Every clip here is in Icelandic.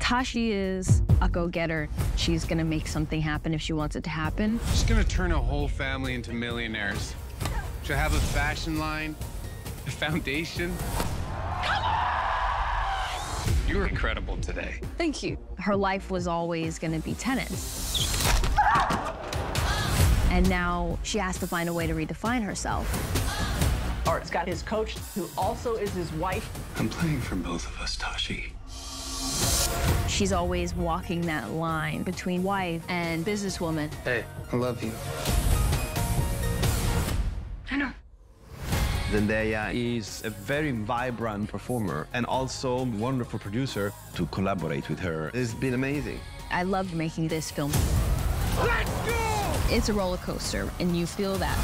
Tashi is a go-getter. She's gonna make something happen if she wants it to happen. She's gonna turn a whole family into millionaires. She'll have a fashion line, a foundation. Come on! You were incredible today. Thank you. Her life was always gonna be tennis. And now she has to find a way to redefine herself. Art's got his coach, who also is his wife. I'm playing for both of us, Tashi. She's always walking that line between wife and businesswoman. Hey, I love you. I know. Zendaya is a very vibrant performer and also a wonderful producer. To collaborate with her has been amazing. I loved making this film. Let's go! It's a roller coaster, and you feel that.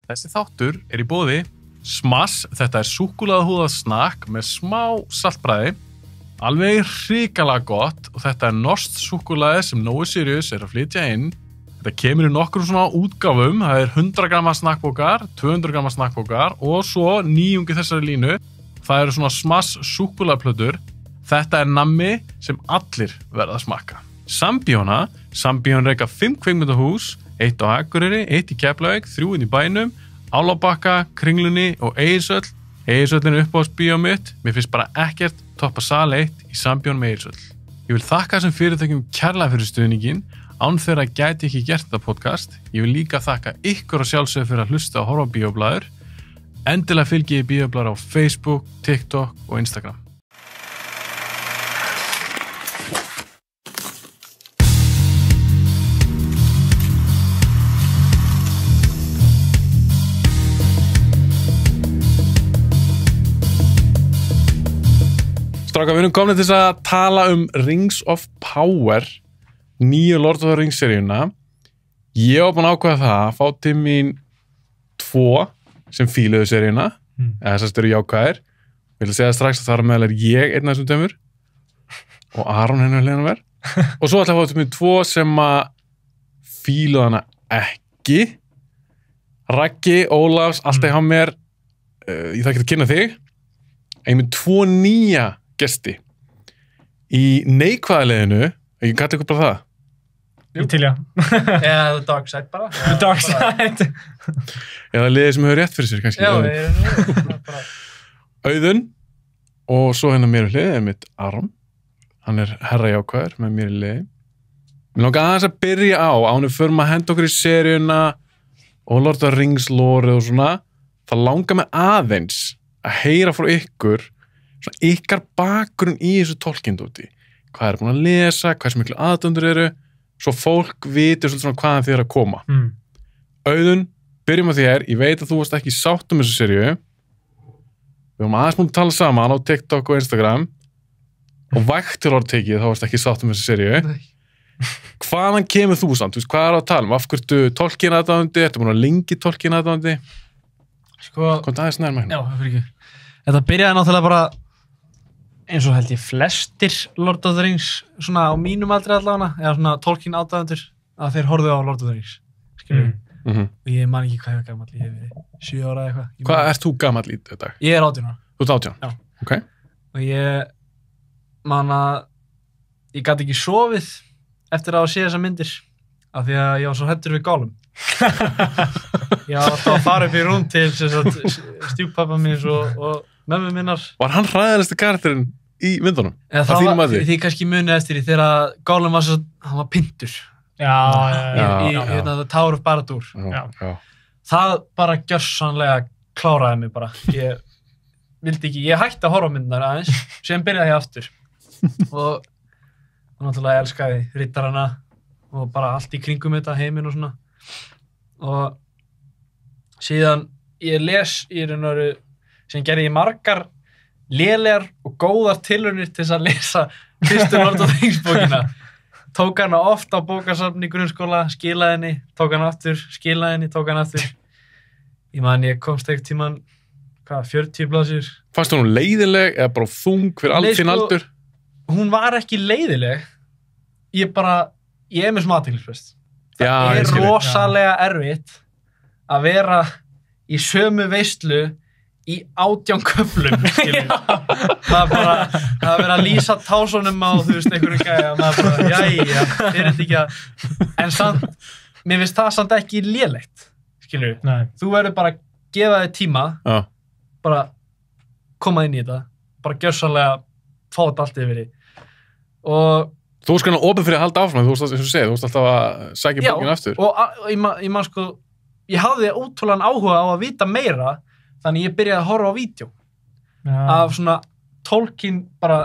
Þessi þáttur í boði Smash, þetta súkkulaðihúðað snakk með smá saltbragði, alveg hrikalega gott og þetta norskt súkkulaði sem Nói Sirius að flytja inn. Þetta kemur í nokkrum svona útgáfum, það 100 gramma snakkbókar, 200 gramma snakkbókar og svo nýjungi þessari línu, það svona Smash súkkulaðplötur. Þetta nammi sem allir verða að smakka. Sambíón reka 5 kvikmyndahús, 1 á Akureyri, 1 í Keflavík, 3 í bænum, Álabakka, Kringlunni og Egilshöll. Egilshöllin uppáhaldsbíó mitt. Mér finnst bara ekkert toppa sal 1 í Sambíón með Egilshöll. Ég vil þakka þessum fyrirtækjum kærlega fyrir stuðningin. Án þeirra gæti ekki gert þetta podcast. Ég vil líka þakka ykkur og sjálfsögðu fyrir að hlusta og horfa á Bíóblaður. Endilega fylgið Bíóblaður á Facebook, TikTok og Instagram. Strákar, við erum komin til að tala Rings of Power, nýju Lord of the Rings seríuna. Ég var búinn að ákveða það að fá til mín 2 sem fíluðu seríuna, eða þessast eru jákvæðir. Ég vil segja strax að þar meðal ég einn af þessum tveimur og Aron hennar hliðina mér. Og svo ætla að fá til mín 2 sem að fíluðu hana ekki. Raggi, Ólafs, alltaf hjá mér, ég þarf ekki að kynna þig. Ég með 2 nýja gesti í neikvæðaliðinu, ekki kalla ykkur bara það? Ég til já. Eða The Dark Side bara. The Dark Side. Eða liðið sem hefur rétt fyrir sér, kannski. Já, Auðun, og svo hérna mér í liðið mitt Aron. Hann herra jákvæður með mér í liðið. Mér langar aðeins að byrja á, ánum förum að henda okkur í seríuna og Lord of the Rings lore og svona. Það langar mig aðeins að heyra frá ykkur svona ykkar bakgrunn í þessu Tolkien-dóti. Hvað búin að lesa, hversu miklu aðdöndur eru, svo fólk viti svolítið svona hvaðan þið að koma. Auðun, byrjum á þér. Ég veit að þú varst ekki sátt þessu seríu. Við varum aðeins búin að tala saman á TikTok og Instagram og vægt til orðtekið þá varst ekki sátt þessu seríu. Hvaðan kemur þú samt? Hvað að tala um? Af hverju Tolkien-aðdáandi? Ertu búin að lengi Tolkien-aðdáandi? Sko, kom það aðeins nærma hérna? Já, það fyrir ekki. Þetta byrjaði náttúrulega bara eins og held ég flestir Lord of the Rings svona á mínum aldrei allavega, eða svona Tolkien aðdáendur að þeir horfðu á Lord of the Rings, skilur. Og ég man ekki hvað ég var gamall, ég hef verið 7 ára eða eitthvað. Hvað ert þú gamall í þetta? Ég er 18 ára. Þú ert 18? Já. Ok. Og ég man að ég gat ekki sofið eftir að sé þessar myndir af því að ég var svo hræddur við Gollum. Ég var alltaf að fara upp í rúm til stjúppappa míns og mömmu minnar. Var hann hræðilegasti karakterinn í myndunum? Það var því kannski munið eftir því þegar Gollum var hann var pyntur. Í The Tower of Barad-dûr. Það bara gjörsamlega kláraði mig bara. Ég vildi ekki, ég hætti að horfa á myndunar aðeins, síðan byrjaði ég aftur. Og náttúrulega elskaði riddarana og bara allt í kringum þetta, heiminn og svona. Og síðan ég les í raun og veru, sem gerði ég margar lélegar og góðar tilraunir til þess að lesa fyrstu Lord of the Rings bókina. Tók hana oft á bókasafni í grunnskóla, skilaði henni, tók hana aftur, skilaði henni, tók hana aftur. Ég man, ég komst ekkert tíman, 40 blaðsjur. Fannst hún leiðileg eða bara þung fyrir þinn aldur? Hún var ekki leiðileg. Ég er með smá athyglisbrest. Það er rosalega erfitt að vera í sömu veislu í 18 köflum, skilur. Það er verið að lýsa tásunum á, þú veist, einhverjum gæja, maður bara, jæja, þetta ekki að, en samt, mér finnst það samt ekki lélegt, skilur. Nei. Þú verður bara að gefa þig tíma, bara koma inn í þetta, bara gjörsamlega fá þetta allt yfir því. Og þú varst kannar opið fyrir að halda áfram, þú varst alltaf að sækja bókinu aftur. Og ég man sko, ég hafði ótrúlegan áhuga á að vita meira, þannig ég byrjaði að horfa á vídeo af svona Tolkien bara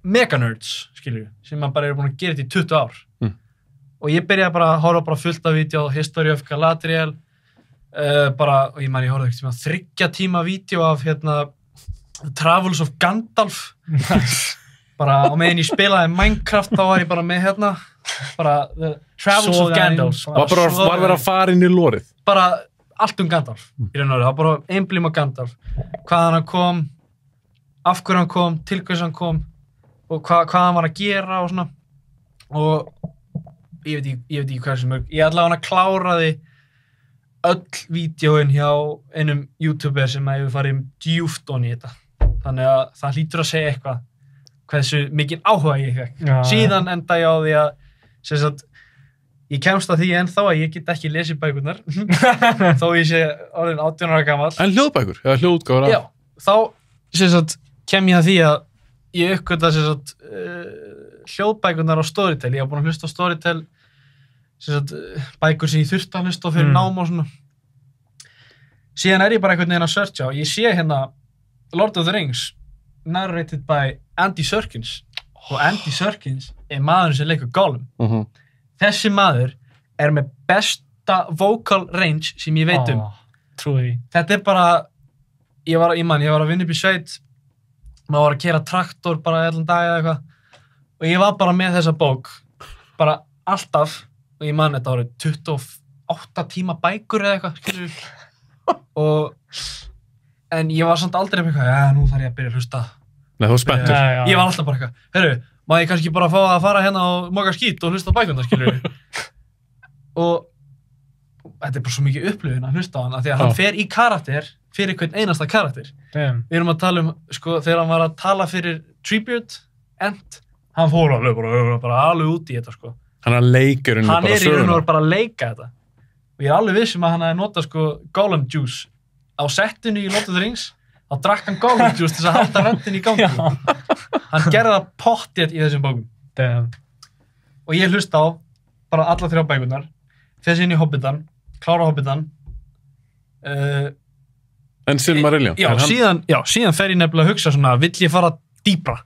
mega-nerds, skilju, sem maður bara búin að gera þetta í 20 ár. Og ég byrjaði bara að horfa fullt af vídeo, History of Galadriel, og ég horfði ekkert sem að 3 tíma vídeo af The Travels of Gandalf. Bara á meðan ég spilaði Minecraft þá var ég bara með bara The Travels of Gandalf. Var verið að fara inn í lórið? Bara allt Gandalf í raun og veru. Það var bara einblím á Gandalf. Hvaðan hann kom, af hverju hann kom, til hvers hann kom og hvað hann var að gera og svona. Og ég veit ekki hvað sem ég allavega hann kláraði öll vídeóin hjá einum YouTuber sem hefur farið djúpt onni í þetta. Þannig að það hlýtur að segja eitthvað hversu mikinn áhuga ég fekk. Síðan enda ég á því að sem sagt, ég kemst að því ennþá að ég get ekki lesið bækurnar þó ég sé orðinn 18 ára gamall. En hljóðbækur? Eða hljóðútgáfur? Já, þá sem sagt, kem ég að því að ég uppgöta sem sagt, hljóðbækurnar á Storytel. Ég var búin að hlusta á Storytel sem sagt, bækur sem ég þurfti að hlusta á fyrir nám og svona. Síðan ég bara einhvern veginn að searcha og ég sé Lord of the Rings narrated by Andy Serkins og Andy Serkins maðurinn sem leikur Gollum. Þessi maður með besta vocal range sem ég veit Trúi. Þetta bara ég var að vinna upp í sveit, maður var að keyra traktor bara allan dag eða eitthvað og ég var bara með þessa bók bara alltaf og ég þetta árið 28 tíma bækur eða eitthvað, skilur en ég var samt aldrei með eitthvað, nú þarf ég að byrja að hlusta. Nei, þú spenntur. Ég var alltaf bara eitthvað, heyrðu, má ég kannski bara fá að fara og moka skít og hlusta á bækurnar, skilur. Og þetta bara svo mikið upplifun að hlusta á hann, af því að hann fer í karakter fyrir hvern einasta karakter. Við erum að tala sko, þegar hann var að tala fyrir Treebeard, hann fór alveg út í þetta, sko. Hann er leikurinn bara söguna. Hann í raun og bara að leika þetta. Og ég alveg vissum að hann hefði notað, sko, Gollum Juice á settinu í Lord of the Rings, þá drakk hann Gollum Juice til að halda röddin í gangi. Hann gerði það pottþétt í þessum bókum. Og ég hlusta á bara alla 3 bækurnar, þessi inn í Hobbitan, klára Hobbitan. En Silmarillion? Síðan fer ég nefnilega að hugsa svona, vill ég fara dýpra?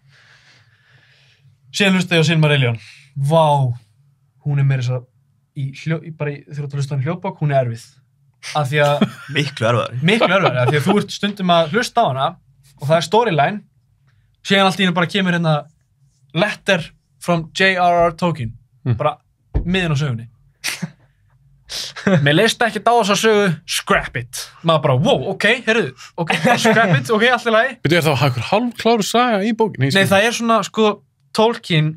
Síðan hlusta ég á Silmarillion. Vá, hún meira þess að þegar þú hlusta á hljóðbók, hún erfið. Af því að miklu erfiðari, af því að þú ert stundum að hlusta á hana og það er storyline, síðan allt í hennu bara kemur letter from J.R.R. Tolkien, bara miðin á sögunni. Mér leist ekki á þessa sögu, scrap it. Maður bara, wow, scrap it, allt í lagi. Betur það einhver hálfkláru saga í bókinni? Nei, það er svona, sko, Tolkien,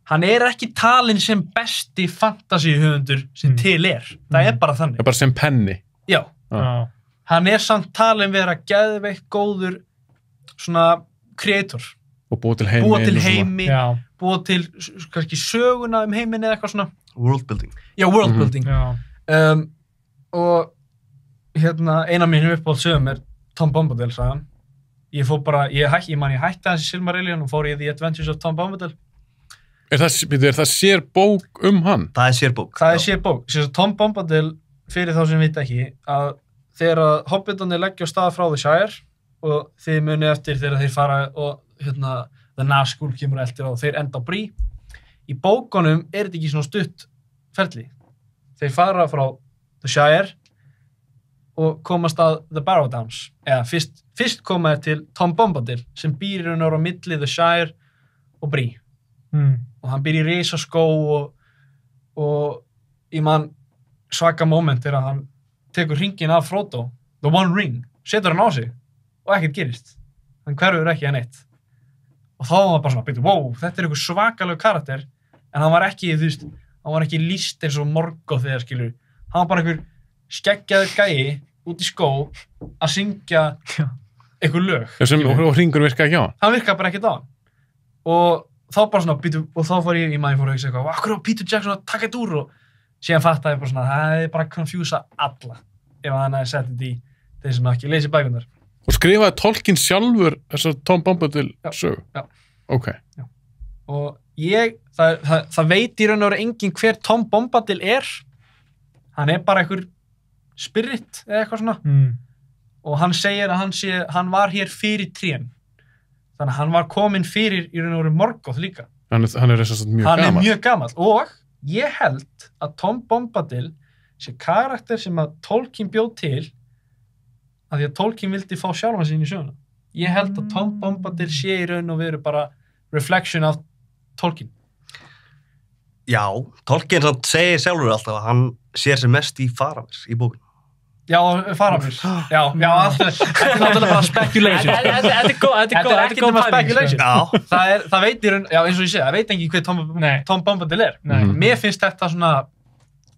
hann er ekki talinn sem besti fantasíuhöfundur sem til er. Það er bara þannig. Það er bara sem penni. Já. Hann er samt talinn vera geðveikt góður svona creator. Og búa til heimi. Búa til kannski söguna heiminn eða eitthvað svona. Worldbuilding. Já, worldbuilding. Og eina af mínum uppáhaldssögum Tom Bombadil sagan. Ég hætti hans í Silmarillion og fór í The Adventures of Tom Bombadil. Er það sér bók hann? Það er sér bók. Það er sér bók. Tom Bombadil, fyrir þá sem veit ekki, að þegar Hobbitarnir leggja á stað frá The Shire og þið muni eftir þegar þeir fara og The Nazgûl kemur eftir og þeir enda á Bree. Í bókunum er þetta ekki svona stutt ferli. Þeir fara frá The Shire og komast að The Barrow Downs. Eða fyrst koma þeir til Tom Bombadil sem býr í raun og veru á milli The Shire og Bree. Og hann býr í risaskó og ég man svaka moment þegar hann tekur hringinn af Frodo, the one ring, setur hann á sig og ekkert gerist. Hann hverfur ekki að neitt. Og þá var hann bara svona, wow, þetta er einhver svakalegu karakter, en hann var ekki, hann var ekki lýst eins og Morgoth þegar, skilur. hann var bara einhver skeggjaður gæi út í skó að syngja einhver lög. Sem og hringur virka ekki á hann. Hann virkaði bara ekkert á hann. Og þá bara svona, og þá fór ég í maður fór að hugsa eitthvað, akkur á Peter Jackson að taka þetta úr og síðan fattaði ég bara svona, það er bara að confúsa alla ef hann hefði sett þetta í þeir sem ekki lesi bækurnar. Og skrifaði Tolkien sjálfur þessar Tom Bombadil sögu? Já. Ok. Já. Og það veit í raun og veru enginn hver Tom Bombadil er. Hann er bara einhver spirit eða eitthvað svona. Og hann segir að hann var hér fyrir trén. Þannig að hann var kominn fyrir í raun og veru Morgoth líka. Hann er þess að mjög gamall. Hann er mjög gamall og ég held að Tom Bombadil sé karakter sem að Tolkien bjóð til að því að Tolkien vildi fá sjálfan sín í söguna. Ég held að Tom Bombadil sé í raun og veru bara reflection af Tolkien. Já, Tolkien segir sjálfur alltaf að hann sér sem mest í Faramir í bókinu. Já, Faramir. Já, alltaf. Þetta er náttúrulega bara speculation. Þetta er ekki nema speculation. Já. Það veit í raun, já eins og ég segi, það veit ekki hver Tom Bombadil er. Mér finnst þetta svona,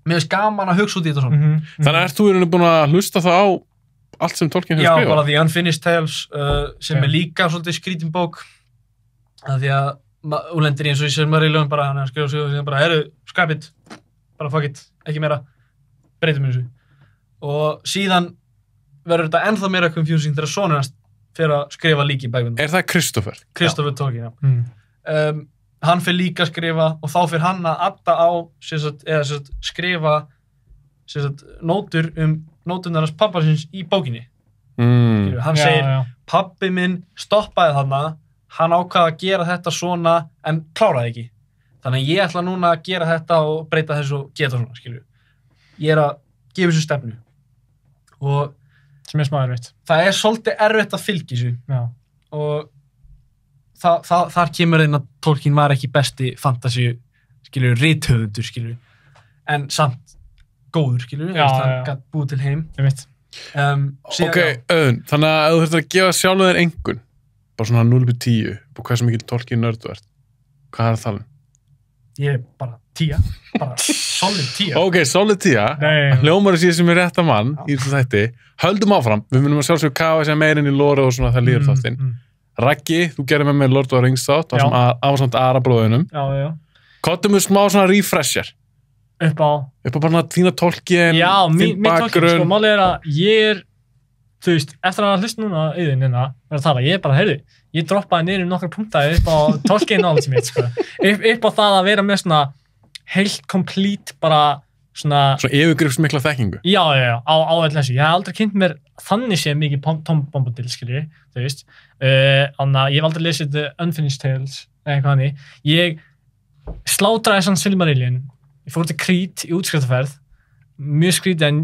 mér finnst gaman að hugsa út í þetta svona. Þannig að ert þú í raun búin að hlusta það á allt sem Tolkien hefur skrifað? Já, bara The Unfinished Tales sem er líka svolítið skrítin bók. Því að úlendir eins og ég segir maður í lögum bara, hann skrifa sig og síðan bara, scrap it, bara fuck it, ekki meira, breytum þessu. Og síðan verður þetta ennþá meira confusing þegar sonur hans fyrir að skrifa líka í bækundum. Er það Christopher? Christopher Tolkien, já. Hann fyrir líka að skrifa og þá fyrir hann að adda á skrifa nótur nóturnar hans pappa sinns í bókinni. Hann segir, pabbi minn stoppaði þarna, hann ákvaði að gera þetta svona en kláraði ekki. Þannig að ég ætla núna að gera þetta og breyta þessu og geta svona, skilju. Ég er að gefa þessu stefnu. Og sem er smá erfitt. Það er svolítið erfitt að fylgja þessu. Já. Og þar kemur inn að Tolkien var ekki besti fantasy, skilju, rithöfundur, skilju. En samt góður, skilju. Hann gætt búið til heim. Ég veit. Ok, Auðun, þannig að þú þurft að gefa sjálfur þér einhvern, bara svona 0-10, og hversu mikil Tolkien nörd þú ert. Hvað er það talað? Ég er bara 10. Bara solid 10. Ok, solid 10. Hljómar að sé sem er rétta mann í þessu þætti. Höldum áfram. Við munum að sjálfsögðu kafa sér meirinn í lore og svona það líður þáttinn. Raggi, þú gerir með mér Lord of the Rings þátt ásamt Arabróðunum. Já. Kottum við smá svona refresher. Upp á bara þína Tolkien, þín bakgrunn. Sko, málið er að ég er, þú veist, eftir að hlusta núna yfir hérna, verður að tala, ég er bara, heyrðu, ég droppaði niður nokkra punktaði upp á Tolkien knowledge mitt, sko. Upp á það að vera með svona heilt complete bara svona yfirgripsmikla þekkingu. Já, á öll þessu. Ég hef aldrei kynnt mér þannig séð mikið Tom Bombadil, skilji, þú veist. Þannig að ég hef aldrei lesið The Unfinished Tales, eða eitthvað hannig. Ég slátraði svona Silmarillion. Ég fór til Crete í útskriftarferð, mjög skrítið, en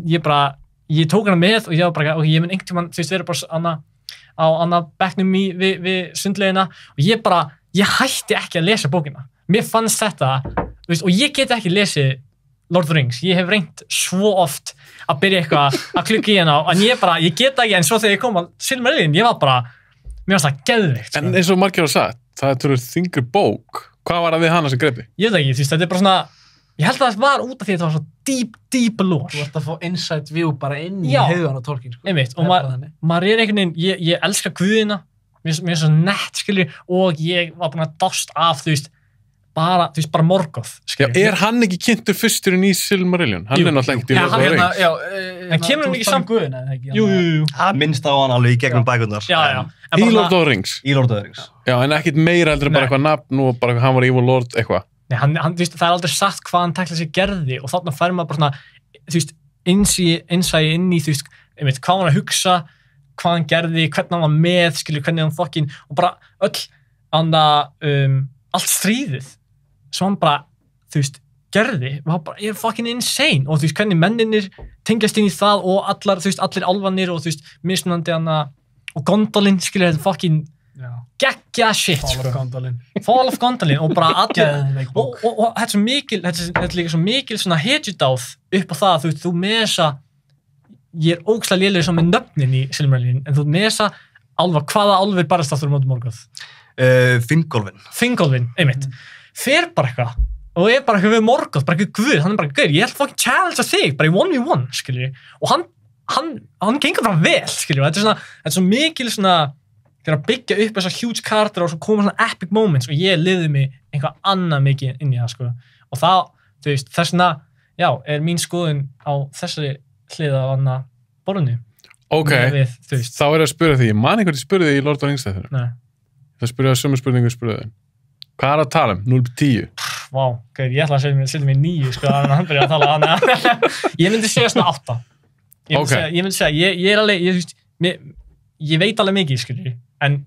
ég tók hana með og ég var bara, og ég mun einhvern tímann, þú veist, verið bara á bekknum við sundlegina og ég hætti ekki að lesa bókina. Mér fannst þetta, þú veist, og ég get ekki lesið Lord of the Rings. Ég hef reynt svo oft að byrja eitthvað að klukka í hana, en ég get ekki, en svo þegar ég kom á Silmarillion, ég var bara, mér fannst það geðveikt. En eins og margir hafa sagt, það er tölur þyngri bók. Hvað var það við hana sem greip þig? Ég veit ekki, þú veist, þetta er bara svona, ég held að það var út af því að þetta var svo deep lore. Þú ert að fá inside view bara inn í haugan á Tolkien, sko. Einmitt, og maður er einhvern veginn, ég elska guðina, mér er svo nett, skilur, og ég var búin að dást af, þú veist, bara Morgoth, skilur. Já, er hann ekki kynntur fyrsturinn í Silmarillion? Hann er náttúrulega ekkert í Lord of the Rings. En kemur hann ekki saman guðina, eða ekki? Jú. Það minnst á hann alveg í gegnum bækurnar. Já. Í Lord of the Rings? Í Lord of the Rings. Já, en ekkert meira heldur bara eitthvað nafn og bara hann var Evil Lord eitthvað. Nei, hann, þú veist, það er aldrei sagt hvað hann tekla sér gerði og þarna fær maður bara svona, þú veist, innsæi inn í, þú veist, hvað hann var að hugsa, hvað hann gerði, hvernig hann var með, skilur, hvernig hann fokkin, og bara allt stríðið sem hann bara, þú veist, gerði, var bara, ég er fokkin insane, og þú veist, hvernig menninir tengjast inn í það og allar, þú veist, allir álfanir og þú veist, mismunandi og Gondolin, skilur, þetta fokkin geggja shit, Fall of Gondolin og bara allir og þetta er svo mikil, þetta er líka svo mikil svona hetjudáð upp á það að þú með þessa, ég er ógeðslega lélegur svo með nöfnin í Silmarillion, en þú með þessa álfa, hvaða álfur barast aftur á móti Morgoth? Fingolfin, einmitt, fer bara eitthvað og er bara eitthvað við Morgoth, bara eitthvað guð, hann er bara guð, ég held fucking challenge þig, bara í 1v1, skilur, og hann gengur bara vel, skilur, þetta er svo mikil svona, þegar að byggja upp þessar huge karakter og svo koma svona epic moments og ég liði mig einhvað annað mikið inn í það, sko, og það, þú veist, þessna, já, er mín skoðun á þessari hliða á hana borðinu. Ok, við, þá er ég að spura því, ég man einhvern spurði því í Lord of the Rings þættinum. Nei. Það spurði sömu spurningu spurði þau. Hvað er að tala um? 0-10? Vá, ég ætla að setja mig 9, sko, þannig að hann byrja að tala hana. Ég myndi segja svona 8. Ég myndi segja, ég er alveg, ég veit alveg mikið, skilji, en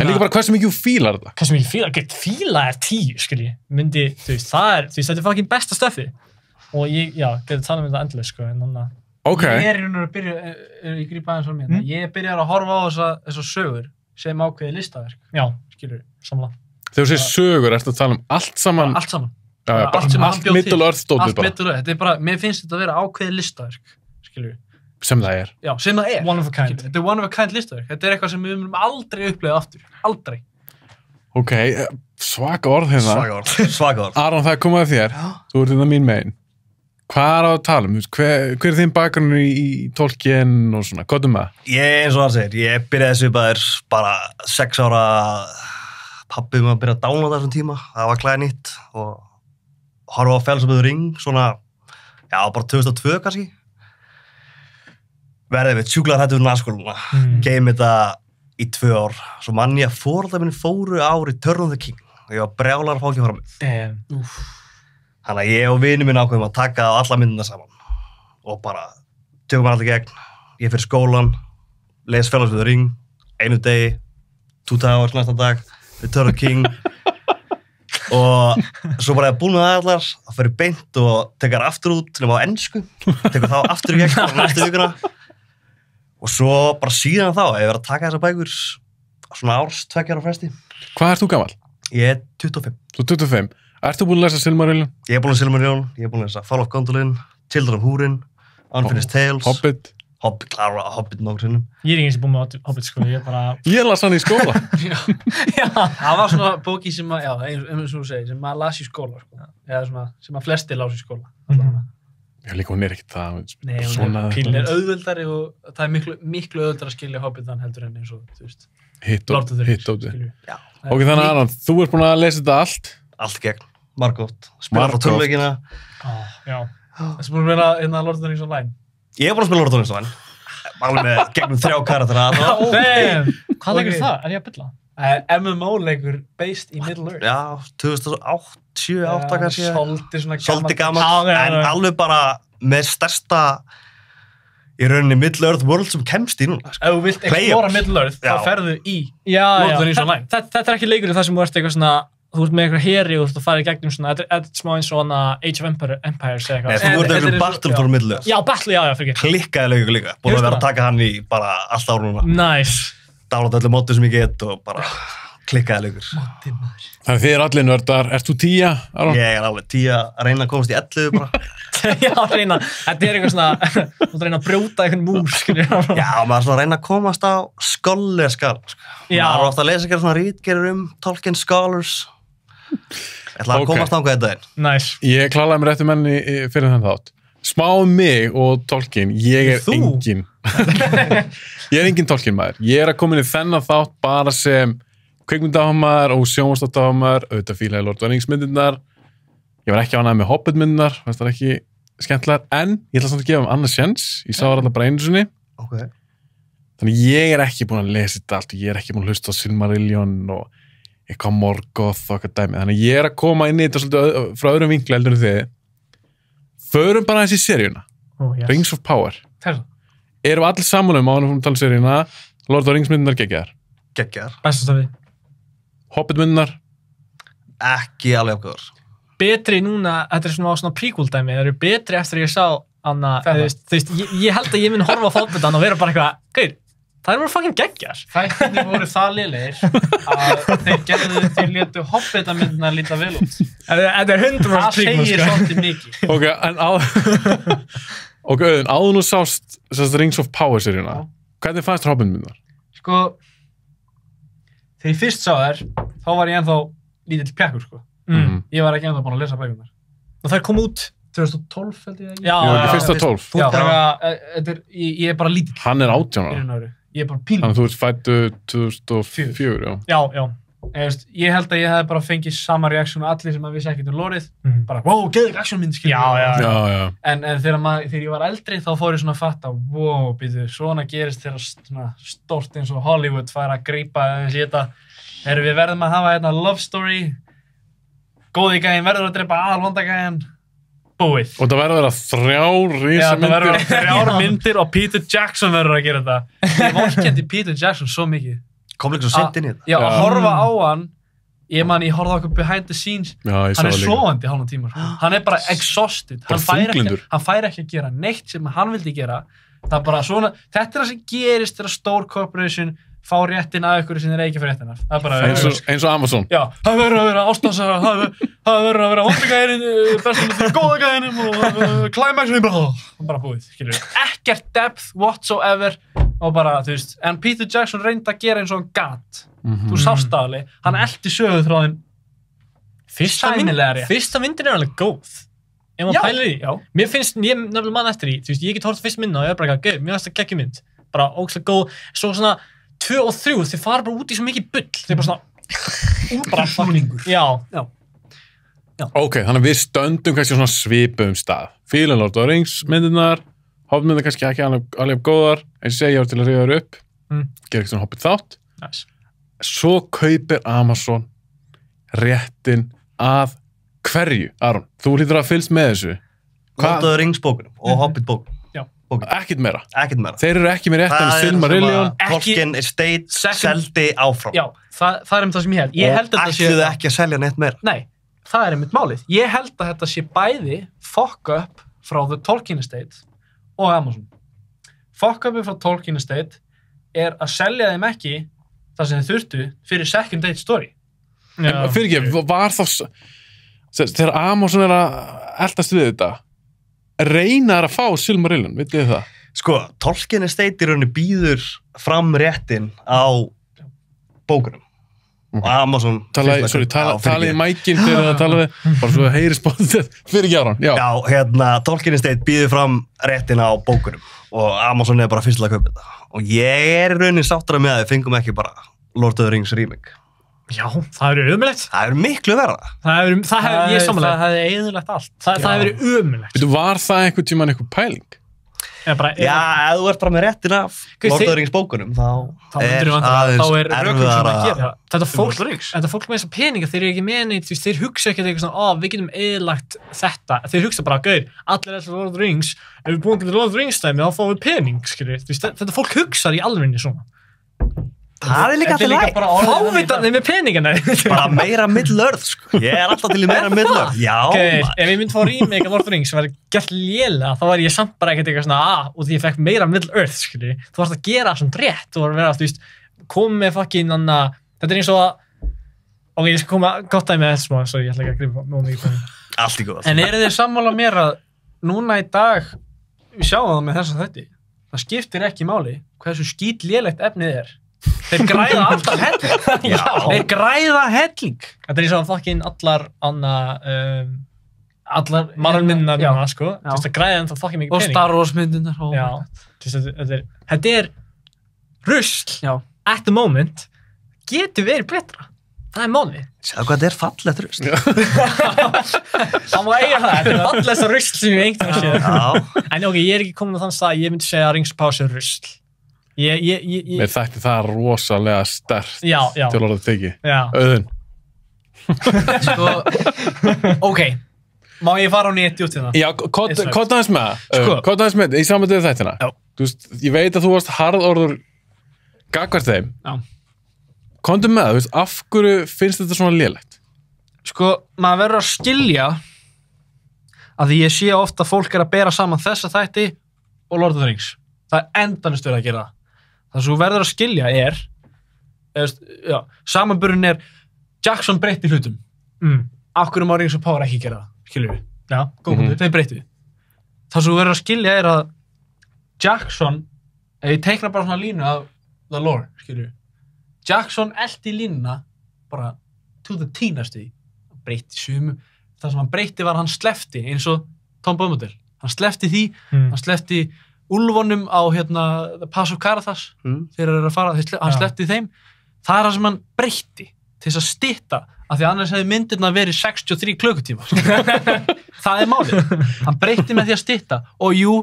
líka bara hversu mikið þú fílar þetta? Hversu mikið fíla er 10, skilji, myndi, þú veist, þetta er fucking besta stöfi. Og ég geti talað um þetta endilega, sko, en þannig að Okay. Ég er í raun og byrja, ég grípa aðeins frá mér, ég byrjar að horfa á þessar sögur sem ákveði listaverk. Já, skilur, samla. Þegar þú segir sögur, ertu að tala um allt saman? Allt saman. Allt Middle-earth dótið bara. Allt Middle-earth, þetta er bara, mér finnst þetta að vera ákveði listaverk, skilur. Sem það er. Já, sem það er. One of a kind. Þetta er one of a kind listaverk. Þetta er eitthvað sem við munum aldrei upplega aftur. Aldrei. Ok, svaka orð hérna. Svaka orð. Aron, það er komað að þér. Þú ert hérna mín megin. Hvað er á að tala um? Hver er þín bakgrunn í Tolkien og svona? Hvað með það? Eins og hann segir, ég byrjaði svipaður bara 6 ára pabbi að byrja að downloada þessum tíma. Það var klæði nýtt og horfa á Fellowship of the Ring svona, já, bara 2002 kannski. Verðið við sjúklega hræddur við naskóluna. Geim þetta í 2 ár. Svo mann ég að foreldrar minni fóru á Return of the King og ég var brjálar að fá ekki fram mig. Þannig að ég og vinur minn ákveðum að taka á alla myndina saman og bara tökum allir gegn. Ég fyrir skólan, les Fellowship of the Ring, einu degi, 2 hours næsta dag, Return of the King og svo bara ég búin með það allar, það fyrir beint og tekar aftur út nema á ensku, tekur þá aftur í gegn á næstu vikuna og svo bara síðan þá hef ég verið að taka þessar bækur svona árs, 2 ára fresti. Hvað ert þú gamall? Ég er 25. Þú er 25. Ert þú búin að lesa Silmarillion? Ég er búin að lesa Silmarillion, ég er búin að lesa Fall of Gondolin, Children of Húrin, Unfinished Tales, Hobbit. Hobbit, klára Hobbit nokkur sinnum. Ég er ekki sem búin með Hobbit, sko, ég er bara... Ég las hann í skóla. Já, það var svona bóki sem að, já, eins og þú segir, sem maður las í skóla, sko. Eða svona, sem að flesti las í skóla. Já, líka hún er ekkert það. Nei, hún er auðveldari og það er miklu auðveldari að skilja Hobbitan heldur en eins og, þú veist, Lord of the Rings. Ok, þannig að Aron, þú ert búin að lesa þetta allt? Allt gegn, margótt. Spila frá tölvveikina. Já. Þessi búin að vera hérna Lord of the Rings online? Ég er búin að spila Lord of the Rings online. Alveg með gegnum 3 karaktera. Hvað leikur það? Er ég að bylla? MMO-leikur based í Middle-earth. Já, 2008, 7-8 kannski. Svolítið gammal. En alveg bara með stærsta í rauninni Middle-earth world sem kemst í núna. Ef þú vilt explora Middle-earth, þá ferðu í Lord of the Rings online. Þetta er ekki leikur þar sem þú ert eitthvað svona, þú ert með eitthvað heri og þú ert að fara í gegnum svona, þetta er smá eins og hana Age of Empires eða eitthvað. Nei, þú ert eitthvað Battle for Middle-earth. Já, Battle, já, fyrir ekki. Klikkaði leikur líka. Búin að vera að taka hann í bara allt ár núna. Nice. Downloada öllu mótið sem ég get og bara klikkaði leikur. Þannig að þið er allir nördar. Ert þú 10, Aron? Ég er alveg 10 að reyna að komast í 11 bara. Já, reyna. Þetta er eitthvað svona, þú ert að reyna að brjóta eitthvað múr, skilur. Já, maður er svona að reyna að komast á scholarskal. Maður er ofta að lesa eitthvað svona rítgerður Tolkien Scholars. Ég ætla að komast á hvað þetta er. Nice. Ég klálaði mér eftir menni fyrir þann þátt. Smá mig og Tolkien, ég er engin. Ég er engin Tolkien maður. Ég er að koma inn í þennan þátt bara sem kvikmyndaáhamaður og sjónvarpsþáttaáhamaður, auðvitað fílaði Lord of the Rings myndirnar. Ég var ekki ánægður með Hobbit myndirnar, það er ekki skemmtilegar, en ég ætla samt að gefa annað sjens. Ég sá það alltaf bara einu sinni. Okay. Þannig ég er ekki búin að lesa þetta allt og ég er ekki búin að hlusta á Silmarillion og eitthvað Morgoth og eitthvað dæmi. Þannig ég er að koma inn í þetta svolítið frá öðrum vinkli heldur en þið. Förum bara aðeins í seríuna. Rings of Power. Erum allir sammála um áður að tala seríuna Lord of the Rings myndirnar geggjaðar? Geggjaðar. Bestastafi. Hobbit myndirnar? Ekki alveg afgöður. Betri núna, þetta er svona prequel dæmi, það eru betri eftir að ég sá Anna, þú veist, ég held að ég minn horfa á Hobbitan og vera bara eitthvað, gauð, það er bara fucking geggjar. Þættirnir voru það lélegir að þeir létu Hobbitan myndina líta vel út. Þetta er 100% prequel, það segir svolítið mikið. Ok, en Auðun, áður nú sást Rings of Power seríuna, hvernig fannst Hobbit myndar? Sko, þegar ég fyrst sá þær, þá var ég ennþá lítill pjakkur, sko. Ég var ekki ennþá búinn að lesa bækurnar. Og þær kom út 2012 held ég ekki. Já, fyrsta 12. Þú ég er bara lítill. Hann er 18 ára. Ég er bara píl. Þannig að þú ert fæddu 2004, Já. Ég held að ég hef bara fengið sama reaksjón á allir sem að vissi ekkert lórið. Bara, wow, geðveik aksjónmynd, skilur. Já. En þegar ég var eldri þá fór ég svona að fatta, wow, býtu, svona gerist þegar svona stórt eins og Hollywood fær að grípa þetta. Við verðum að hafa hérna love story, góði gæinn verður að drepa aðalvonda gæinn, búið. Og það verður að vera 3 risamyndir. Það verður að vera 3 myndir og Peter Jackson verður að gera þetta. Ég vorkenndi Peter Jackson svo mikið. Kom líka svo sent inn í þetta. Já, að horfa á hann, ég horfði á okkur behind the scenes, hann sofandi hálfan tíma. Hann bara exhausted. Hann fær ekki að gera neitt sem hann vildi gera. Það bara svona, þetta það sem gerist þegar stór corporation fá réttin af ykkur sem þeir ekki fyrir réttin af. Það bara eins og Amazon. Já, það verður að vera ástæðsaga, það verður að vera vondugæðininn, bestum með góðagæðinum og climaxum bara búið, skilur. Ekkert depth whatsoever og bara, þú veist, en Peter Jackson reyndi að gera eins og hann gat. Þú sást það alveg, hann elti söguþráðinn sæmilega rétt. Fyrsta myndin alveg góð. Ef maður pælir í, mér finnst, ég nefnilega mann eftir í, þú veist, ég get hort fyrst mynda og ég bara ekki, mér finnst það geggjum mynd, bara ógeðslega góð, svo svona 2 og 3, þeir fara bara út í svo mikið bull, þeir bara svona bara fagningur. Já. Ok, þannig að við stöndum kannski svona svipum stað. Fílan Lord of the Rings myndirnar, Hobbit-myndar kannski ekki alveg góðar, en segja til að reyða þér upp, gera ekki svona Hobbit þátt. Svo kaupir Amazon réttin að hverju, Aron? Þú hlýtur að fylgst með þessu. Lord of the Rings bókunum og Hobbit bókunum. Ekkert meira. Þeir eru ekki með réttan í Silmarillion. Tolkien Estate seldi áfram. Já, það það sem ég held. Og ætluðu ekki að selja neitt meira. Nei, það einmitt málið. Ég held að þetta sé bæði fuck up frá The Tolkien Estate og Amazon. Fuck upi frá Tolkien Estate að selja þeim ekki það sem þeir þurftu fyrir second date story. Fyrir ekki, var þá þegar Amazon að eltast við þetta reynar að fá Silmarillion, vitið þið það? Sko, Tolkien Estate í rauninni býður fram réttin á bókunum. Og Amazon... Talið í mækinn þegar það talaði, bara svo að heyri spotið fyrir ekki Aron. Já, Tolkien Estate býður fram réttin á bókunum og Amazon bara fyrstilega að kaupa þetta. Og ég í rauninni sáttur með að við fengum ekki bara Lord of the Rings remake. Já, það eru ömulegt. Það eru miklu verða. Það hefði eyðilegt allt. Það hefði verið ömulegt. Var það einhvern tímann einhver pæling? Já, ef þú ert bara með réttin af Lord of the Rings bókunum, þá er aðeins erfiðara. Þetta fólk með þessa peninga, þeir eru ekki með neitt, þeir hugsa ekki eitthvað svona, við getum eyðilagt þetta. Þeir hugsa bara, gauð, allir er Lord of the Rings, ef við búum til Lord of the Rings dæmi, þá fáum við pening, skilur. Þetta fólk hugsar í alvörinni svona. Það er líka alltaf læg. Fávitarnir með peningana. Bara meira Middle-earth, sko. Ég er alltaf til í meira Middle-earth. Já. Ef ég myndi fá remake af Lord of the Rings sem væri gert lélega, þá væri ég samt bara ekkert eitthvað svona, og því ég fekk meira Middle-earth, skilji. Þú varst að gera það svona rétt. Þú var að vera, þú veist, koma með fucking anna, þetta eins og að, ok, ég skal koma gott að með þetta smá, svo ég ætla ekki að gripa mjög mikið fyrir. Allt í góð. En eru þið sammála mér að núna í dag, við sjáum það með þessa þætti, það skiptir ekki máli hversu skítlélegt efnið er. Þeir græða alltaf helling. Þeir græða helling. Þetta eins og að fucking allar Marvel-myndirnar núna, sko. Þú veist, það græða ennþá fucking mikið pening. Og Star Wars-myndirnar. Já. Þetta er rusl. Já. At the moment getur verið betra. Það er málið. Sjáðu hvað þetta er fallegt rusl. Það má eiga það. Þetta er fallegsta rusl sem ég einhvern veginn séð. En ok, ég er ekki komin á þann stað, ég myndi segja að Rings of Power er rusl. Mér þætti það rosalega sterkt til orðið teki. Auðun. Sko, ok. Má ég fara á neti út í það? Já, kott aðeins með það. Kott aðeins með það, í samvættuðu þættina. Þú veist, ég veit að þú varst harðorður gagnvart þeim. Já. Komdu með það, þú veist, af hverju finnst þetta svona lélegt? Sko, maður verður að skilja að því ég sé ofta að fólk að bera saman þessa þætti og Lord of the Rings. Það er endanust verið að gera það. Það sem þú verður að skilja samanburðin er Jackson breytti hlutum. Af hverju má Rings of Power ekki gera það? Skilur við? Já, góð punktur, þeim breytti við. Það sem þú verður að skilja er að Jackson, ef ég teikna bara svona línu af the lore, skilur við. Jackson elti línuna bara to the T næstu því. breytti sumu. Það sem hann breytti var að hann sleppti eins og Tom Bombadil. Hann sleppti því, hann sleppti úlfunum á The Pass of Karathas þegar þeir eru að fara, hann sleppti þeim. Það er það sem hann breytti til þess að stytta, af því annars hefði myndirna verið 63 klukkutíma. Það er málið. Hann breytti með því að stytta og jú,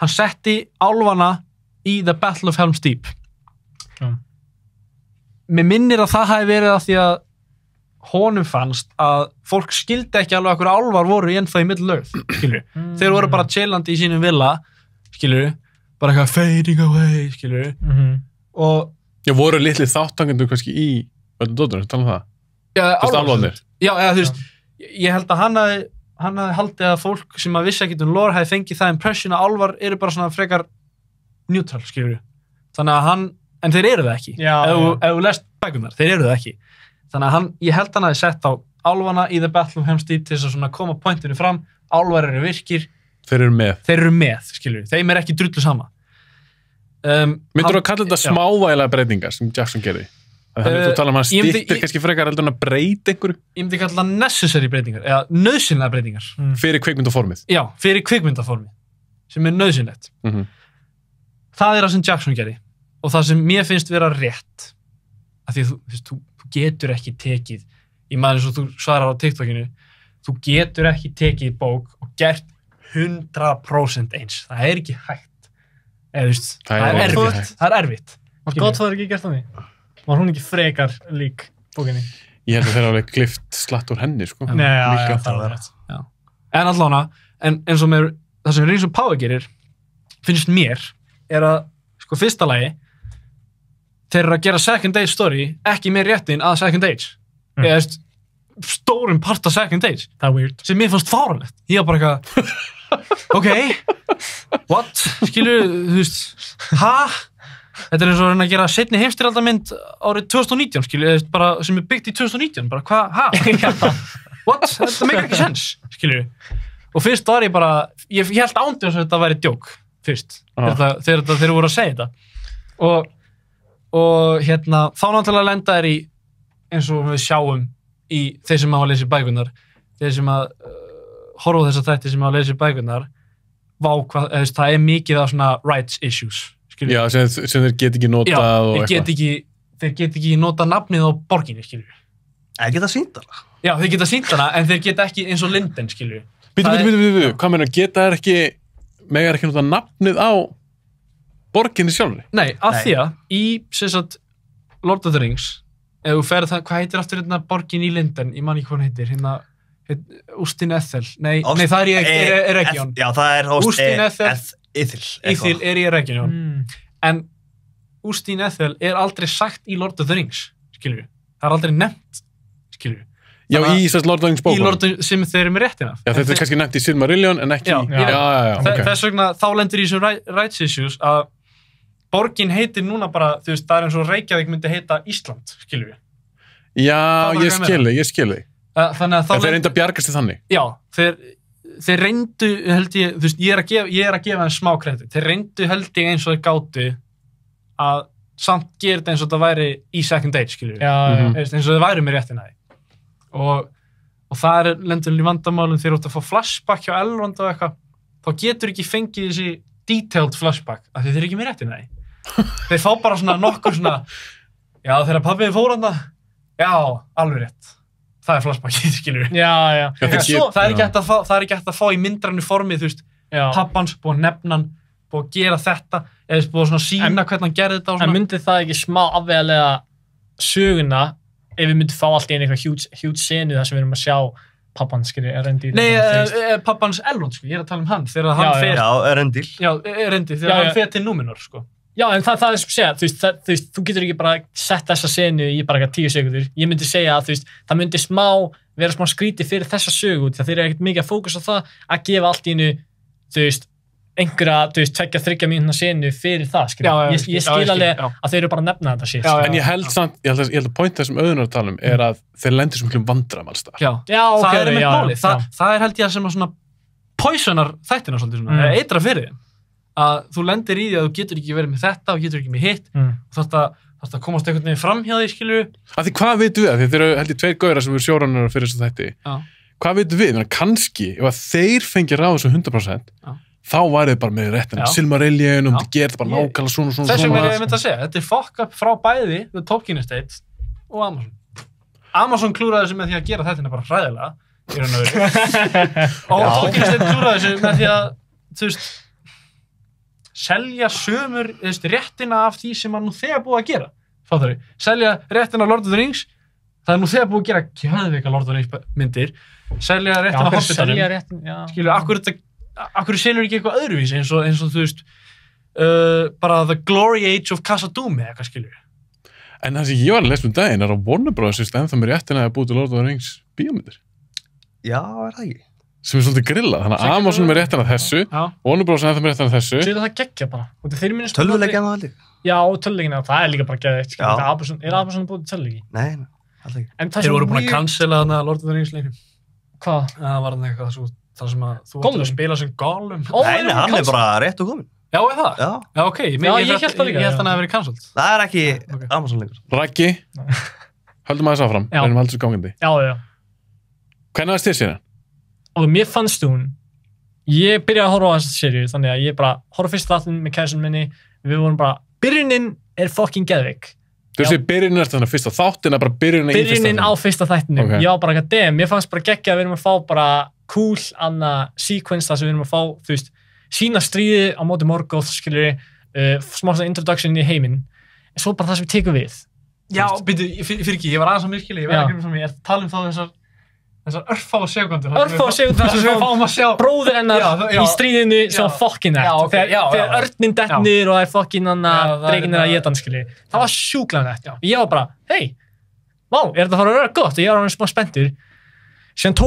hann setti álfana í The Battle of Helm's Deep. Mér minnir að það hafi verið að því að honum fannst að fólk skildi ekki alveg að hverju álfar voru ennþá í Middle-earth, skilur. Þeir voru bara chillandi í sínum villa, skilur, bara eitthvað fading away, skilur. Og já, voru litli þáttangendur kannski í öllum dótunum, tala það? Já, álfarnir. Já, þú veist, ég held að hann hafði haldið að fólk sem að vissi ekkert lore hefði fengið það impression að álfar eru bara svona frekar neutral, skilur. Þannig að en þeir eru það ekki. Ef þú lest bækurnar, þeir eru það ekki. Þannig að ég held hann hafi sett á álfana í The Battle of Helm's Deep til þess að svona koma pointinu fram, álfar eru virkir. Þeir eru með, skilur. Þeim er ekki drullu sama. Myndur þú að kalla þetta smávægilega breytingar sem Jackson gerði? Þannig þú tala um að hann stýttir kannski frekar heldur en að breyta einhverju? Ég myndi kalla það necessary breytingar, eða nauðsynlega breytingar. Fyrir kvikmyndaformið? Já, fyrir kvikmyndaformið, sem er nauðsynlegt. Það er það sem Jackson gerði og það sem mér finnst vera rétt. Af því þú getur ekki tekið, í maður eins og þú svarar á TikTokinu, þú getur ekki tekið bók og gert 100% eins. Það er ekki hægt. Eða þú veist, það er erfitt. Það er erfitt. Var Godfather ekki gert þannig? Var hún ekki frekar lík bókinni? Ég held að þeir alveg klift slatt úr henni, sko. Nei, já, það var rétt. En allána, eins og með það sem Rings of Power gerir, finnst mér, er að, sko, fyrsta lagi, þeir eru að gera Second Age story ekki með réttin að Second Age. Eða, veist, stórum part af Second Age. Það er weird. Sem mér fannst fáránlegt. Ég var bara eitthvað, ok, what? Skilur, þú veist, Þetta er eins og að gera seinni heimsstyrjaldamynd árið 2019, skilju, bara sem er byggt í 2019, bara hvað, what? Þetta meikar ekki sens, skilju. Og fyrst var ég bara, ég held ándið að þetta væri djók, fyrst, þegar þeir voru að segja þetta. Og þá náttúrulega lenda er í, eins og við sjáum í þeir sem hafa að lesa bækurnar, þeir sem að horfa á þessa þætti sem hafa að lesa bækurnar, það er mikið af svona rights issues. Já, sem þeir get ekki notað og eitthvað. Þeir get ekki notað nafnið á borginni, skilju. Þeir geta sýnt hana. Já, þeir geta sýnt hana, en þeir geta ekki eins og Linden, skilju. Býtu, hvað meina, geta þeir ekki, megar ekki notað nafnið á borginni sjálfri? Nei, af því að í, sem sagt, Lord of the Rings, ef þú ferð það, hvað heitir aftur borgin í Linden? Ég man ekki hvað hún heitir, Ústin Ethel. Nei, það er Region. Já, það er Ústin Ethel. Íþil er í Region. En Ústin Ethel er aldrei sagt í Lord of the Rings, skilju. Það er aldrei nefnt, skilju. Já, í þess Lord of the Rings bókunum. Sem þeir eru með réttina. Já, þetta er kannski nefnt í Silmarillion, en ekki í... Já. Þess vegna þá lendur í þessum rights issues að borgin heitir núna bara, þú veist, það er eins og Reykjavík myndi heita Ísland, skilju. Já, ég skil þig. Þannig að þá... En þeir reynda að bjargast þið þannig? Já, þeir reyndu, held ég, þú veist, ég er að gefa þeim smá kredit. Þeir reyndu, held ég, eins og þeir gátu að samt gera þetta eins og það væri í Second Age, skilju. Eins og þeir væri með réttina því. Og það lendur í vandamálum þegar þú ert að fá flashback hjá Elrond og eitthvað, þá getur ekki fengið þessi detailed flashback, af því þeir eru ekki með réttina því. Þeir fá bara svona nokkur svona, já, þegar pabbiði fór hann það, já, alveg rétt. Það er flashbackið, skilur við. Já. Það er ekki hægt að fá í myndrænu formi, þú veist, pappans, búið að nefna hann, búið að gera þetta, eða búið að svona sína hvernig hann gerði þetta og svona. En myndi það ekki smá afvegalega söguna ef við myndum fá allt í einhverja huge senu þar sem við erum að sjá pappans, skilur, Erendil? Nei, pappans Elrond, sko, ég er að tala um hann, þegar hann fer... Já, Erendil. Já, Erendil, þegar hann fer til Númenor, sko. Já, en það er sem segja, þú getur ekki bara sett þessa senu í bara 10 sekundur. Ég myndi segja að það myndi vera smá skrítið fyrir þessa sögu, því að þeir eru ekkert mikið að fókusa á það að gefa allt í einu, einhverja, 2-3 mínútna senu fyrir það, skilja. Ég skil alveg að þeir eru bara að nefna þetta sér. En ég held að pointa sem Auðunar að tala um er að þeir lendir sem miklum vandram alls þar. Já, það er með máli. Það er held ég að sem að svona poisonar þættina svolítið svona, eitra fyrir þeim. Að þú lendir í því að þú getur ekki verið með þetta og getur ekki með hitt og þarf að komast einhvern veginn fram hjá því, skilur. Af því hvað vitum við? Þeir eru held ég 2 gaurar sem eru showrunner fyrir þess að þætti. Já. Hvað vitum við? Kannski, ef að þeir fengi ráð þessu 100%, þá værið bara með réttina. Silmarillion, og þetta gerir bara nákvæmlega svona. Þess vegna ég myndi að segja, þetta fuck up frá bæði The Tolkien Estate og Amazon. Amazon klúraði þessu með því að gera þetta bara hræðilega, í raun og veru. Og Tolkien Estate klúraði þessu með því að, þú veist, selja sömur, þú veist, réttina af því sem nú þegar búið að gera. Fattar þau? Selja réttina Lord of the Rings, það nú þegar búið að gera geðveika Lord of the Rings myndir. Selja réttina Hobbitanum. Skilur, akkur selur ekki eitthvað öðruvísi eins og þú veist, bara The Glory Age of Khazad-dûm eða eitthvað, skilur. En það sem ég var að lesa daginn að Warner Bros. Ennþá með réttina að búið til Lord of the Rings bíómyndir. Já, það ekki? Sem svolítið grillað. Þannig að Amazon með réttina þessu, Warner Bros. Ennþá með réttina þessu. Svo það geggja bara. Tölvuleikja það held ég? Já, tölvuleikina, það líka bara geðveikt. Er Amazon búið til tölvuleiki? Nei, alltaf ekki. Þeir voru búin að cancela þarna Lord of the Rings leiknum. Hvað? Það var eitthvað þar sem að þú ætti að spila sem Gollum. Nei, hann bara rétt og komin. Já, er það? Já, ok. Ég held hann að vera cancelled. Það er ekki Amazon lengur. Raggi, höldum aðeins áfram. Reynum að halda þessu gangandi. Já. Hvernig var þér síðan? Og mér fannst hún, ég byrjaði að horfa á þessa seríu, þannig að ég bara horfa fyrst þáttinn með kærastinn minni, við vorum bara, byrjunin er fucking geðveik. Þú veist, byrjunin er þannig að fyrsta þáttin er bara byrjunin í fyrsta þáttin? Byrjunin á fyrsta þættinum. Okay. Já, bara eitthvað damn, mér fannst bara geggja að við erum að fá bara cool sequence þar sem við erum að fá, þú veist, sína stríði á móti Morgoth, skilur smá svona introduction í heiminn, en svo bara það sem við tekum við. Já, byrju, fyrir ekki, ég var aðeins á myrkili, ég verði ekki sem ég er að tala þá þessar örfáa sekundur. Örfáa sekundur þar sem við fáum að sjá bróðir hennar í stríðinu sem var fucking nett. Þegar örnin detnir og það er fucking dreginn að geta hann, skilur. Það var sjúklega nett. Ég var bara, hei, vá, er þetta að fara að vera gott? Og ég var alveg smá spenntur. Síðan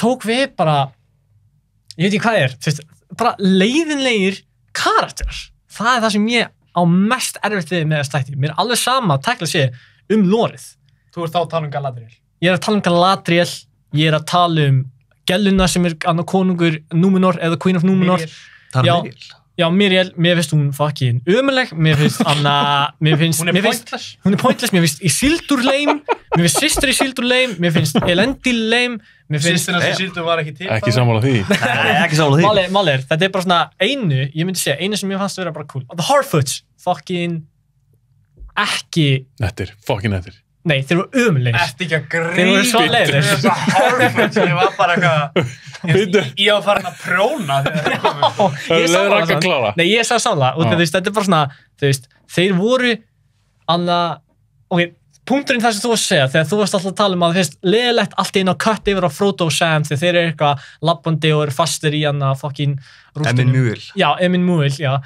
tók við bara, ég veit ekki hvað er, þú veist, bara leiðinlegir karakterar. Það er það sem ég á mest erfitt við með að stætti. Mér er alveg sama að tækla sig lórið. Þú ert þá að tala um Galadriel. Ég er að tala um Galadriel, ég er að tala um Gelluna sem er konungur Númenor eða Queen of Númenor. Já, Miriel, mér finnst hún fucking ömuleg, mér finnst Anna, hún er pointless, mér finnst Isildur lame, mér finnst systur Isildur lame, mér finnst Elendil lame, mér finnst Isildur var ekki til. Ekki sammála því. Ekki sammála því. Málir, þetta er bara svona ég myndi segja, einu sem ég fannst að vera bara cool. The Harfoots, fucking ekki. Nettir, fucking nettir. Nei, þeir voru ömulegir. Ertu ekki að grína? Þeir voru svo leiðir. Harfoots, ég var bara eitthvað, ég var farin að próna þegar það kom. Ég er sammála. Nei, ég er sammála. Og þetta er bara svona, þú veist, þeir voru punkturinn það sem þú varst að segja, þegar þú varst alltaf að tala um að það finnst leiðilegt allt inn á cut yfir á Frodo og Sam þegar þeir eru eitthvað labbandi og eru fastir í fucking rústunum. Emin Múil. Já, Emin Múil, já.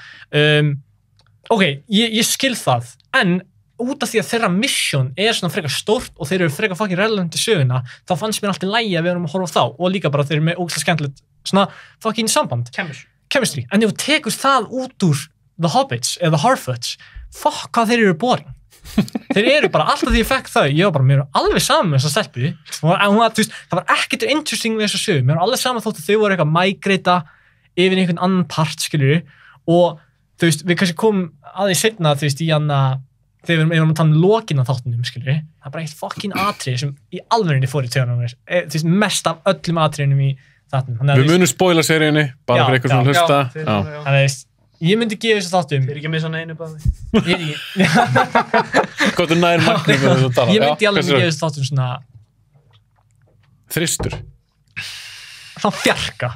Ok, ég skil það, en út af því að þeirra mission er svona frekar stórt og þeir eru frekar fucking relevant í söguna, þá fannst mér alltaf lægi að við erum að horfa á þá og líka bara þeir eru með ógeðslega skemmtilegt svona fucking samband. Chemistry. En ef þú tekur það út úr The Hobbits eða The Harfoots, fuck hvað þeir eru boring. Þeir eru bara, alltaf því ég fekk þau, ég var bara, mér var alveg saman með þessa stelpu, það var ekkert interesting við þessa sögu, mér var alveg saman þótt að þau voru eitthvað migrata yfir einhvern annan part, skilur, og þú veist, við kannski komum aðeins seinna, þú veist, í þegar við erum að tala um lokinn á þáttunum, skilur, það er bara eitt fucking atrið sem í alvörinni fór í taugarnar á mér, þú veist, mest af öllum atriðunum í þáttunum. Við munum spoila seríunni, bara fyrir eitthvað sem hlusta. Þannig ég myndi gefa þessu þáttum. Ég er ekki með svona einu báði. Ég er ekki. Hvað er nær magnum með þessu að tala? Ég myndi alveg gefa þessu þáttum svona þristur. Svona fjarka.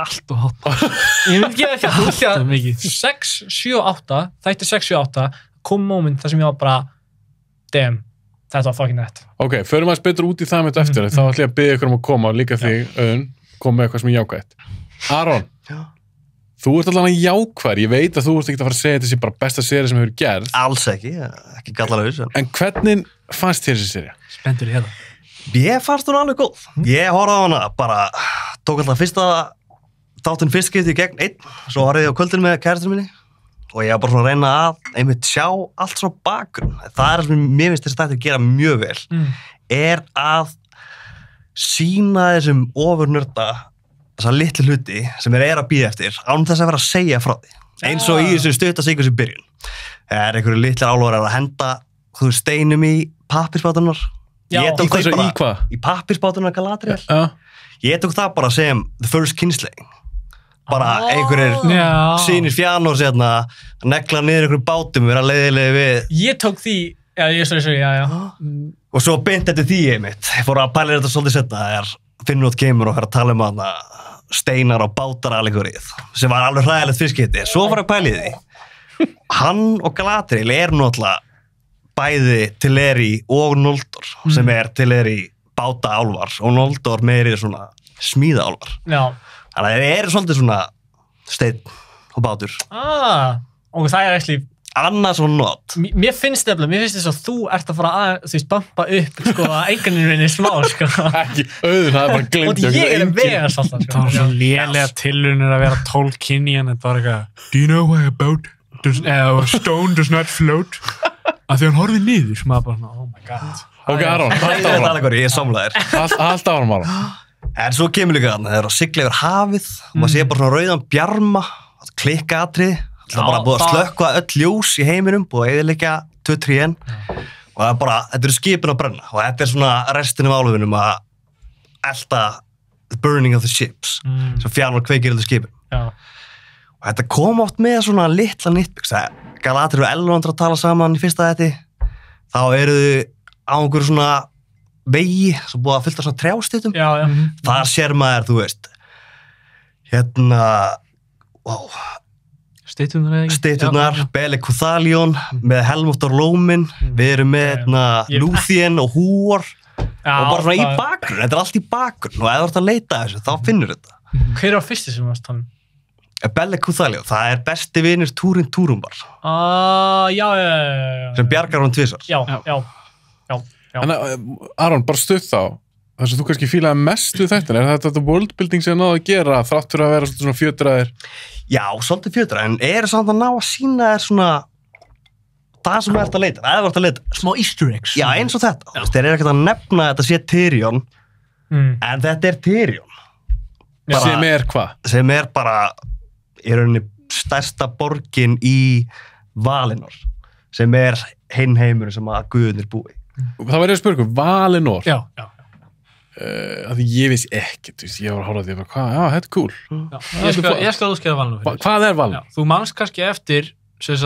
Allt og hátt. Ég myndi gefa fjarka. 6, 7 og 8, þættir 6, 7 og 8, kom moment þar sem ég var bara damn, þetta var fucking nett. Ok, förum að betur út í það með þetta eftir. Þá ætlum ég að biðja ykkur um að koma, líka þig, Auðun, koma með eitthvað sem er jákvætt. Aron. Þú ert allavega jákvæður, ég veit að þú ert ekki að fara að segja þetta sé bara besta séri sem hefur gerð. Alls ekki gallalaus. En hvernig fannst þér þessi séri? Spenntur í hérna. Ég fannst hún alveg góð. Ég horfði á hana, bara tók alltaf þáttinn fyrst skipti í gegn einn, svo horfði ég á kvöldinu með kærastunni minni og ég var bara svona að reyna að einmitt sjá allt svona bakgrunn. Það er sem mér finnst þessi þættir gera mjög vel, er að sýna þessum ofurnörda þessa litlu hluti sem að bíða eftir án þess að vera að segja frá því. Eins og í þessu stuttasíkus í byrjun. Það einhverju litlir álfar að henda steinum í pappírsbátunar. Ég tók það bara í hvað? Í pappírsbátunar Galadriel. Ég tók það bara sem the first kinslaying. Bara einhverjir sýnir Fjanors negla niður einhverjum bátum vera leiðilegi við. Ég tók því, Og svo beint eftir því einmitt. Ég fór að pæla þetta svolítið setna þegar Finnur kemur og fer að tala um hana steinar og bátar allegorið sem var alveg hræðilegt fyrskipti. Svo var að pæla í því. Hann og Galadriel náttúrulega bæði Teleri og Noldor sem Teleri báta álfar og Noldor meiri svona smíða álfar. Já. Þannig að þeir svolítið svona steinn og bátur. Og það actually annars og not. Mér finnst þess að þú ert að fara að bampa upp að einhvernir smá Ekki auðvun, það bara glimt og ég vegast alltaf Það var svo lélega tilraunir að vera tólkinnian þetta var eitthvað Do you know why a stone does not float að því hann horfið niður sem að bara, oh my god Ok, Aron, ég er samlaðir Allt árum, Aron En svo kemur líka þarna, þeir eru að sigla yfir hafið og maður sé bara svona rauðan bjarma klikka atrið Það bara búið að slökkva öll ljós í heiminum, búið að eyðileggja 2 trén og það bara, þetta eru skipin að brenna og þetta svona restin af álfunum að elta the burning of the ships sem Fjanor kveikir þetta skipin. Og þetta kom oft með svona litla nitpicks, Galadriel og Elrond að tala saman í fyrsta þetta, þá eru þau á einhverju svona vegi sem búið að fyllta svona trjástýtum. Þar sér maður, þú veist, Stytturnar, Bele Cuthalion með Helmuthar Lómin við erum með Lúthien og Húor og bara svona í bakgrunn, þetta er allt í bakgrunn og ef þú ert að leita þessu, þá finnur þetta Hver er á fyrsti sem varst hann? Bele Cuthalion, það er besti vinur Túrin Túrumbar sem bjargar hann tvisvar En Aron, bara stutt þá þess að þú kannski fílaði mest við þetta er þetta worldbuilding sem náðu að gera þrátt fyrir að vera svona fjötraðir Já, svolítið fjötraðir, en eru samt að ná að sína þér svona það sem þú ert að leita, eða þú ert að leita smá easter eggs Já, eins og þetta, þeir eru ekkert að nefna að þetta sé Tyrion en þetta er Tyrion sem hvað? Sem bara í rauninni stærsta borgin í Valinor sem hinn heimur sem að guðunir búi Það var ég að spyrja, Valinor Já að því ég vissi ekkert, ég var að horfa á því þetta er cool Ég skal útskýra Valinor Hvað er Valinor? Þú manst kannski eftir ég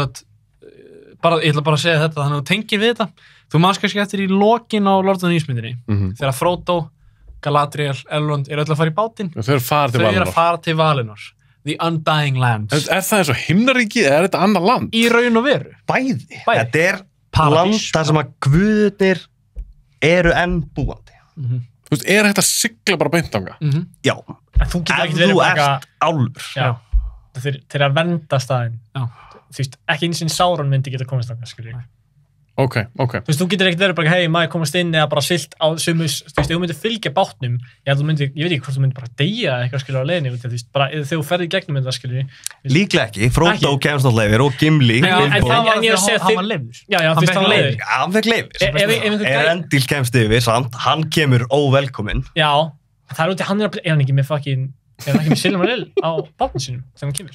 ætla bara að segja þetta þannig að þú tengir við þetta þú manst kannski eftir í lokin á Lord of the Rings myndinni þegar Frodo, Galadriel, Elrond eru öll að fara í bátinn þau eru að fara til Valinor The Undying Lands Er það eins og himnaríki eða er þetta annað land? Í raun og veru Bæði. Þetta er land þar sem að guðirnir eru enn búandi Þú veist, er þetta að sigla bara beintanga? Já, ef þú ert álfur til að vernda staðinn þú veist, ekki eins og Sauron myndi geta komist þangað, skilur ég Ok Þú veist, þú getur ekkert verið bara, hei, maður komast inn eða bara silt á sumus, þú veist, ef þú myndir fylgja bátnum ég veit ekki hvort þú myndir bara deyja eitthvað, skilur, á leiðinni, þú veist, bara þegar þú ferði í gegnum þetta, skilur Líklega ekki, Frodo kemst alltaf yfir og Gimli en ég að segja hann var leifur Já, þú veist, hann var leifur Hann fekk leifur Erendil kemst yfir, samt, hann kemur óvelkominn Já, það er út í hann hann ekki með fucking Er hann ekki með Silmaril á bátnum sínum þegar hann kemur?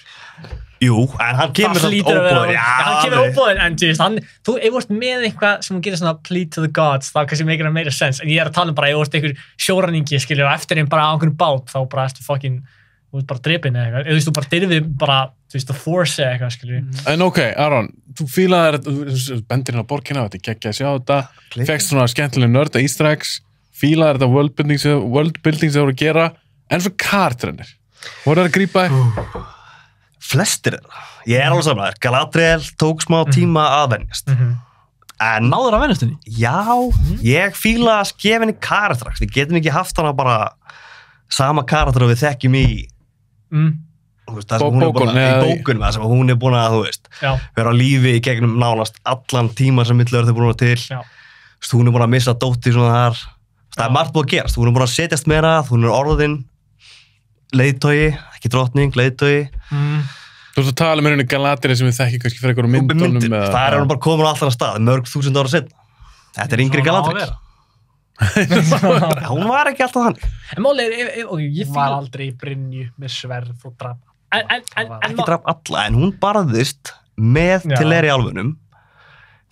Jú, en hann kemur samt óboðinn. Hann kemur óboðinn, en þú ert með eitthvað sem hún gerir svona plea to the gods, þá kannski meikir það meira sens. En ég að tala bara, ef þú ert einhver sjóræningi, skilur, og eftir einn bara á einhvern bát, þá bara ertu fucking, þú ert bara drepinn eða eitthvað. Eða þú veist, þú bara dyrfið bara, þú veist, the force eða eitthvað, skilur. En ok, Aron, þú fílaðir, bendir hérna á borkina, þetta geggja að sjá þetta, fékkst svona skemmtileg nörda easter eggs, fílaðir þetta worldbuilding sem þú voru að gera, en svo karakterarnir, voru að grípa þig? Flestir þeirra. Ég alveg saman, Galadriel tók smá tíma að venjast. En náður að venjast henni? Já, ég fíla að gefa henni karakter. Við getum ekki haft hana bara sama karakter og við þekkjum í bókunum, það sem hún búin að, þú veist, vera á lífi í gegnum nánast allan tíma sem Middle-earth búin að til. Hún búin að missa dóttir svona þar. Það er margt búin að gerast. Hún búin að setjast meira, hún orðin leiðtogi, ekki drottning, leiðtogi. Þú veist að tala með henni Galadriel sem við þekki kannski fyrir einhverjum myndunum. Það er hann bara komin á alltaf stað, mörg 1000 ára setna. Þetta er yngri Galadriel. Hún var ekki alltaf hann. En málið ég var aldrei í brynju með sverð og draf. Ekki draf alla, en hún barðist með Teleri álfunum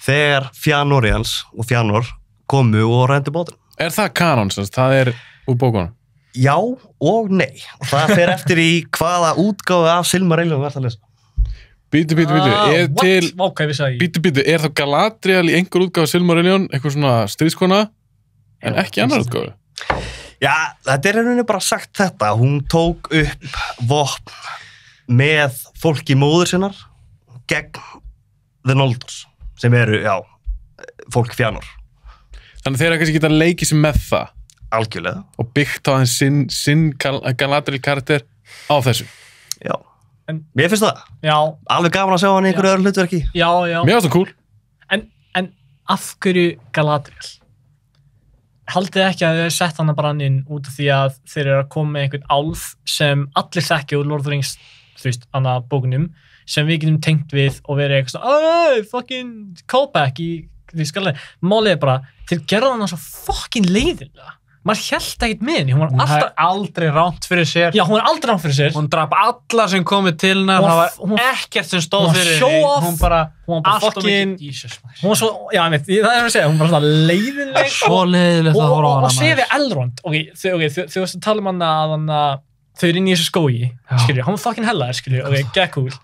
þegar Fëanorians og Fëanor komu og rændu bótinn. Það kanon, það úr bókunum? Já og nei. Og það fer eftir í hvaða útgáfu af Silmarillion verður að lesa. Bítu, er þá Galadriel í einhver útgáfu Silmarillion, eitthvað svona stríðskona, en ekki annar útgáfu? Já, þetta rauninni bara sagt þetta. Hún tók upp vopn með fólki móður sinnar gegn The Noldors, sem eru, fólk Fëanor. Þannig þeir kannski geta leikið sem með það? Algjörlega. Og byggt á þenn sinn Galadriel karakter á þessu? Já. Mér finnst það. Já. Alveg gaman að sjá hann í einhverju öðru hlutverki. Já. Mér finnst það cool. En af hverju Galadriel? Haldið ekki að þau sett hana bara inn út af því að þeir eru að koma með einhvern álf sem allir þekkja úr Lord of the Rings, hana bókunum, sem við getum tengt við og verið eitthvað svona fucking callback í því skallega. Málið bara, þeir gerða hana svo fucking leiðilega. Maður hélt ekkert með henni. Hún var aldrei ránt fyrir sér. Já, hún var aldrei ránt fyrir sér. Hún draf alla sem komið til hennar. Það var ekkert sem stóð fyrir henni. Hún bara fucking... Hún var svo... Já, það að segja. Hún var svona leiðileg. Svo leiðilegt að horfa á hana. Og segja við Elrond. Þau varst að tala um hana þau eru inn í þessu skógi. Skilju, hann var fucking hellaður, skilju. Gekk cool.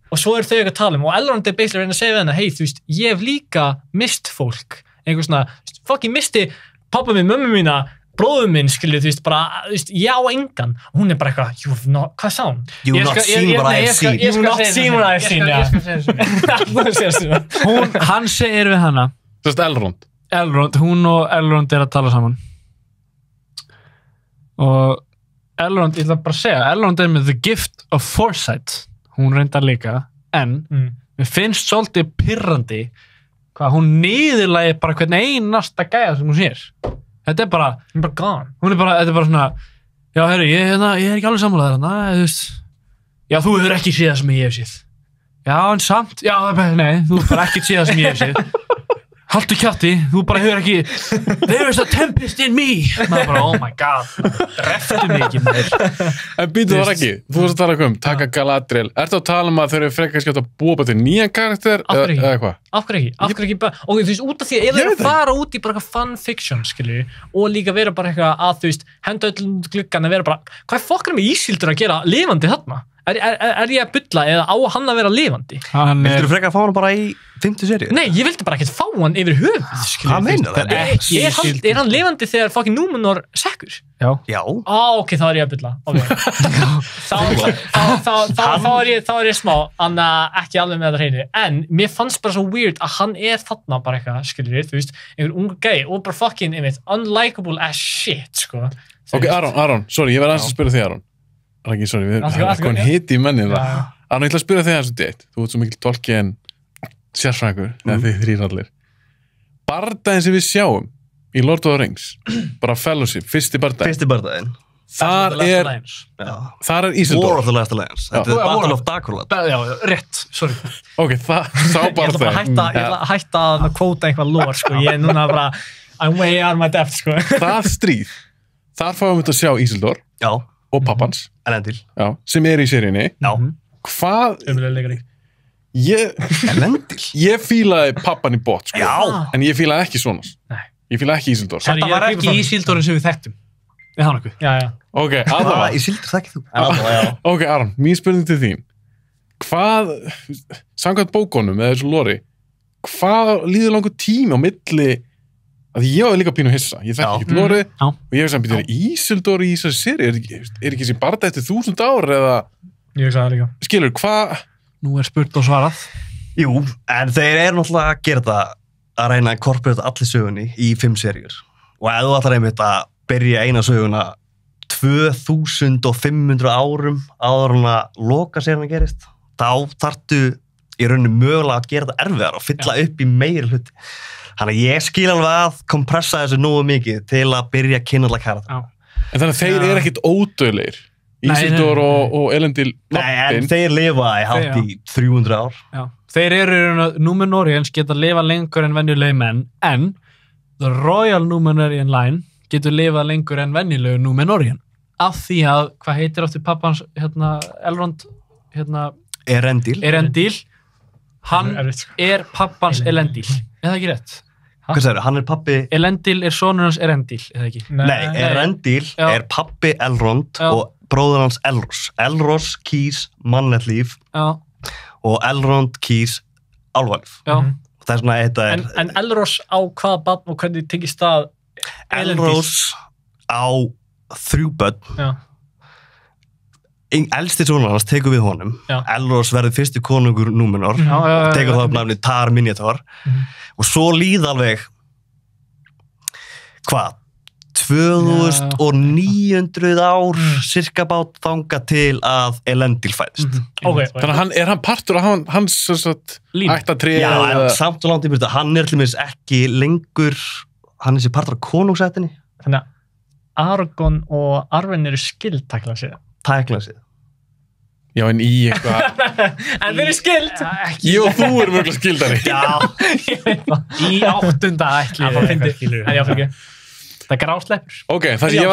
Og svo þau ekki að tala og Elrond basically reyna að segja við hennar, hey, þú veist, ég hef líka mist fólk. Einhver svona, fucking misti pappa minn, mömmu mína, bróður minn, skilju, þú veist, bara, þú veist, ég á engan. Og hún bara eitthvað, hvað sá hún? You've not seen what I've seen. You've not seen what I've seen, já. Ég skal segja þessu. Hann segir við hana. Þú veist, Elrond, hún og Elrond að tala saman. Og Elrond, ég ætla bara að segja, Elrond með the gift of foresight. Hún reyndar líka, en mér finnst svolítið pirrandi hvað hún niðurlægi bara hvern einasta gæja sem hún sér. Þetta bara... Hún bara gone. Þetta er bara svona, já, herru, ég er ekki alveg sammálaður hana, þú veist. Já, þú hefur ekki séð það sem ég hef séð. Já, en samt, já, nei, þú hefur bara ekki séð það sem ég hef séð. Haltu kjatti, þú bara hefur ekki there is a tempest in me. Maður bara, oh my god, dreftu mig ekki með þér. En býtu það ekki, þú varst að tala taka Galadriel. Ertu að tala um að þau eru frekar skjátt að búa bara til nýjan karakter eða eitthvað? Af hverju ekki bara, og þú veist, út af því að ef þau fara út í bara eitthvað fanfiction, skilju, og líka vera bara eitthvað að, þú veist, henda öllum gluggan að vera bara, hvað fokkar með Ísildur að gera lifandi þarna? Er ég að bulla eða á hann að vera lifandi? Vildur þú frekar að fá hann bara í 5. seríu? Nei, ég vildi bara ekkert fá hann yfir höfuð. Hvað meinar það? Er hann lifandi þegar fucking Númenor sekkur? Já. Ok, þá er ég að bulla. Þá er ég smá, en ekki alveg með það hreinu. En mér fannst bara svo weird að hann er þarna bara eitthvað, skilur þú veist, einhver unga gæi og bara fucking, unlikable as shit, sko. Ok, Aron, sorry, ég verði aðeins að spyrja þig, Aron. Ekki, sorry, við erum komin hiti í mennið það. Aron, ég ætla að spyrja þig eins og deitt. Þú ert svo mikil Tolkien sérfræðingur, eða þið þrír allir. Bardaginn sem við sjáum í Lord of the Rings, bara Fellowship, fyrsti bardaginn. Þar er Isildur. War of the Last Alliance. Þetta er Battle of Dagorland. Já, rétt, sorry. Ok, þá bardaginn. Ég ætla að hætta að kvóta einhvað lore, sko. Ég er núna bara, I'm way out of my depth, sko. Það stríð. Þar fáum við að sjá Isildur. Já. Og pappans. Elendil. Já, sem í seríunni. Já. Hvað... Umlega Elendil? Ég fílaði pappan í bot, sko. Já. En ég fílaði ekki svona. Nei. Ég fílaði ekki Isildur. Þetta var ekki Isildurinn sem við þekktum. Við hann okkur. Já. Ok, Aron. Isildur þekkir þú. Ok, Aron, mín spurning til þín. Hvað, samkvæmt bókunum eða þessu lori, hvað líður langur tími á milli... Ég var líka pínu hissa, ég þekki ekki lorið og ég hef samt býtið Isildur í þessari séri, er ekki þessi barda eftir 1000 ár eða... Ég sagði það líka. Skilur, hvað... Nú er spurt og svarað. Jú, en þeir eru náttúrulega að gera það að reyna að korporata allir sögunni í 5 seríur. Og ef þú ætlar einmitt að byrja eina söguna 2500 árum áður en að loka seríuna gerist, þá þarftu í rauninu mögulega að gera það erfiðar og fylla upp í meiri hluti. Þannig að ég skil alveg að kompressa þessu nógu mikið til að byrja að kynna allar karakter. En þannig að þeir eru ekkit ódauðlegir. Isildur og Elendil pappin. Nei, en þeir lifa í hátt í 300 ár. Já. Þeir eru Númenorians geta að lifa lengur en venjulegi menn, en The Royal Númenórean Line getur lifað lengur en venjulegu Númenórean. Af því að, hvað heitir áttu pappans, Elrond, Erendil. Hann pappans Elendil. Er það ekki rétt? Hvað sagður, hann pappi... Elendil sonur hans Erendil, er það ekki? Nei, Erendil pappi Elrond og bróður hans Elros. Elros kýs mannlegt líf og Elrond kýs álfalíf. Það er svona þetta En Elros á hvaða barn og hvernig tengist það Elendil? Elros á 3 börn. Elsti sonur hans tekur við honum. Elros verður fyrsti konungur Númenor. Tekur þá upp nafni Tar Minotaur. Og svo líða alveg 2900 ár cirka bát þanga til að Elendil fæðist. Þannig að hann partur af hans ættatrí? Já, en samt og langt í byrju, hann til dæmis ekki lengur, hann sér partur af konungsættinni. Þannig að Aragorn og Arwen eru skild, tækla sig. Já, en í eitthvað... En þeir eru skild! Ég og þú erum mjög skildari. Já, ég veit það. Í 8. ætli. Það er grásleppur. Ok, það sem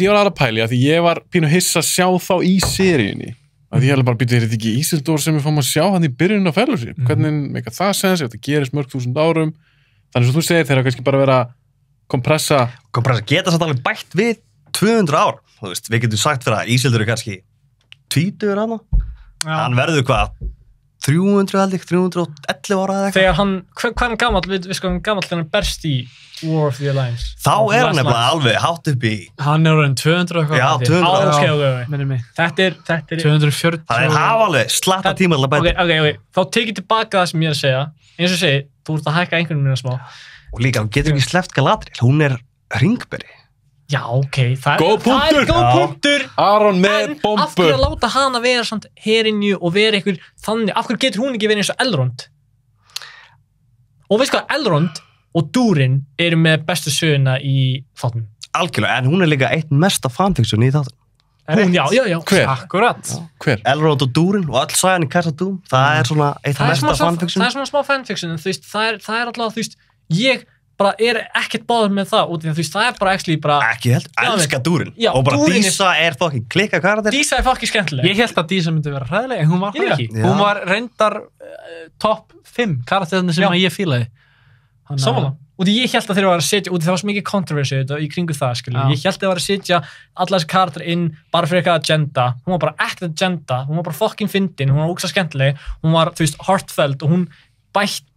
ég var að pæli, að því ég var pínu hiss að sjá þá í seríunni. Að því ég hefði bara býtið, er þetta ekki Isildur sem við fáum að sjá hann í byrjun á Fellowship? Hvernig meika það sens, ef þetta gerist mörg 1000 árum? Þannig sem þú segir, þeir kannski bara vera kompressa geta samt alveg bætt við 200 ár. Þú veist, við getum sagt fyrir að Isildur er kannski 20 hana. Hann verður hvað? 311 ára eða eitthvað. Þegar hann, hvað er hann gamall, við sko hann gamall þegar hann berst í War of the Alliance. Þá er hann nefnilega alveg hátt upp í... Hann er orðinn 200 eitthvað. Já, 200. Minnir mig. Þetta er... 240. Það er hafa alveg slatta tíma til að bæta. Ok. Þá tekið tilbaka það sem ég er að segja. Eins og segi, þú ert að hækka einhvern minna smá. Og líka, hann getur ekki sleppt Galadriel. Hún er hringberi. Já, ok. Góð punktur. Aron með bombu. En af hverju að láta hana vera samt herinju og vera eitthvað þannig? Af hverju getur hún ekki verið eins og Elrond? Og veist hvað, Elrond og Durin eru með bestu söguna í þáttunum. Algjörlega, en hún er líka eitt mesta fanfiction í þáttunum. Hún, já. Hver? Akkurat. Hver? Elrond og Durin og öll sagan í Casa Dúm. Það er svona eitt mesta fanfiction. Það er svona smá fanfiction, en þú veist, það er alltaf, þú veist, ég bara er ekkert báður með það út í því það er bara actually bara... Ekki held, elska Durin. Já, og bara Durin Dísa er fucking klikka karakter. Dísa er fucking skemmtileg. Ég held að Dísa myndi vera hræðileg, en hún var það ekki. Hún var reyndar top 5 karakterinn sem ég fílaði. Samanlega. Og því ég held að þeir var að setja, út í það var svo mikið controversy í kringu það, skilur. Ég held að þeir var að setja alla þessi karakter inn bara fyrir eitthvað agenda. Hún var bara ekkert agenda, hún var bara fucking fyndin, hún var ógeðslega skemmtileg, hún var, þú veist, heartfelt og hún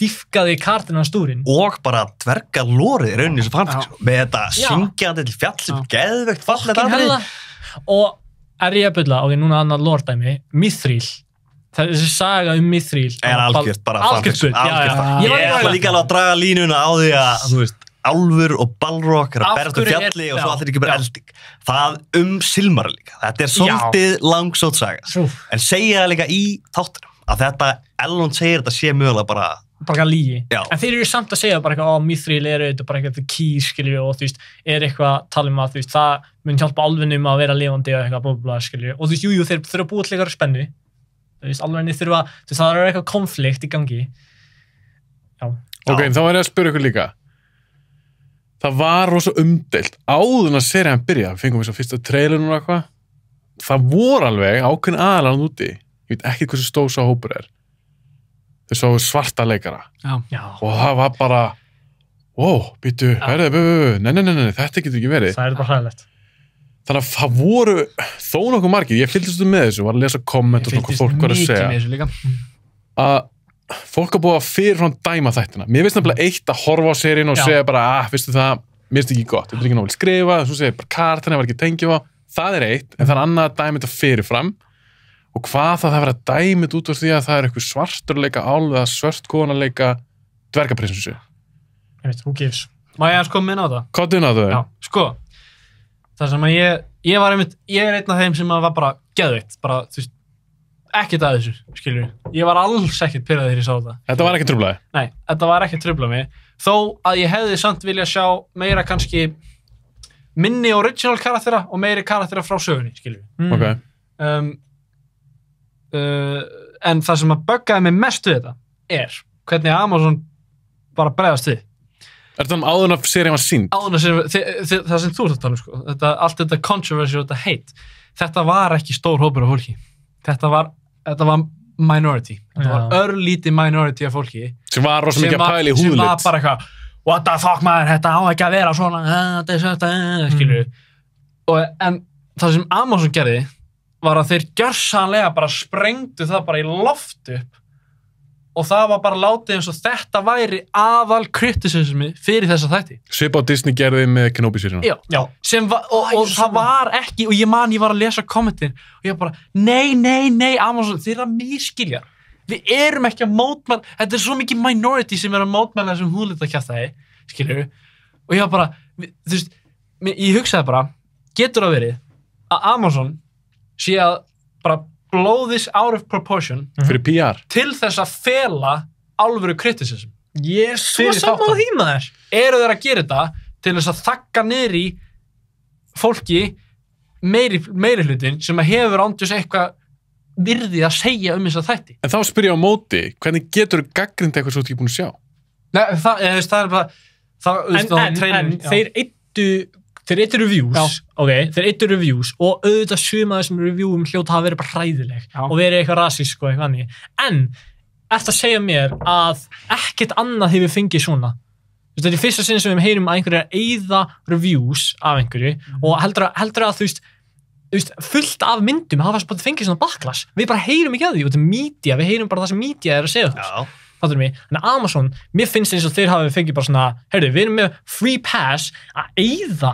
diffkaði karakterinn hans Durin. Og bara dverga lórið í rauninni sem fanfiction. Með þetta syngjandi til fjall sem geðveikt fallegt aðrið. Og er ég að bulla á því núna annað lórdæmi, Mithril. Þessi saga Mithril er algjört bara fanfiction. Ég var líka alveg að draga línuna á því að, þú veist, álfur og balrog er að berast fjalli og svo allir ekki bara elding. Það Silmaril líka. Þetta er svolítið langsótt saga. En segja það líka í þáttunum að þetta, Elrond segir þetta sé mögulega bara lígi. En þeir eru samt að segja bara eitthvað, Mithril er auðvitað bara eitthvað key, skilju, og þú veist, er eitthvað tala um að, þú veist, það mun hjálpa álfunum að vera lifandi og eitthvað blá, skilju. Og þú veist, jú, þeir þurfa að búa til eitthvað spennu. Þú veist, álfunni þurfa, þú veist, það er eitthvað konflikt í gangi. Ok, þá var ég að spyrja ykkur líka. Það var rosa umdeilt. Áður en að serían byrja, fengum við svo fyrsta trailerinn og eitthvað. Það voru alveg ákveðin aðalega úti. Ég veit ekki hversu stór sá hópur er. Þeir sáu svarta leikara. Já. Og það var bara, býttu, nei, þetta getur ekki verið. Það er bara hræðilegt. Þannig að það voru þó nokkuð margir, ég fylgdist með þessu, var að lesa komment og hvað fólk var að segja. Ég fylgdist mikið með þessu líka. Að fólk að búið að fyrirfram dæma þættina. Mér finnst nefnilega eitt að horfa á seríun og segja bara, veistu það, mér finnst ekki gott, þetta er ekki nóg vel skrifað, þú segir bara karakterinn var ekki tengið á, það er eitt, en það er annað að dæma þetta fyrirfram. Og hvað það verið að dæmið út úr því að það er eitthvað svarturleika álf eða svörtkonarleika dvergaprinsessu. Ég veit, who gives? Má ég að minna á það? Hvað inn á þau? Já, sko. Það sem að ég var einmitt, ég er einn af þeim sem var bara geðveikt, bara, þú veist, ekkert að þessu, skilur við. Ég var alls ekkert pirraður þegar ég sá þetta. Þetta var ekki truflaði? Nei, þetta var ekki truflað mig. Þó að ég hefði samt vilja sjá meira kannski minni original karaktera og meiri karaktera frá sögunni, skilur við. Ok. En það sem að buggaði mig mest við þetta er hvernig Amazon bara bregðast við. það áður en að serían var sýnd? Áður en að serían, það sem þú ert að tala sko. Allt þetta controversy og þetta hate. Þetta var ekki stór hópur af fólki. Þetta var minority. Þetta var örlítið minority af fólki. Sem var rosa mikið að pæla í húðlit. Sem var bara eitthvað, what the fuck maður, þetta á ekki að vera svona, skilur. En það sem Amazon gerði var að þeir gjörsamlega bara sprengdu það bara í loft upp og það var bara látið eins og þetta væri aðal kritisismi fyrir þessa þætti. Svipað á Disney gerði með Kenobi-seríuna. Já. Og það var ekki, og ég var að lesa kommentin og ég bara, nei, Amazon, þeir eru að miskilja. Við erum ekki að mótmæla, þetta er svo mikið minority sem er að mótmæla þessum húðlitakjaftaði, skilur. Og ég var bara, þú veist, ég hugsaði bara, getur það verið að Amazon sé að bara blow this out of proportion fyrir PR til þess að fela alvöru criticism. Ég er svo saman á því maður. Eru þeir að gera þetta til þess að þakka niður í fólki meiri hlutin sem að hefur ándjus eitthvað virði að segja þessa þætti. En þá spyr ég á móti, hvernig getur þú gagnrýnt eitthvað svo þú ekki búin að sjá? Nei, það er bara en þeir eittu reviews, þeir eittu reviews og auðvitað suma þessum reviewum hljóta hafa verið bara hræðileg og verið eitthvað rasísk og eitthvað annir. En eftir að segja mér að ekkert annað hefur fengið svona. Þetta er fyrsta sinni sem við heyrum að einhverju eyða reviews af einhverju og heldur að þú veist, fullt af myndum hafa bara fengið svona backlash. Við bara heyrum ekki að því, þetta er media, við heyrum bara það sem media er að segja okkur. Fattur mig? Þannig að Amazon, mér finnst eins og þeir hafi fengið bara svona, heyrðu, við erum með free pass að eyða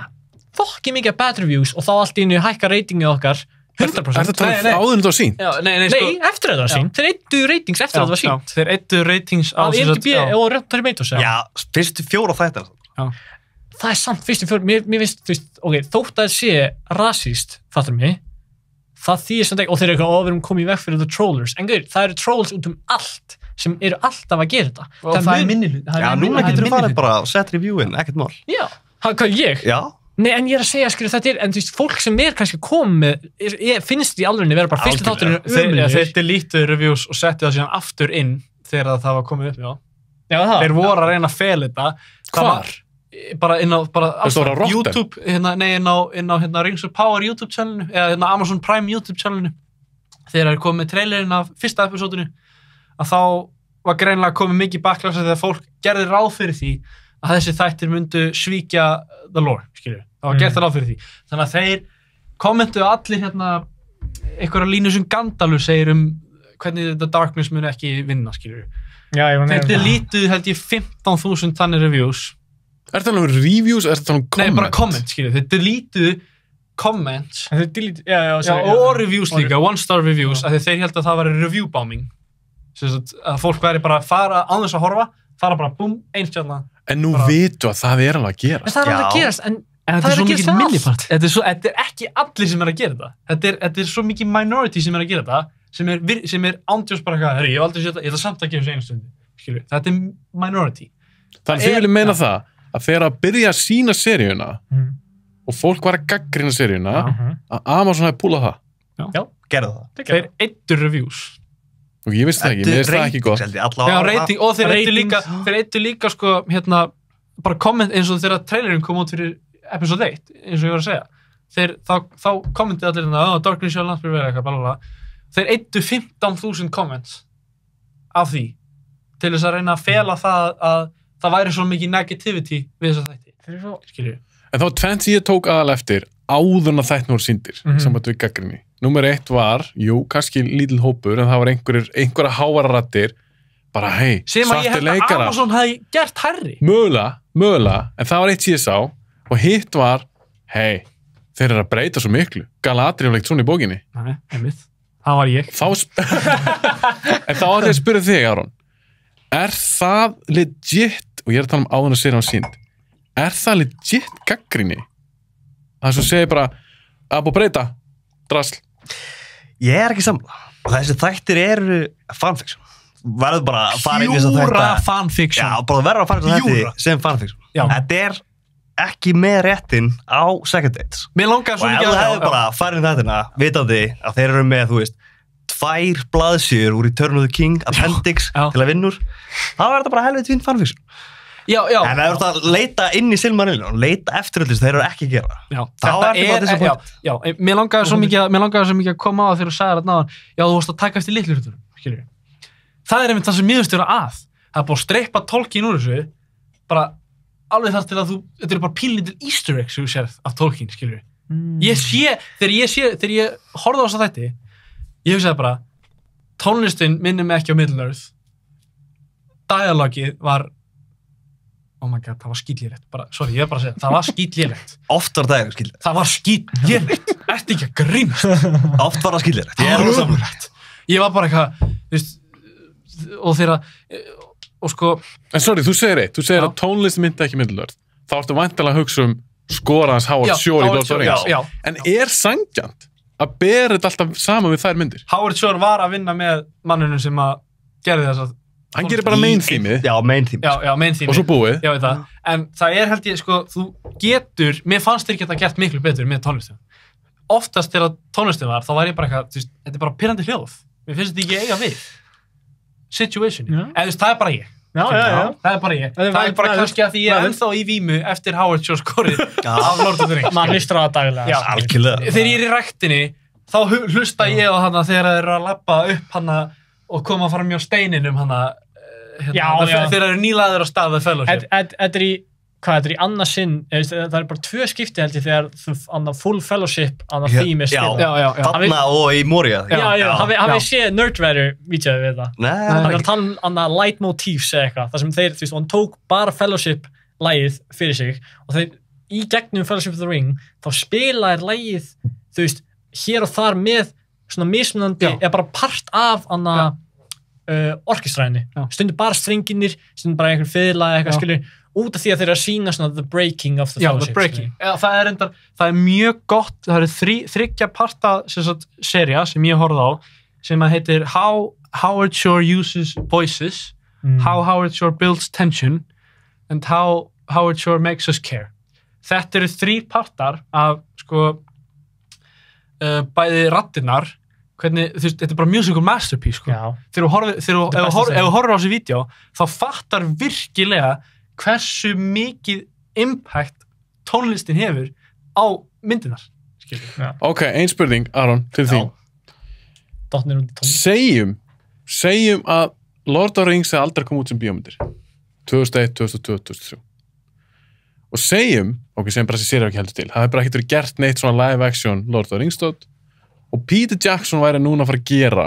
fokki mikið bad reviews og þá allt í einu hækka ratingið okkar 100%. Er þetta áður en það var sýnt? Nei, eftir að það var sýnt. Þeir eittu ratings eftir að það var sýnt. Þeir eittu ratings á IMDb og Rotten Tomatoes. Já, fyrstu 4 þættir. Það er samt fyrstu 4, mér finnst, þú veist, þótt að sé rasíst, fattur mig, það þýðir samt ekki, og þeir eru eitthvað, við erum komið í veg fyrir the trollers, en það eru trolls út allt, sem eru alltaf að gera þetta. Og það er minnihlut. Já, núna getur þú farið bara og sett reviewin, ekkert mál. Já, hvað ég? Já. Nei, en ég er að segja, þetta er, en þú veist, fólk sem er kannski komið, finnst í alvegni vera bara fyrstu þátturinn ömurlegir. Þeir delítuðu reviews og settu það síðan aftur inn þegar það var komið upp, já. Þeir voru að reyna að fela þetta. Hvar? Bara inn á YouTube, inn á Rings of Power YouTube channelinu, eða Amazon Prime YouTube channelinu. Þegar þeir komið með trailerinn af fyrsta episódinu, að þá var greinilega komið mikið backlash þegar fólk gerði ráð fyrir því að þessi þættir myndu svíkja the lore, skilju. Það var gert ráð fyrir því. Þannig að þeir kommentuðu allir einhverja línu sem Gandalf segir hvernig The Darkness mun ekki vinna, skilju. Þeir delítuðu held ég 15,000 þannig reviews. Er þetta alveg reviews, er þetta alveg comments? Nei, bara comments, skilju. Þeir delítuðu comments og reviews líka, 1-star reviews, af því þeir held að það var review bombing. Að fólk væri bara að fara án þess að horfa, fara bara búm, einstjálna. En nú vitu að það er alveg að gerast. Það er alveg að gerast, en það er svo mikið millipart. Þetta er ekki allir sem er að gera þetta. Þetta er svo mikið minority sem er að gera þetta, sem er ándjós bara eitthvað, ég hef aldrei séð þetta, ég ætla samt að gefa þessu einu stundu. Þetta er minority. Þannig þið viljum meina það, að þegar að byrja að sína seríuna, og fólk var að gaggrina seríuna, að Amazon hefði púlað það. Já, gerðu það. Þeir eittu reviews. Og ég veist það ekki, mér finnst það ekki gott. Já, rating, og þeir eittu líka sko, bara komment eins og þegar trailerinn kom út fyrir episode 1, eins og ég var að segja. Þá kommentið allir Darkness shall not prevail, eitthvað, blablabla. Þeir eittu 15,000 comments af því, til þess að reyna að fela það að það væri svo mikið negativity við þess að þætti. Skilju. En þá 20 ég tók aðal eftir, áður en að þættin voru sýndir, samband við gagnrýni. Númer 1 var, kannski lítill hópur, en það var einhverja hávaraddir, bara hei, svartir leikara. Sem að ég held að Amazon hafi gert hærri. Mögulega, en það var eitt sem ég sá, og hitt var, hei, þeir eru að breyta svo miklu. Galadriel var ekkert svona í bókinni. Nei, einmitt. Það var ég. En þá átti ég að spyrja þig, Aron, er það legit, og ég er að tala um áður en að sér á sýnd, er það legit gagnrýni? Það sem segir bara, að búið breyta, drasl. Ég er ekki samla. Og þessi þættir eru fanfiction. Verður bara að fara inn í þess að þetta... Pjúra fanfiction. Já, bara verður að fara inn í þetta sem fanfiction. Þetta er ekki með réttin á second dates. Mér langar svo mikið að... Og ef þú hefur bara farið inn í þetta, vitandi að þeir eru með, þú veist, 2 blaðsíður úr Return of the King, appendix, til að vinnur, þá er þetta bara helvið fín fanfiction. Já. En það er að leita inn í Silmarillion og leita eftir öllu sem þeir eru ekki að gera. Já, já, mér langaði svo mikið að koma á það þegar þú sagðir þarna, já, þú varst að taka eftir litlu hlutunum, skilur. Það er einmitt það sem miðurst vera að. Það er búið að streipa Tolkien úr þessu, bara alveg þar til að þetta er bara pínlítil easter egg sem þú sérð af Tolkien, skilur. Þegar ég horfði á þess að þetta, ég hugsaði bara, tónlistin minnir mig ekki á Middle-earth. Dialogið var, oh my god, það var skítlélegt. Sorry, ég bara að segja, það var skítlélegt. Oft var það skítlélegt. Það var skítlélegt. Ertu ekki að grínast? Oft var það skítlélegt. Ég er samlegt. Ég var bara eitthvað, þú veist, og þegar, og sko... En sorry, þú segir að tónlist myndi ekki Middle-earth. Þá ertu væntanlega að hugsa Skoraðans Howard Shore í Lord of the Rings. En sanngjarnt að bera þetta alltaf saman við þær myndir? Howard Shore var að vinna með mannunum sem að gerði þess að... Hann gerir bara main theme-ið. Já, main theme-ið. Já, main theme-ið. Og svo búið. Já, veit það. En það held ég, sko, þú getur... Mér fannst þér geta gert miklu betur með tónlistum. Oftast þegar tónlistum var, þá var ég bara eitthvað, þú veist, þetta er bara pirrandi hljóð. Mér finnst þetta ekki eiga við. Situation. En þú veist, það er bara ég. Já. Það er bara ég. Það er bara kannski að því ég er ennþá í vímu eftir Howard Shore skorið af Lord of the Rings. Man hlustar á það daglega. Já, algjörlega. Þegar ég er í ræktinni, þá hlusta ég á hana þegar þeir eru að labba upp hana og koma fram hjá steininum hana þegar þeir eru nýlaður á stað við fellowship. Þetta er í annað sinn, það er bara 2 skipti held ég þegar full fellowship theme er spil. Þarna og í Moria. Já, hafið séð Nerdwriter-vídeóið við það? Nei. Það er að tala um leitmotifs eða eitthvað, þar sem þeir, þú veist, hann tók bara fellowship-lægið fyrir sig og þeir í gegnum Fellowship of the Ring, þá spilaðir lægið, þú veist, hér og þar með svona mismunandi, eða bara part af orkestræðinni. Stundum bara strenginir, stundum bara einhvern fiðla eða eitthvað, skilur, út af því að þeir eru að sína svona the breaking of the fellowship. Já, the breaking. Það er mjög gott, það eru 3 parta seria sem ég horfði á, sem að heitir How Howard Shore Uses Voices, How Howard Shore Builds Tension, and How Howard Shore Makes Us Care. Þetta eru 3 partar af, sko, bæði raddirnar, hvernig, þú veist, þetta er bara musical masterpiece, sko. Þegar þú horfir á þessi vídeo, þá fattar virkilega hversu mikið impact tónlistin hefur á myndinar. Ok, ein spurning, Aron, til þín. Segjum að Lord of the Rings aldrei kom út sem bíómyndir. 2001, 2002, 2003. Og segjum bara þessi séri ekki heldur til, það hefur bara ekkert verið gert neitt svona live action Lord of the Rings stótt og Peter Jackson væri núna að fara að gera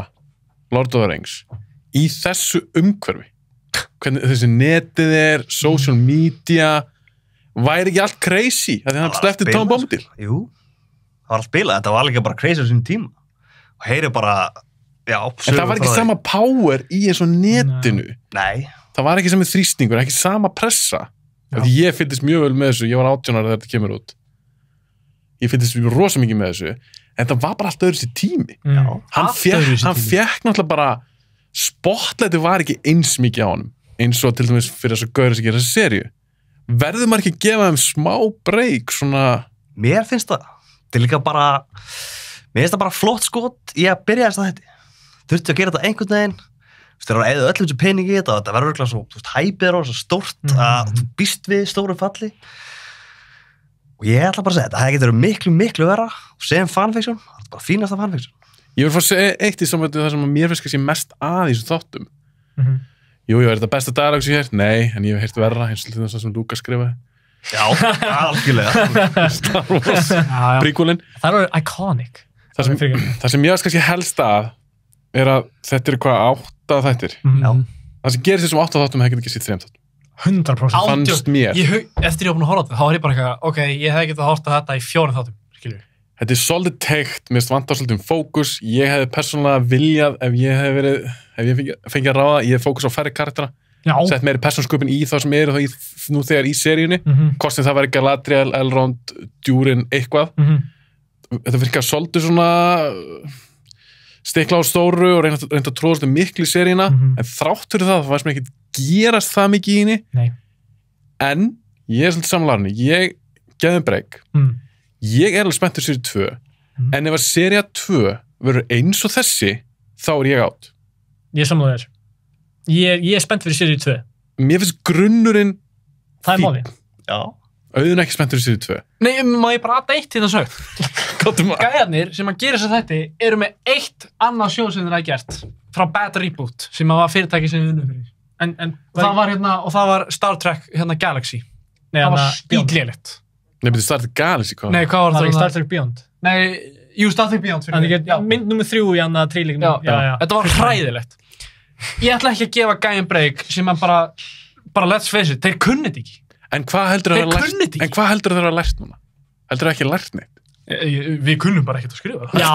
Lord of the Rings í þessu umhverfi. Hvernig þessi netið er, social media, væri ekki allt crazy að því hann sleppti Tom Bombadil? Jú, það var að spila, þetta var alveg bara crazy á sínum tíma og heyri bara, já. En það var ekki sama power í eins og netinu. Nei. Það var ekki sama þrýstingur, ekki sama pressa. Því ég fylgdist mjög vel með þessu, ég var 18 ára þegar þetta kemur út. Ég fylgdist rosa mikið með þessu, en það var bara allt öðru sér tími. Hann fekk náttúrulega bara, spotlighti var ekki eins mikið á honum. Eins og til dæmis fyrir þess að gauðra sig gera þessi serju. Verður maður ekki að gefa þeim smá break, svona... Mér finnst það. Þetta er líka bara... Mér finnst það bara flott skot í að byrja þess að þetta. Þurfti að gera þetta einhvern veginn. Þú veist, það er að eða öllum þessu peningi í þetta og þetta verður örugglega svo, þú veist, hæpið er svo stórt að þú býst við stóru falli. Og ég ætla bara að segja þetta. Það getur miklu, miklu vera. Og segjum fanfiction, það er bara fínasta fanfiction. Ég vil fá að segja eitt í samvættu það sem mér finnst kannski mest að í þessum þáttum. Jú, er þetta besta dialog sem ég heyrt? Nei, en ég hef heyrt verra, eins og það sem Lukas skrifaði. Já, algjörlega. Star Wars, prequelin. Það er iconic. Það sem ég kannski helst að er að þetta er hvað 8 þættir. Já. Það sem gerist þessum 8 þáttum hefði ekki sér 3 þáttum. 100%. Fannst mér. Eftir ég var búin að horfa á þetta, þá var ég bara eitthvað, ok, ég hefði getað að horta þetta í 4 þáttum, skilju. Þetta er svolítið teikt, mér vantar svolítið fókus. Ég hefði persónulega viljað ef ég fengi að ráða, ég hefði fókus á færri karaktera. Sett meiri persónsköpun í þá sem eru nú þegar í seríunni. Kostin það væri Galadriel, Elrond, Durin, eitthvað. Þetta virkar svolítið svona stikla á stóru og reynda að tróða svolítið miklu í seríuna, en þrátt fyrir það fannst mér ekki gerast það mikið í henni. Nei. En ég er svolítið samlarni, ég gefði break. Ég er alveg spenntur séri 2, en ef að seria 2 verður eins og þessi, þá er ég átt. Ég er sammála þér. Ég er spennt fyrir seríu 2. Mér finnst grunnurinn Það er málið. Já. Auðun ekki spenntur í síðu 2. Nei, má ég bara aðta eitt hérna sögt? Gæjarnir sem að gera þess að þetta eru með eitt annað sjó sem þeir hafa gert frá Bad Reboot sem að var fyrirtæki sem við unnum fyrir. En það var hérna, og það var Star Trek hérna Galaxy. Nei, það var skítlélegt. Nei, betur Star Trek Galaxy hvað? Nei, hvað var það? Það var Star Trek Beyond. Nei, jú, Star Trek Beyond fyrir mig. Mynd nummer 3 í hana tríleiknum. Já. Þetta var hræðilegt. Ég ætla ekki að gefa gæjum break sem að bara let's face it, þeir kunni þetta ekki. En hvað heldur þeir að lært núna? Heldur þeir ekki að lært neitt? Við kunnum bara ekkert að skrifa það. Já,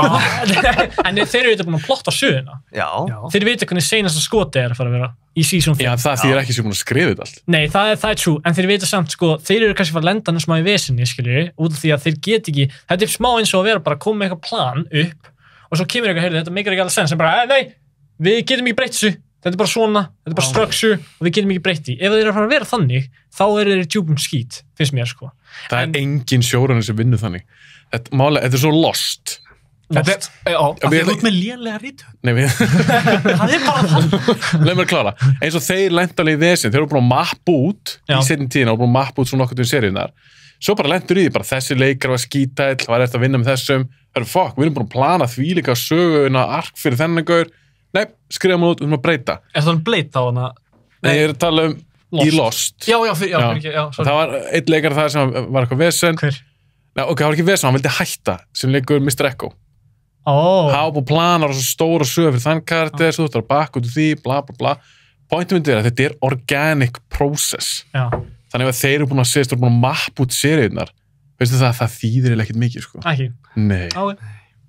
en þeir eru eitthvað búin að plotta söguna. Já. Þeir veit hvernig seinasta skoti er að fara að vera í season 5. Já, það þýðir ekki sem búin að skrifa þetta allt. Nei, það er true, en þeir veit samt, þeir eru kannski að fara að lenda smá í vesinni, skiljið, út af því að þeir get ekki, þetta er smá eins og að vera bara að koma með eitthvað plan upp og svo kemur eitthvað, þetta meikar ekki alveg sens, en bara, nei, við getum ekki breytt þessu. Þetta er bara svona, þetta er bara structure og við getum ekki breytt í. Ef þeir eru að fara að vera þannig, þá eru þeir djúpum skít, finnst mér, Það er engin showrunner sem vinnur þannig. Þetta er svo lost. Lost? Já, það er út með lélega rítu. Nei, það er bara þannig. Leif mér að klára. Eins og þeir lenda alveg í vesinn, þeir eru búin að mappa út í seinni tíðina og búin að mappa út svona okkur til seríunar. Svo bara lendur í því, bara þessi leikar var skítæll, var eftir að vinna með þessum. Við erum búin að plana þvílíka söguna ark fyrir þennan gaur. Nei, skrifa maður út, við erum að breyta. Er það Blade þá hana? Nei, ég er að tala um í Lost. Já, það var einn leikar það sem var eitthvað vesen. Hver? Nei, ok, það var ekki vesen, hann vildi hætta sem leikur Mr. Echo. Hann var búin planar og svo stóra sögur fyrir þann karakter, svo þú þarf að baka út úr því, bla bla bla. Pointum myndið er að þetta er organic process. Já. Þannig að þeir eru búin að segja, þú eru búin að mappa út seríunar. Veistu það þýðir ekkert mikið, sko. Ekki? Nei.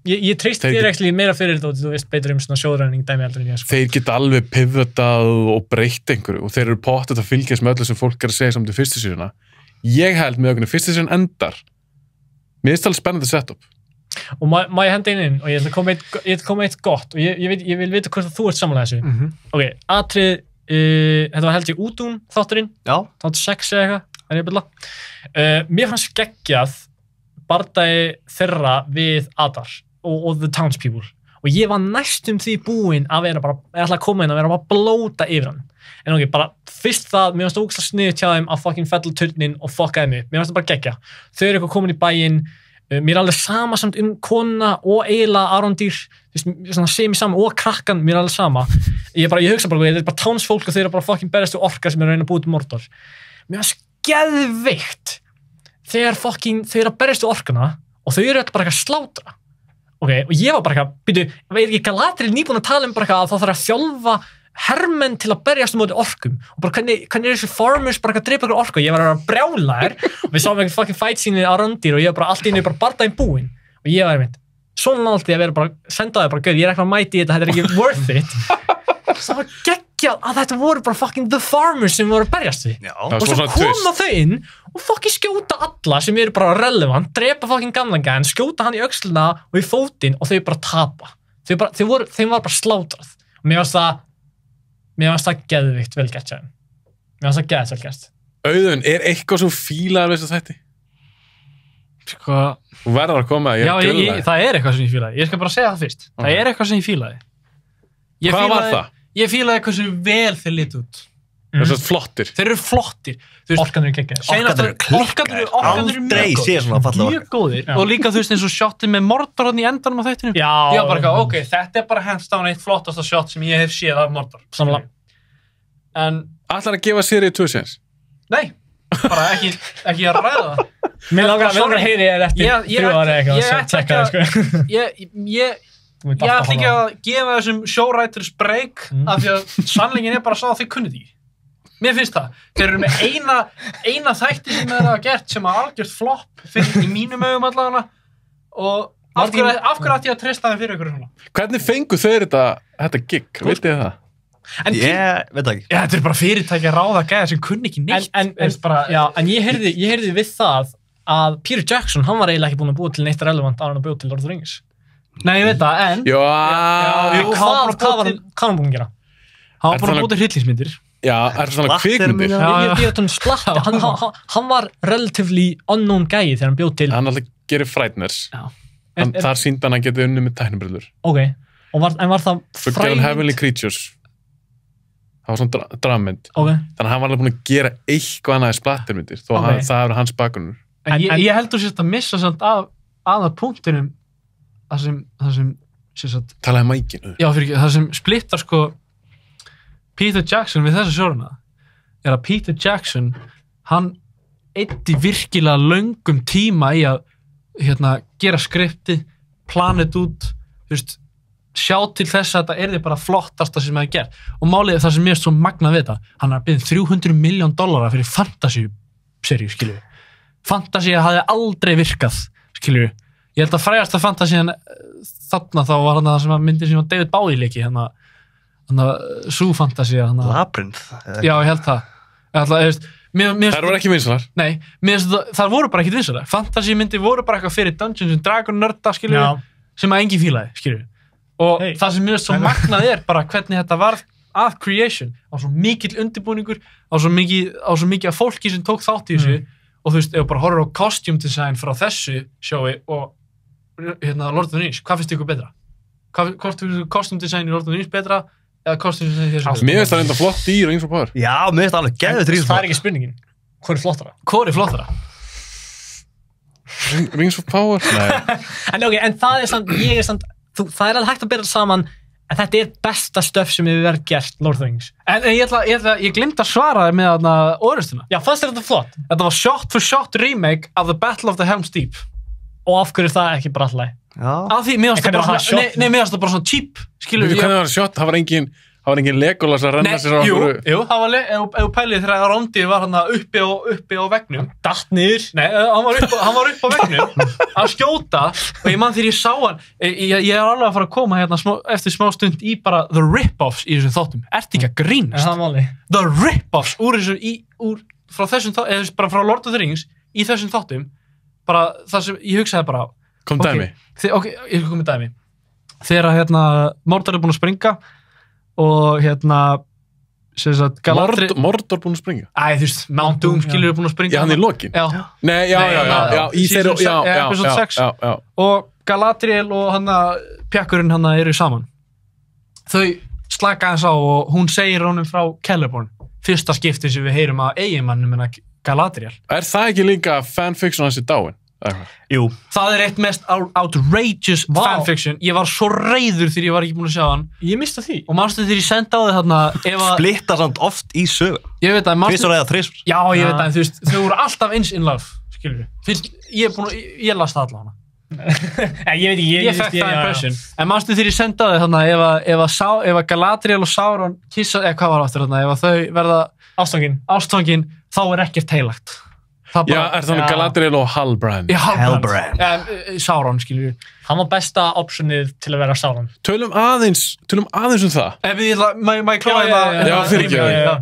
Ég treyst þér ekki meira fyrir þetta og þú veist betur svona sjóðræning dæmi heldur en ég. Þeir geta alveg pivotað og breytt einhverju og þeir eru pottet að fylgjast með öllu sem fólk er að segja saman til fyrstu síðuna. Ég held með okkur fyrstu síðan endar. Mér finnst það alveg spennandi setup. Og má ég henda inn og ég ætla að koma eitt gott og ég vil vita hvort þú ert samanlega þessu. Ok, atrið, þetta var held ég Útún þátturinn. Já. Þáttur 6 eða eitthvað, ég byrla. Mér fannst geggjað bardagi þeirra við Adar. Og the townspeople og ég var næstum því búinn að vera bara, ég ætla að koma inn að vera bara að blóta yfir hann en ok, bara fyrst það, mér fannst það ógeðslega sniðugt hjá þeim að fucking fella turnin og fuckaði mig, mér fannst það bara geggja þau eru eitthvað komin í bæinn, mér er alveg sama samt kona og eiginlega Arondýr, svona semi sama og krakkan, mér er alveg sama ég hugsa bara, þetta er bara townsfólk og þau eru bara fucking berjast við orkar sem er að reyna að búa til Mordor mér fannst geðveikt þegar fucking, þau eru að berjast við orkana og þau eru bara að slátra ok, og ég var bara eitthvað, veit ekki Galadriel nýbúin að tala bara að það þarf að þjálfa hermenn til að berjast móti orkum og bara hvernig er þessi farmers bara að dreipa ykkur orku og ég var að brjála þær og við sáum eitthvað fucking fight scene á Randir og ég var bara allt í einu bara bardaginn búinn og ég var einmitt, svona nált ég að vera bara senda það bara gauð, ég er ekki að mæti í þetta er ekki worth it það var geggjað að þetta voru bara fucking the farmers sem voru að berjast við og svo koma þau inn og fucking skjóta alla sem eru bara relevant, drepa fucking gamlan gæn, skjóta hann í öxluna og í fótinn og þau bara tapa. Þeim var bara slátrað. Og mér fannst það geðvikt vel gert sér. Mér fannst það geðvikt vel gert. Auðun, er eitthvað svo fílaður veist þetta? Sko... Þú verður að koma, það er eitthvað sem ég fílaði. Ég skal bara segja það fyrst. Það er eitthvað sem ég fílaði. Hvað var það? Ég fílaði hversu vel þeir lit út. Þessar flottir. Þeir eru flottir. Orkan eru geggjaðir. Orkan eru mjög góðir. Og líka þú veist eins og shotið með Mordor í endanum á þættinum. Já. Já, bara ok, þetta er bara hands down eitt flottasta shot sem ég hef séð af Mordor. Samlega. En... Ætlar að gefa seríu 2 séns? Nei. Bara ekki að ræða það. Mér langar að heyri eftir 3 ára eitthvað. Ég ætla ekki að gefa þessum showwriters break af því að sannlingin er bara svo að þau kunni því. Mér finnst það. Þeir eru með eina þætti sem þeir hafa gert sem að algjört flop í mínum augum allavega og af hverju ætti ég að treysta þeim fyrir ykkur svona? Hvernig fengu þeir þetta gig? Vitið þið það? Ég veit ekki. Já, þetta er bara fyrirtæki að ráða gæða sem kunni ekki neitt. En ég heyrði við það að Peter Jackson, hann var eiginlega ekki búin að búa til neitt relevant áður en að búa til Lord of the Rings. Nei, ég veit það, en... Hvað var hann búin að gera? Hann var bara að búa til hryllingsmyndir. Já, er það svona kvikmyndir? Ég er tónum slatt. Hann var relatively unknown gæi þegar hann bjóð til... Hann alltaf gerir Frighteners. Þar sýndi hann að geta unni með tæknibrillur. Ok, en var það Svo gerði hann Heavenly Creatures. það var svona drammynd. Okay. Þannig að hann var alveg búinn að gera eitthvað annað í splattermyndir, þó að það hefur hans bakgrunnur. En ég held þú sérst að missa samt af aðað punktinum það sem sérst talaði mækinu. Já, fyrir ekki, það sem splittar sko Peter Jackson við þessa sjóruna að Peter Jackson, hann eyddi virkilega löngum tíma í að gera skripti, planið út, þú veist, sjá til þess að þetta er bara flottasta sem það er gert. Og málið það sem mér er svo magnað við þetta, hann er að byggja $300 million fyrir fantasy-seríu, skilju. Fantasía hafði aldrei virkað, skilju. Ég held að frægasta fantasían þarna þá var hann það sem að myndir sem var David Bowie leiki, hann að sú-fantasía. Labyrinth? Já, ég held það. Þær voru ekki vinsalar? Nei, þar voru bara ekki vinsalar. Fantasímyndir voru bara eitthvað fyrir Dungeons & Dragons nörda, skilju, sem að enginn fílaði, skilju. Og það sem mér er svo magnað er bara hvernig þetta var að creation, á svo mikill undirbúningur, á svo mikið af fólki sem tók þátt í þessu. Og þú veist, ef þú bara horfir á costume design frá þessu sjói og Lord of the Rings, hvað finnst ykkur betra? Hvort finnst costume design í Lord of the Rings betra eða costume design í þessu? Mér finnst það reynda flott í Rings of Power. Já, mér finnst það alveg geðveikt Rings of Power. Það er ekki spurningin. Hvor er flottara? Hvor er flottara? Rings of Power? Nei. En það er samt, það er alveg hægt að bera saman en þetta er besta stöf sem hefur verið gert Lord of the Rings. En ég gleymd að svara þér með orðustuna. Já, fannst þér þetta flott? Þetta var shot for shot remake of The Battle of the Helm's Deep. Og af hverju er það ekki bara alltaf? Já. Af því, mér finnst það bara svona cheap, skilur við. Hvernig var það shot? Það var engin Legolas að renna sér á okkur. Jú, það var, ef pælið þegar Rondi var hann uppi á veggnum. Datt niður? Nei, hann var upp á veggnum að skjóta og ég man þegar ég sá hann, ég er alveg að fara að koma eftir smá stund í bara the rip-offs í þessum þáttum. Ertu ekki að grínast? Það er máli. The rip-offs frá þessum þáttum, eða bara frá Lord of the Rings í þessum þáttum, bara það sem ég hugsaði bara. Kom dæmi. Ok, ég kom með dæmi. Þegar Mordor er búinn að springa og Galadriel... Mordor búinn að springa? Æ, þú veist, Mount Doom skilur er búinn að springa. Já, hann í lokin? Já. Nei, já. Episode 6. Og Galadriel og pjakkurinn eru saman. Þau slaka aðeins á og hún segir honum frá Celeborn. Fyrsta skipti sem við heyrum að eiginmannum Galadriel. Er það ekki líka fanfiction hans í dáin? Jú. Það er eitt mest outrageous fanfiction. Ég var svo reiður þegar ég var ekki búinn að sjá hann. Ég mista því. Og manstu þegar ég sendi á þig Splitta samt oft í sögu. Ég veit að Tvisvar eða þrisvar. Já, ég veit að þú veist, þau voru alltaf eins in love, skilur við. Ég las það allavega. Ég veit ekki, ég fekk það impression. En manstu þegar ég sendi á þig ef Galadriel og Sauron kissa, eða hvað var aftur ef þau verða ástfangin, þá er ekkert heilagt. Já, er þannig Galadriel og Halbrand? Já, Halbrand. Sauron, skilur við. Hann var besta optionið til að vera Sauron. Tölum aðeins það. Má ég klára það? Já, fyrir ekki,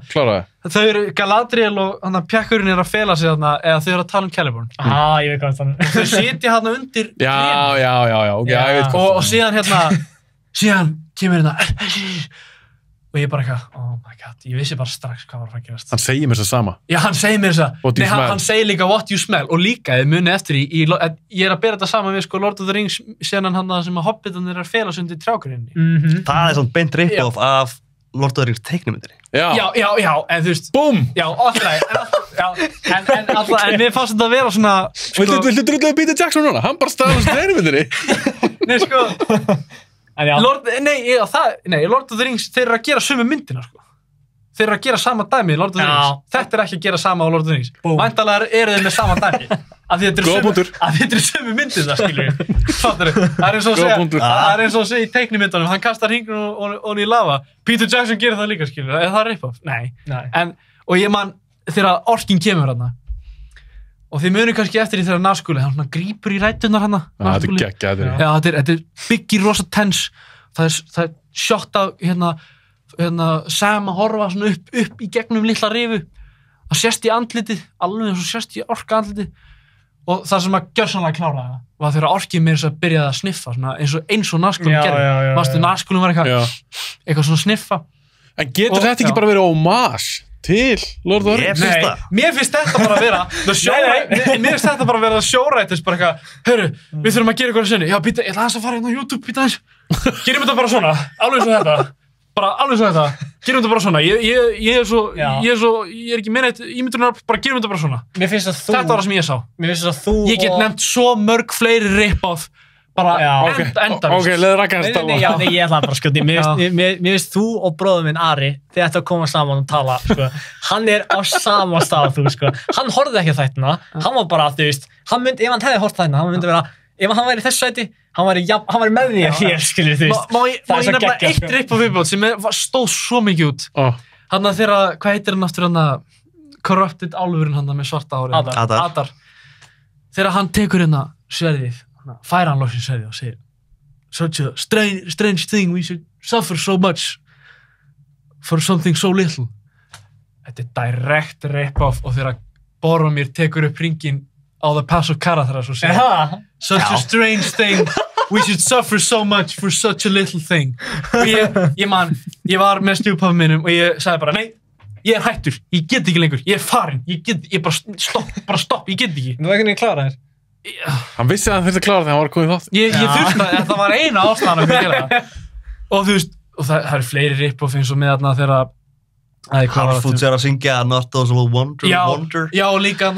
klára það. Þau eru Galadriel og pjakkurinn að fela sig eða þau eru að tala Celeborn. Ég veit hvað það. Þau sitja undir Já, ok, ég veit hvað. Og síðan kemur og ég bara eitthvað, oh my god, ég vissi bara strax hvað var að gerast. Hann segir mér það sama. Já, hann segir mér það. Nei, hann segir líka what you smell og líka, þið muni eftir ég er að bera þetta saman við Lord of the Rings senan hann sem að Hobbitanir er að fela sig undir trjákurinni. Það er svona beint rip-off af Lord of the Rings teiknumyndinni. Já, en þú veist. Búm! Já, en mér fannst þetta að vera svona... Viltu drulluðu Peter Jackson núna? Hann bara staðast teiknumyndinni. Nei, sko... Lord of the Rings, þeir eru að gera sömu myndina, sko. Þeir eru að gera sama dæmi í Lord of the Rings. Þetta er ekki að gera sama á Lord of the Rings. Væntanlega eru þeir með sama dæmi. Að þetta er sömu myndina, skilur við. Það er eins og að segja í teiknimyndunum, hann kastar hringnum og í lava. Peter Jackson gerir það líka, skilur við. Er það rip-off? Nei. Og ég man, þegar orkin kemur hérna, og þið munir kannski eftir því þegar Nazgûl, hann grípur í ræturnar hann. Þetta er geggjað. Já, þetta er byggir rosa tens. Það er shot af Sam að horfa svona upp í gegnum litla rifu. Það sést í andlitið, alveg eins og sést í orka andlitið. Og það sem að gjörsamlega klára það var þegar orkið mér að byrjaði að sniffa svona, eins og Nazgûl gerði. Mástu Nazgûl var eitthvað svona sniffa. En getur þetta ekki bara verið homage til Lord of the Rings? Nei, mér finnst þetta bara að vera mér finnst þetta bara að vera sjórættis bara eitthvað, hörru, við þurfum að gera eitthvað sinni. Já, býta, ég ætla að fara hérna á YouTube, býta eins. Gerum þetta bara svona, alveg svo þetta. Bara alveg svo þetta. Gerum þetta bara svona, ég er ekki meina eitt ímyndunar, bara gerum þetta bara svona. Mér finnst að þú... Þetta var það sem ég sá. Mér finnst að þú Ég get nefnt svo mörg fleiri rip-off, bara endar. Ok, leður Raggi hans tala. Nei, ég ætla bara að skjóta. Mér finnst þú og bróður minn Ari, þið ættu að koma saman og tala, sko. Hann er á sama stað, þú, sko. Hann horfði ekki á þættina, hann var bara, þú veist, ef hann hefði hort þættina, hann myndi vera, ef hann væri í þessu sæti, hann væri með því að hér, skilur, þú veist. Má ég nefna eitt rip-off viðbót sem stóð svo mikið út. Hann að þeirra, hvað heitir hann aftur hann að Corrupted álfurinn hann með svarta ári? Adar. Þegar hann tekur hérna sverðið, færa hann loksins sverðið og segir such a strange thing, we should suffer so much for something so little. Þetta er direct rip-off og þegar Boromir tekur upp hringinn á The Pass of Caradhras og segir such a strange thing, we should suffer so much for such a little thing. Og ég var með stjúpappa mínum og ég sagði bara, nei, ég er hættur, ég get ekki lengur, ég er farinn, ég bara stopp, ég get ekki. Þú ekki klára þér? Hann vissi að hann þurfti að klára þegar hann var komið í þátt. Ég þurfti að það var eina ástæðan að gera það. Og þú veist, og það eru fleiri rip-off eins og með þarna þegar Harfoots er að syngja Not Those Little Wonder. Já, og líka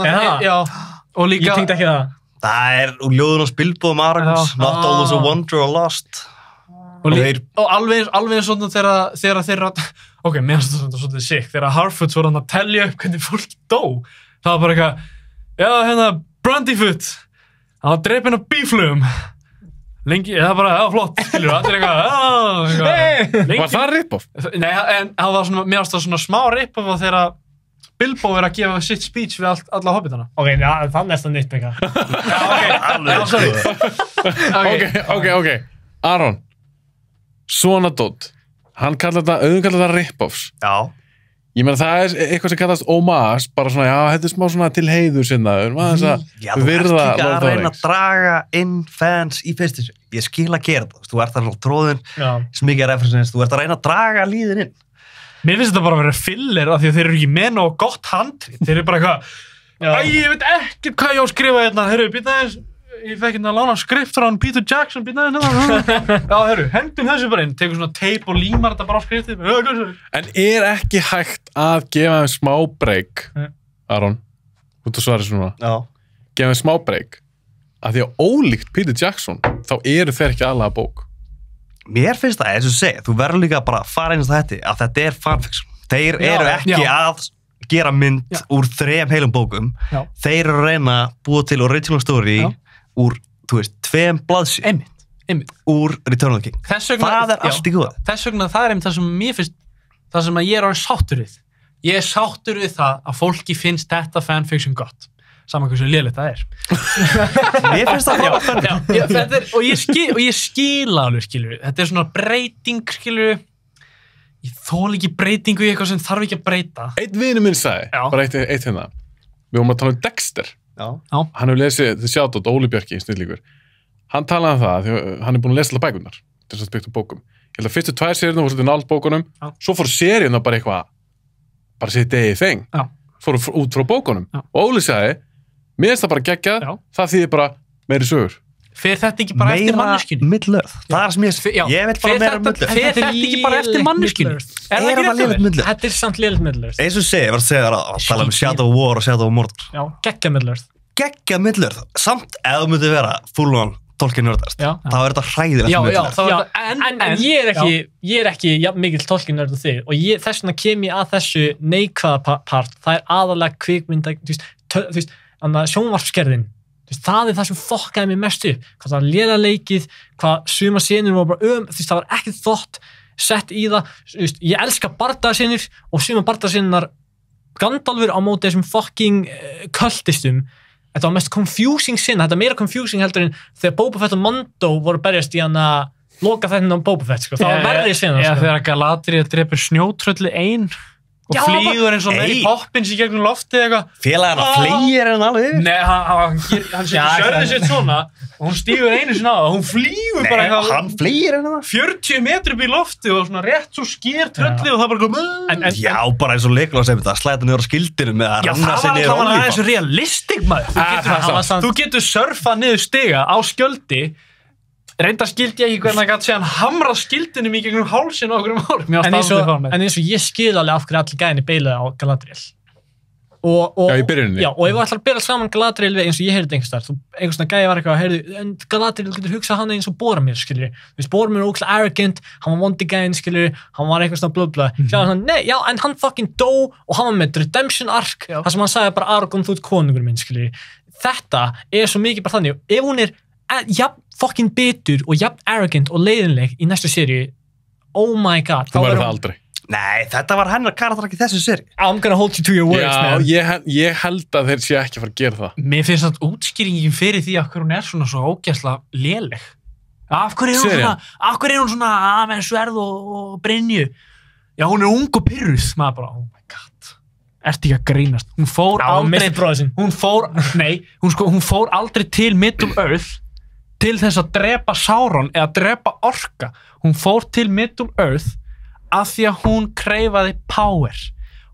Ég tengdi ekki það. Það er úr ljóðun og spilbúðum Aragorns, Not All Those Wonder or Lost. Og alveg svona þegar þeirra, ok, mér finnst þetta svolítið sick, þegar Harfoots voru hann að telja upp hvernig fólk dó, það var bara eitthvað, já, hérna, Brandyfoot, hann var drepinn af bíflugum, lengi, það var bara, já, flott, skilur, allir eitthvað, Var það rip-off? Nei, en það var svona, mér finnst það svona smá rip-off og þegar Bilbo er að gefa sitt speech við alla hobbitana. Ok, já, það er næstan nýtt byggja. Ok. Aron, svona dót. Hann kallar þetta rip-offs. Já. Ég meina það er eitthvað sem kallast homage, bara svona, já, þetta er smá svona til heiður sinnaður. Já, þú ert ekki að reyna að draga inn fans í fyrstu. Ég skil að gera það. Þú ert að tróðin, smikið references, þú ert að reyna að draga líðin inn. Mér finnst þetta bara að vera filler af því að þeir eru ekki með nóg gott handrit. Þeir eru bara eitthvað, ég veit ekki hvað ég á að skrifa hérna. Heyrðu, býta aðeins, ég fekk hérna að lána skrift frá hann Peter Jackson, býta aðeins. Já, heyrðu, hendum þessu bara inn. Tekur svona teip og límar þetta bara á skriftið. En er ekki hægt að gefa þeim smá break, Aron, út að svara svona, gefa þeim smá break, að því að ólíkt Peter Jackson, þá eru þeir ekki aðlaga bók. Mér finnst það, eins og segja, þú verður líka bara að fara eins og þetta er fanfiction. Þeir eru ekki að gera mynd úr 3 heilum bókum. Þeir eru að reyna að búa til original story úr, þú veist, 2 blaðsíðum. Einmitt. Úr Return of the King. Það er allt í góð. Þess vegna það er einmitt það sem mér finnst, það sem ég er orðið sáttur við. Ég er sáttur við það að fólki finnst þetta fanfiction gott. Saman hversu lélegt það er. Mér finnst það bara fanfiction. Og ég skila alveg, skilur. Þetta er svona breyting, skilur. Ég þoli ekki breytingu í eitthvað sem þarf ekki að breyta. Einn vinur minn sagði, bara eitt hérna. Við vorum að tala um Dexter. Hann hefur lesið, þið sjátt átt, Óli Bjarki, snillíkur. Hann talaði um það, því hann er búin að lesa alla bækurnar. Þess að byggt á bókum. Ég held að fyrstu 2 seríurnar voru svolítið nált bókunum. Svo fór seríurnar bara eitthvað, bara sitt eigið þeng. Fór út frá bókunum. Og Óli sagði, mér finnst það bara geggjað, það þýðir bara meiri sögur. Fer þetta ekki bara eftir manneskjunni? Meira Middle-earth. Það er sem ég vil bara meira Middle-earth. Fer þetta ekki bara eftir manneskjunni? Er það lélegt Middle-earth? Þetta er samt lélegt Middle-earth. Eins og ég var að segja að tala um Shadow of War og Shadow of Mordor. Já, geggja Middle-earth. Geggja Middle-earth. Samt ef þú myndi vera full-on Tolkien-nördast, þá er þetta hræðilegt Middle-earth. En ég er ekki mikill Tolkien-nörd og þig og þess vegna kem ég að þessu neikvæða part. Það er aðalega kvikmynda, sjónvarpsgerðin. Það er það sem fokkaði mig mest upp. Hvað það var lélega leikið, hvað suma senur var bara það var ekkert þótt sett í það. Ég elska bardaðsenur og suma bardaðsenunar Gandalfur á móti þessum fucking kultistum. Þetta var mest confusing sinna, þetta er meira confusing heldur en þegar Boba Fett og Mando voru berjast í hann að loka þetta á Boba Fett, sko. Það var verri sinna. Eða þegar Galadriel drepur snjótröllu ein og flýgur eins og Mary Poppins í gegnum loftið eitthvað. Félagar að fleygir henni alveg yfir. Nei, hann sörði sér svona og hún stígur einu sinna á það og hún flýgur bara eitthvað. Hann fleygir henni það. 40 metri upp í loftið og svona rétt svo sker tröllið og það bara kom. Já, bara eins og Legolas sem þetta, slæta niður á skildinu með að ranna sig niður það var aðeins realistic, maður. Þú getur surfað niður stiga á skjöldi Reyndar skildi ég ekki hvernig hann gæti síðan hamrað skildinum í gegnum hálsinn á okkur árum. En eins og ég skil alveg af hverju allir gæðinni beilaði á Galadriel. Já, í byrjuninni. Já, og ef við ætlar að bera saman Galadriel við eins og ég heyrði einhvers staðar gæði var eitthvað að heyrðu, en Galadriel getur hugsað hann eins og Boromir, skilur. Þú veist, Boromir er ógeðslega arrogant, hann var vondi gæðin, skilur, hann var einhvers staðar blöbla. Nei, já, en hann fucking dó og hann var með redemption arc, þar sem hann sagði bara Aragorn, þú ert konungur minn, skilur. Þetta svo mikið bara þannig, ef hún jafn fucking bitur og jafn arrogant og leiðinleg í næstu seríu, oh my god. Þú verður það aldrei. Nei, þetta var hennar karakter ekki þessu séri. I'm gonna hold you to your words, man. Já, ég held að þeir sé ekki að fara að gera það. Mér finnst það útskýringin fyrir því af hverju hún svona svo ógeðslega léleg. Af hverju hún svona með sverð og brynju? Já, hún ung og pyrruð. Maður bara, oh my god. Ertu ekki að grínast? Hún fór aldrei til Middle Earth til þess að drepa Sauron eða drepa orka. Hún fór til Middle Earth af því að hún kreifaði power.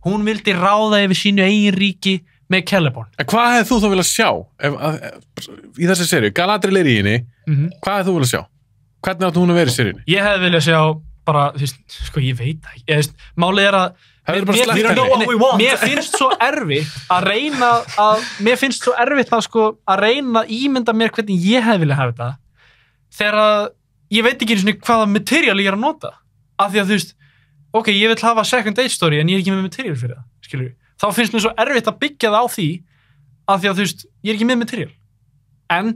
Hún vildi ráða yfir sínu eigin ríki með Celeborn. En hvað hefði þú þá viljað sjá í þessi seríu? Galadriel í henni, hvað hefði þú viljað sjá? Hvernig áttu hún að vera í seríunni? Ég hefði viljað sjá bara, sko ég veit ekki. Málið að mér finnst svo erfitt að reyna að ímynda mér hvernig ég hefði viljað hafa þetta þegar ég veit ekki einu hvaða material ég að nota. Af því að ok, ég vil hafa second age story en ég ekki með material fyrir það, skilur. Þá finnst mér svo erfitt að byggja það á því af því að ég ekki með material. En,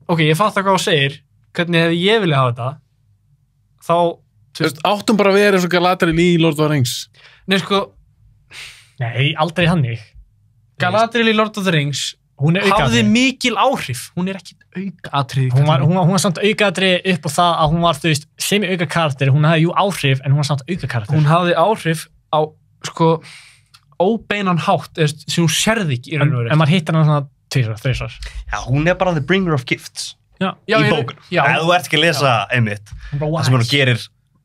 ok, ég fatt hvað þú segir, hvernig hefði ég viljað hafa þetta, þá... áttum bara að vera eins og Galadriel í Lord of the Rings. Nei, aldrei hannig. Galadriel í Lord of the Rings hafði mikil áhrif. Hún ekki aukaatriði. Hún var samt aukaatriði upp á það að hún var, semi auka karakter, hún hafði áhrif en hún var samt auka karakter. Hún hafði áhrif á, óbeinan hátt, sem hún sérði ekki í raun og veru. En maður hittir hann svona 2-3. Já, hún bara the bringer of gifts í bókun. Ef þú ert ekki að lesa einmitt, það sem hún gerir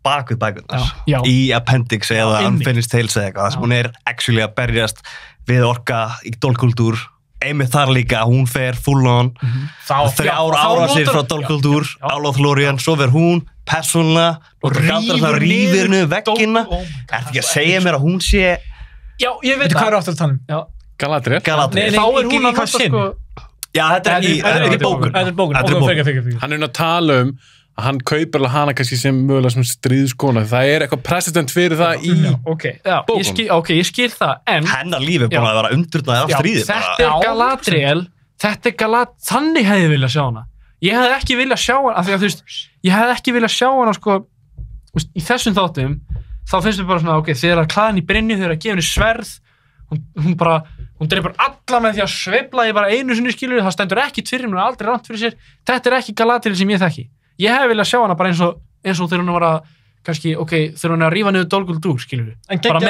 bak við bækurnar í appendix eða unfinished tales eða eitthvað, það sem hún actually að berjast við orka í dólkultúr. Einmitt þar líka, hún fer full on 3 ára sér frá dólkultúr Álóðlórian, svo ver hún persónulega og rífir henni veggina. Ertu ekki að segja mér að hún sé Já, ég veit hvað áttu að tala um. Galadriel. Þá hún að hvað Já, þetta er í bókun. Hann að tala um að hann kaupir hana kannski sem mögulega sem stríðskona. Það eitthvað precedent fyrir það í bókun. Ég skil það, en hennar líf búin að vera undurnaði af stríði. Þetta Galadriel, þannig hefði ég viljað sjá hana. Ég hefði ekki viljað sjá hana, af því að ég hefði ekki viljað sjá hana, í þessum þáttum, þá finnst við bara svona, ok, þegar að klæðin í brynju, þegar að gefa henni sverð, hún dreipur alla með því að sveifla í bara einu sinni, skilur, það stendur ekki fyrir henni, hún aldrei rangt fyrir sér. Þetta ekki Galadriel sem ég þekki. Ég hefði viljað sjá hana bara eins og þegar hún var að, kannski, ok, þegar hún að rífa niður Dol Guldur, skilur við. Bara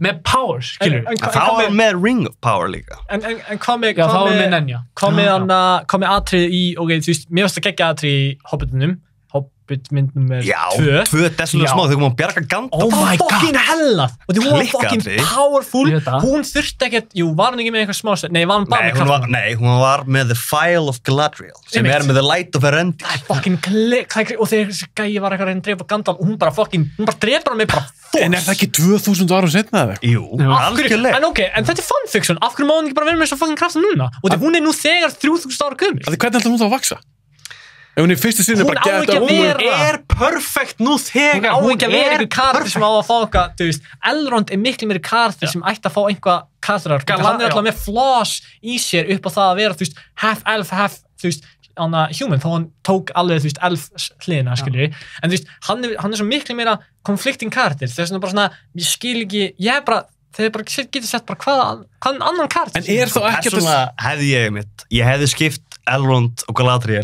með power, skilur við. Það var með Ring of Power líka. En hvað með Nenja? Hvað með atrið í, ok, mér finnst að gegja atrið í Hobbitunum, Hobbit-mynd nummer 2. Já, 2 desilur smá, þegar hún bjarga Gandalf. Oh my god! Fucking hellað! Og því hún var fucking powerful. Hún þurfti ekkert, var hún ekki með eitthvað smá... Nei, var hún bara með kraftum? Nei, hún var með The Phial of Galadriel, sem með The Light of Erendi. Það fucking klikk. Og þegar þessi gæi var eitthvað að reyna að drepa Gandalf, og hún bara drepar hann með bara force. En það ekki 2000 árum setna eða? Jú, algjörlega. En ok, en þetta fanfiction. Af hverju má hún ekki bara vera með þessa fucking krafta núna? Og hún nú þegar 3000 ára gömul. Hvernig ætlar hún þá að vaxa? Ef hún fyrstu sinni bara geta hún perfekt nú þegar hún ekki að vera einhver karakter sem á að fá eitthvað, Elrond miklu meiri karakter sem ætti að fá einhvað karakterar, hann alltaf með flaws í sér upp á það að vera, half elf, half, human, þá hann tók alveg, elf hliðina, skilji, en hann svo miklu meira conflicting karakter, þess að bara svona, ég skil ekki, þegar bara getur sett bara hvaðan annan karakter. En þá ekki þess ég hefði skipt Elrond og Galadriel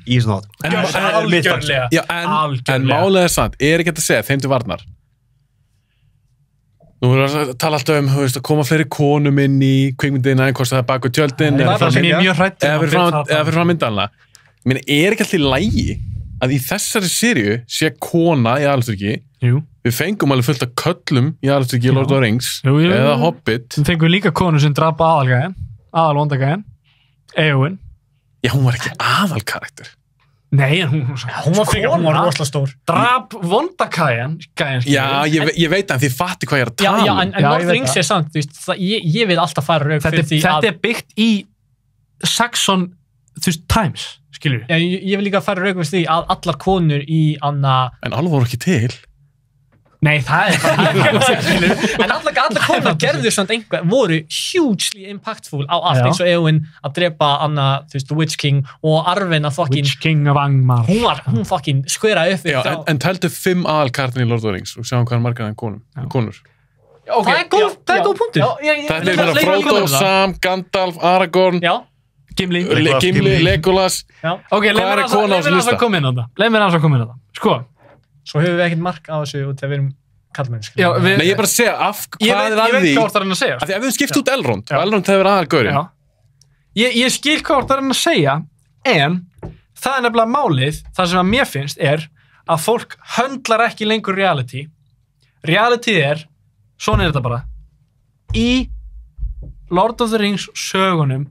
í svona átt. En málega sant, ekki að segja þeim til varnar. Nú erum við að tala alltaf að koma fleiri konum inn í kvikmyndina, hvort það baku tjöldin, eða fyrir fram myndalina. Ég ekki alltaf í lægi að í þessari seríu sé kona í Aðalstyrki. Við fengum alveg fullt af köllum í Aðalstyrki, Lord of the Rings, eða Hobbit. Við fengum líka konu sem drapa aðalvondagæðin, Eowyn. Já, hún var ekki aðalkarakter. Nei, en hún var rosalega stór. Drap vonda gæjan. Já, ég veit að þið fatti hvað ég er að tala. Já, en Lord of the Rings samt, þú veist, ég vil alltaf fara rauk fyrir því að... Þetta byggt í Saxon, þú veist, Times, skilur við? Já, ég vil líka fara rauk fyrir því að allar konur í Anna... En alveg voru ekki til. Nei, það bara en allar konur gerðu samt einhver voru hugely impactful á allt eins og Eowyn að drepa Anna, þú veist, The Witch King og Arwen að fucking Witch King of Angmar hún fucking skveraði upp Já, en tældu 5 aðalkartin í Lord of the Rings og sjáum hvað margar en konur það er góð punktur Þetta er Frodo, Sam, Gandalf, Aragorn Gimli, Legolas Leif mér aðeins að koma inn á það Sko Svo hefur við ekkert mark á þessu út að við erum kallmenn. Nei, ég er bara að segja hvað er að því. Ég veit hvað það er að segja. Af því að við skipt út Elrond og Elrond hefur aðalgaurinn. Ég skil hvað það er að segja, en það er nefnilega málið, það sem að mér finnst að fólk höndlar ekki lengur reality. Reality svona þetta bara, í Lord of the Rings sögunum,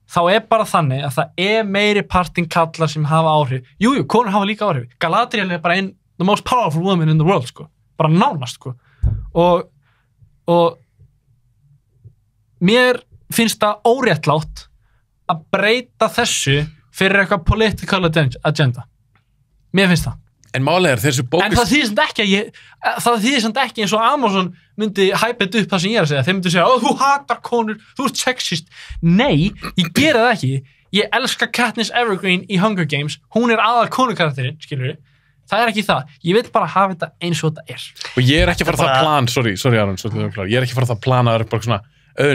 þá bara þannig að það meiri partin kallar sem hafa áhrif. Jújú, konur hafa líka áhrif. Galadriel bara the most powerful woman in the world, sko. Bara nánast, sko. Og mér finnst það óréttlátt að breyta þessu fyrir eitthvað political agenda. Mér finnst það. En málið þessu bókist... En það þýðir samt ekki eins og Amazon myndi hype þetta upp það sem ég að segja. Þeir myndi segja, þú hatar konur, þú ert sexist. Nei, ég gera það ekki. Ég elska Katniss Evergreen í Hunger Games. Hún aðal konukarakterinn, skilur við. Það ekki það. Ég vil bara hafa þetta eins og þetta Og ég ekki að fara það plan, sorry Aron, ég ekki að fara það plan að bara svona,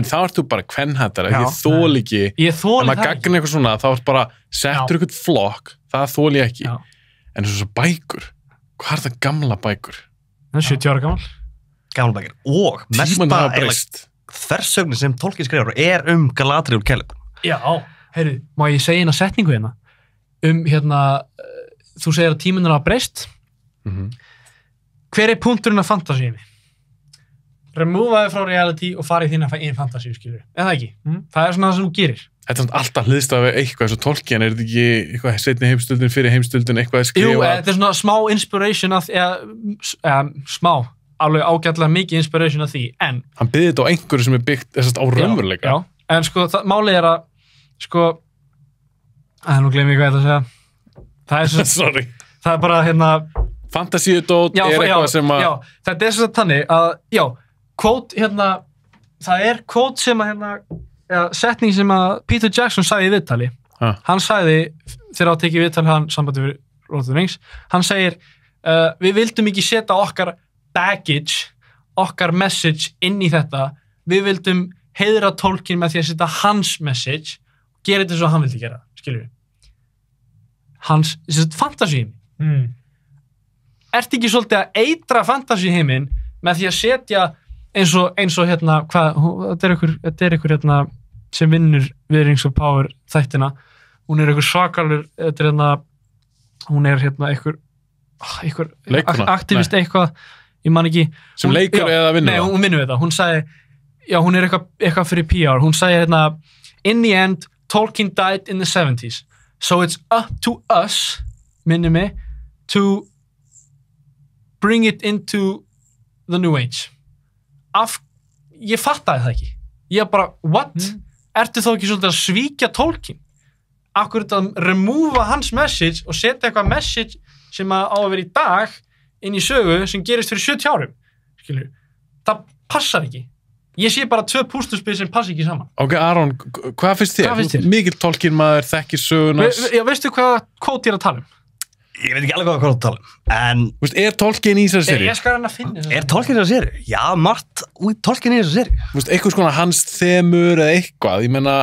þá ert þú bara kvenhattar, ég þól ekki. Ég þóli það ekki. Gagna eitthvað svona, þá ert bara settur eitthvað flokk, það þóli ég ekki. En þessu bækur, hvað það gamla bækur? Það 70 ára gammal. Gamla bækur. Og mest bara þversögnin sem Tolkien skrifar Galadriel og Celeborn. Já, heyrðu, má ég segja eina setningu hérna? Þú segir að tíminn hafa breyst. Hver punkturinn af fantasíunni? Remúvaði frá reality og farið þín að fæ einn fantasíu, skilur. Eða ekki? Það svona það sem þú gerir. Þetta alltaf hliðst af eitthvað eins og Tolkien, þetta ekki eitthvað seinni heimsstyrjöldin, fyrir heimsstyrjöldin, eitthvað skrifað? Jú, þetta svona smá inspiration af, smá, alveg ágætlega mikið inspiration af því, en... Hann byggði þetta á einhverju sem byggt á raunveruleika. Já, en sko, málið að, sko, nú gleym ég hvað ég ætla að segja. Sorry. Það bara, fantasíudót eitthvað sem að... Já, þetta svo þannig að, quote, það quote sem að, setning sem að Peter Jackson sagði í viðtali. Hann sagði, þegar á tekið viðtali hann sambandi við Lord of the Rings, hann segir, við vildum ekki setja okkar baggage, okkar message inn í þetta, við vildum heiðra Tolkien með því að setja hans message og gera þetta svo hann vildi gera, skilur við. Hans, fantasíheiminn. Ertu ekki svolítið að eitra fantasíheiminn með því að setja eins og þetta ykkur sem vinnur við Rings of Power þættina, hún ykkur svakalur, hún ykkur aktivist eitthvað, ég man ekki sem leikur eða vinnur það? Nei, hún vinnur þetta, hún sagði hún eitthvað fyrir PR, hún sagði in the end, Tolkien died in the 70s. So it's up to us, minni mig, to bring it into the new age. Ég fattaði það ekki. Ég bara, what? Ertu þá ekki svolítið að svíkja Tolkien? Akkur þetta að remúva hans message og setja eitthvað message sem á að vera í dag inn í sögu sem gerist fyrir 70 árum. Skilur. Það passar ekki. Ég sé bara 2 púsluspil sem passa ekki saman. Ok, Aron, hvað finnst þér? Mikil Tolkien maður, þekkir sögunars. Veistu hvað kvót ég að tala um? Ég veit ekki alveg hvað að tala um, en... Tolkien í þessari seríu? Ég skal hann að finna þessari. Tolkien í þessari seríu? Já, margt Tolkien í þessari seríu. Eitthvað svona hans þemur eða eitthvað, ég meina,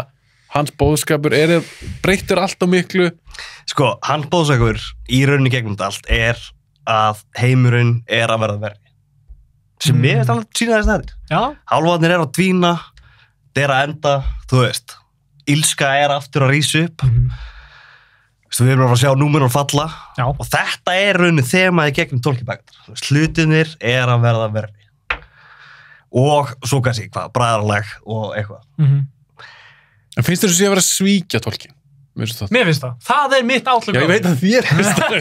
hans boðskapur, breyttur allt á miklu? Sko, hans boðskapur í rauninni gegnum allt að heimurinn að verða verri. Sem mér veist alveg sína þess aðeins. Já. Álfarnir að dvína, þeir að enda, þú veist, illska aftur að rísa upp. Við erum að sjá númerun falla. Já. Og þetta rauninni þemaði gegnum Tolkien-bækur. Hlutinir að verða verri. Og svo kannski, bræðarleg og eitthvað. En finnst þér þessu að vera að svíkja Tolkien? Mér finnst það. Það er mitt átlöku. Já, ég veit að þér finnst það.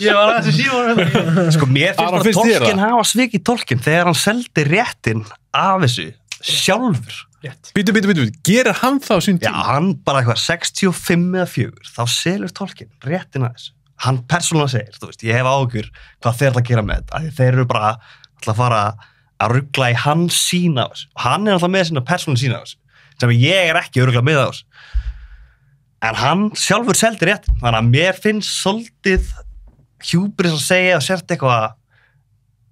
Ég var aðeins í síðan. Sko, mér finnst bara Tolkien hafa svikið Tolkien þegar hann seldi réttinn af þessu sjálfur. Bítu. Gerir hann það á sín tíma? Já, hann bara eitthvað 65 eða 4, þá selur Tolkien réttinn af þessu. Hann persónulega segir, þú veist, ég hef áhugur hvað þeir ætla að gera með þetta. Þeir eru bara ætla að fara að rugla í hans sína af þessu. Hann alltaf með sína persónulega sína af þessu, sem ég ekki örugglega með af þessu. En hann sjálfur seldi réttinn, þannig að mér finnst svolítið hjúbris að segja og sért eitthvað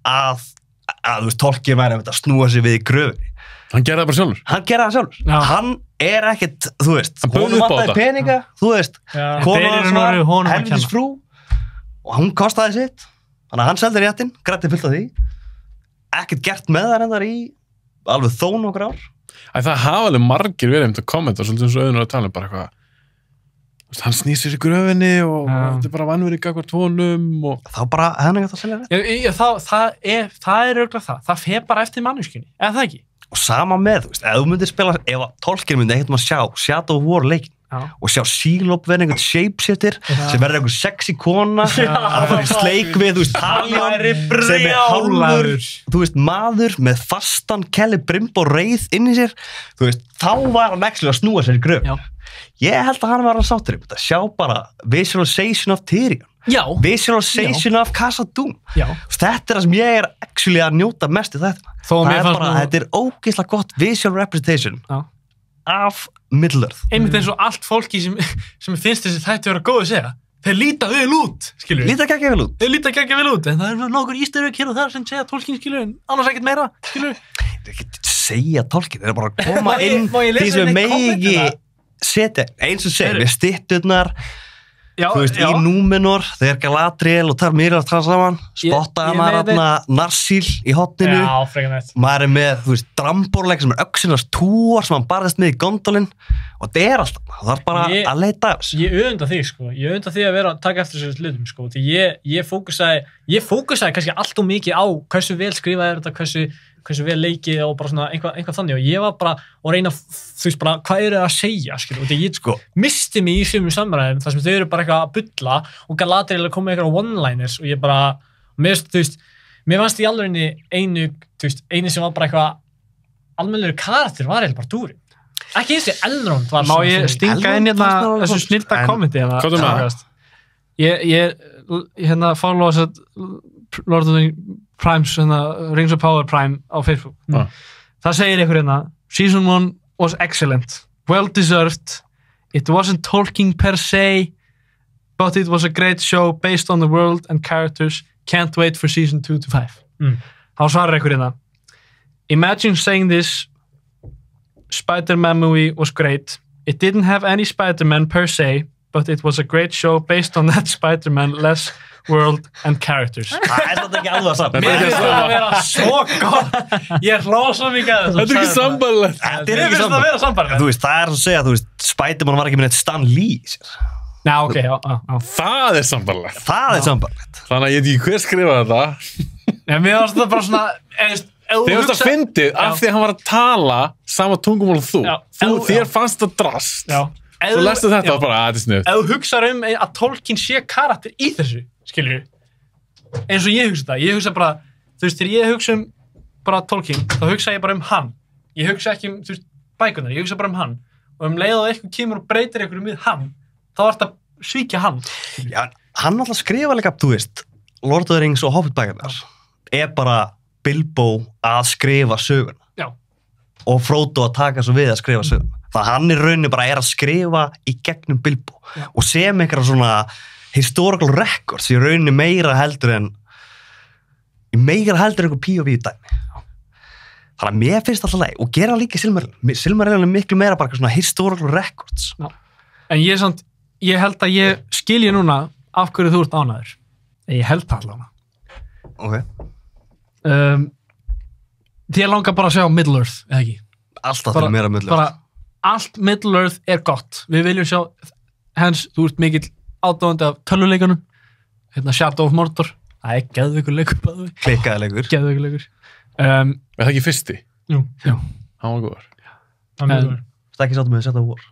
að þú veist, Tolkien væri að snúa sig við í gröfinni. Hann gerði það bara sjálfur? Hann gerði það sjálfur. Já. Hann er ekkert, þú veist, honum vantaði peninga, þú veist, konan var helvitis frú og hún kostaði sitt. Þannig að hann seldi réttinn, grætti fullt af því. Ekkert gert með það reyndar í alveg þó nokkur ár. Það hafa alveg margir verið að kommenta, svolítið eins og Auðunur að tala bara eitthvað. Hann snýr sér í gröfinni og þetta er bara vanverið gagvart honum og... Þá bara, hann er ekki að selja rétt. Það er auðvitað það. Það fer bara eftir manneskjunni, eða það ekki? Og sama með, þú veist, ef þú myndir spila, ef Tolkien myndi eitthvað að sjá Shadow of War leikinn og sjá Shelob verið einhvern shapeshifter sem verður einhvern sexy kona að fara í sleik við, þú veist, Talion sem er hálfur, þú veist, maður með fastan Celebrimbor reið inn í sér, þú veist, þá var hann actually að snúa sér í gröf. Ég held að hann var að sáttur um þetta, sjá bara visualization of Tyrion. Já. Visualization of Casa Doom. Já. Þetta er það sem ég er actually að njóta mest í þetta. Þetta er ógeðslega gott visual representation af Middle-earth. Einmitt eins og allt fólki sem finnst þessi þætti vera góð að segja. Þeir líta vel út, skilur við. Líta ekki vel út. Þeir líta ekki vel út, en það er nokkur ístöðug hér og þar sem segja Tolkien, skilur við, annars ekkert meira, skilur við. Þeir ekki segja Tolkien, þeir eru bara að koma inn því sem megi setja, eins og segja, við stytturnar, þú veist, í Númenor, þegar Galadriel og Tarmír að tala saman, spotta maður Narsil í hotninu, maður er með, þú veist, Dramborleik sem er öxinars túar sem hann barðist með í gondolin og það er alltaf, það er bara að leita af þessu. Ég öfunda þig, sko, ég öfunda þig að vera að taka eftir þessu hlutum, sko, því ég fókusaði kannski allt og mikið á hversu vel skrifað er þetta, hversu vel leikið og bara svona einhvað þannig og ég var bara að reyna, þú veist bara, hvað eru það að segja, skilur, og ég misti mig í sumum samræðum þar sem þau eru bara eitthvað að bulla og Galadriel að koma með eitthvað one-liners og ég bara, mér fannst í alveg einu sem var bara eitthvað almennilegur karakter var eiginlega bara Durin. Ekki eins og Elrond var svona. Má ég stinga inn hérna þessu snilda kommenti hérna? Hvað með það? Ég follow þess að Lord of the Primes, Rings of Power Prime á Facebook. Það segir einhver hérna, Season 1 was excellent, well deserved, it wasn't Tolkien per se, but it was a great show based on the world and characters, can't wait for Season 2 to 5. Þá svarar einhver hérna, imagine saying this Spider-Man movie was great, it didn't have any Spider-Man per se, but it was a great show based on that Spider-Man less world and characters. Það er þetta ekki alveg saman. Mér finnst það að vera svo gott. Ég hlóð svo mikið að þessu. Þetta er ekki sambarlegt. Mér finnst það að vera sambarlegt. Þú veist, það er að segja, þú veist, Spider-Man var ekki með neitt Stan Lee í sér. Já, ok, já. Það er sambarlegt. Það er sambarlegt. Þannig að ég veit ekki hver skrifaði þetta. Já, mér finnst það bara svona, Þegar þú veist að fyndið af því að hann var að tala sama tungumál og þú. Þér fannst það drast. Þú lestu þetta og bara, þetta er sniðugt. Ef þú hugsar að Tolkien sé karakter í þessu, skilur eins og ég hugsa það. Ég hugsa bara, þú veist, þegar ég hugsa bara Tolkien, þá hugsa ég bara hann. Ég hugsa ekki þú veist, bækurnar, ég hugsa bara hann. Og leið og eitthvað kemur og breytir eitthvað við hann, þá er þetta að svíkja hann. Já, hann alltaf skrifa líka, þú veist, Lord of the Rings og Hobbit bækurnar er bara Bilbo að skrifa söguna. Já. Og Frodo að taka svo við að skrifa söguna. Það hann í rauninni bara er að skrifa í gegnum Bilbo. Já. Og sem einhverja svona historical records í rauninni meira heldur en einhver P.O.V. dæmi. Þannig að mér finnst alltaf leið og gera líka Silmarillion. Silmarillion er miklu meira bara svona historical records. Já. En ég held að ég skilji núna af hverju þú ert ánæður. Ég held það allavega. Ok. Þér langar bara að sjá Middle-earth, eða ekki? Alltaf til meira Middle-earth. Bara allt Middle-earth er gott. Við viljum sjá, hens, þú ert mikill ádáðandi af tölvuleikunum, Shadow of Mordor, það er geðveikur leikur, bæði. Klikkaði leikur. Geðveikur leikur. Er það ekki fyrsti? Jú. Hann var góður. Hann var góður. Það er ekki sáttum með að setja á vor.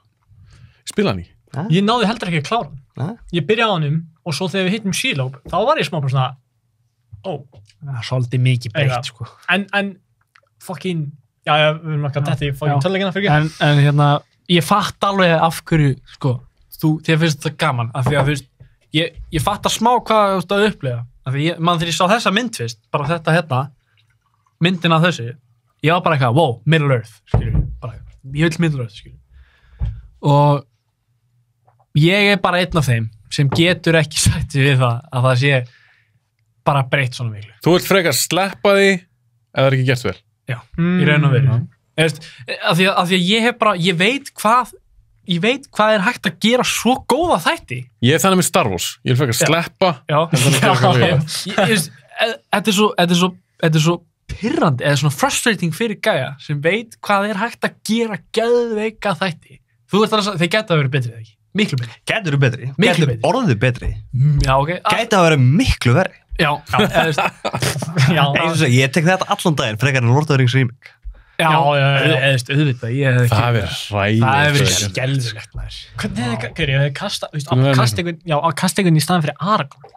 Spila hann ekki? Ég náði heldur ekki að klára hann. Ég byrjaði á honum og svo þegar við hittum Shelob, þá var ég smá bara svona, svolítið mikið breytt, sko. En fucking, við erum ekki að þetta í fucking töluleikina fyrir ekki. En hérna, ég fatt alveg af hverju, sko, þér finnst þetta gaman, af því að, þú veist, ég fatt að smá hvað þú að upplega, af því þegar ég sá þessa mynd fyrst, bara þetta hérna, myndin af þessu, ég var bara eitthvað, wow, Middle Earth, skilur við, bara, ég vil Middle Earth, skilur við. Og ég bara einn af þeim sem getur ekki sætt við það að sé bara breytt svona miklu. Þú vilt frekar sleppa því ef það er ekki gert vel? Já, í raun og veru. Af því að ég hef bara, ég veit hvað er hægt að gera svo góða þætti. Ég er þannig með Star Wars. Ég vil frekar sleppa. Þetta er svo pirrandi, eða svona frustrating fyrir gæja sem veit hvað er hægt að gera geðveika þætti. Þeir geta að vera betri, eða ekki? Miklu betri. Gæti verið betri. Miklu betri. Orðið betri. Já, ok. Gæti að vera miklu verri. Já. Ég tek þetta allan daginn, frekar en Lord of the Rings remake. Já, auðvitað. Það er ræðilegt. Það er verið skelfilegt, maður. Hvernig hefur kasta einhvern í staðan fyrir Aragorn?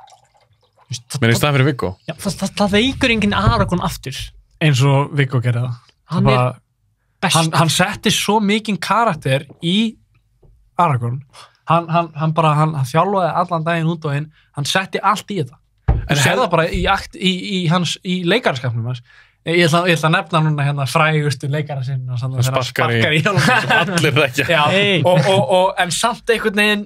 Men í staðan fyrir Viggo? Já, það veikur enginn Aragorn aftur. Eins og Viggo gerði það. Hann er best. Hann setti svo mikinn karakter í Aragorn. Hann þjálfaði allan daginn út og inn. Hann setti allt í þetta. En sér það bara í leikarskapnum hans. Ég ætla að nefna núna hérna frægustu leikara sinna. Sparkar í allir þekkja. En samt einhvern veginn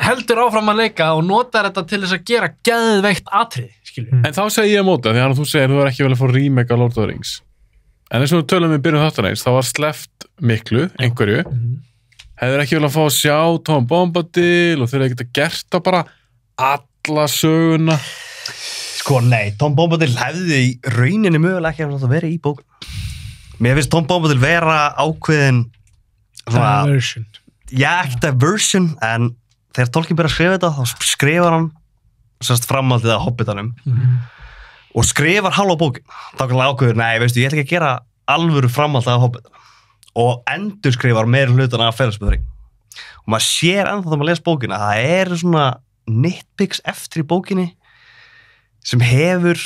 heldur áfram að leika og notar þetta til þess að gera geðveikt atriði, skilju. En þá segi ég að móta, því að þú segir þú er ekki vel að fá remake á Lord of the Rings. En eins og við tölum við byrjum þáttanins, þá var sleppt miklu, einhverju. Hefur ekki vel að fá að sjá Tom Bombadil og þeir eru ekkert að gert það bara alla söguna. Sko, nei, Tom Bombadil hefði í rauninni mögulega ekki að vera í bókun. Mér finnst Tom Bombadil vera ákveðin diversion. Já, ekki diversion, en þegar Tolkien byrjar að skrifa þetta, þá skrifar hann framhaldið af Hobbitanum og skrifar halva bókin. Þá kan hann ákveður, nei, veistu, ég ætla ekki að gera alvöru framhaldið af Hobbitanum og endur skrifar meira hlutana af Fellsbyggðring. Og maður sér ennþá þegar maður les bókina, það eru svona nitpicks eftir í bókinni sem hefur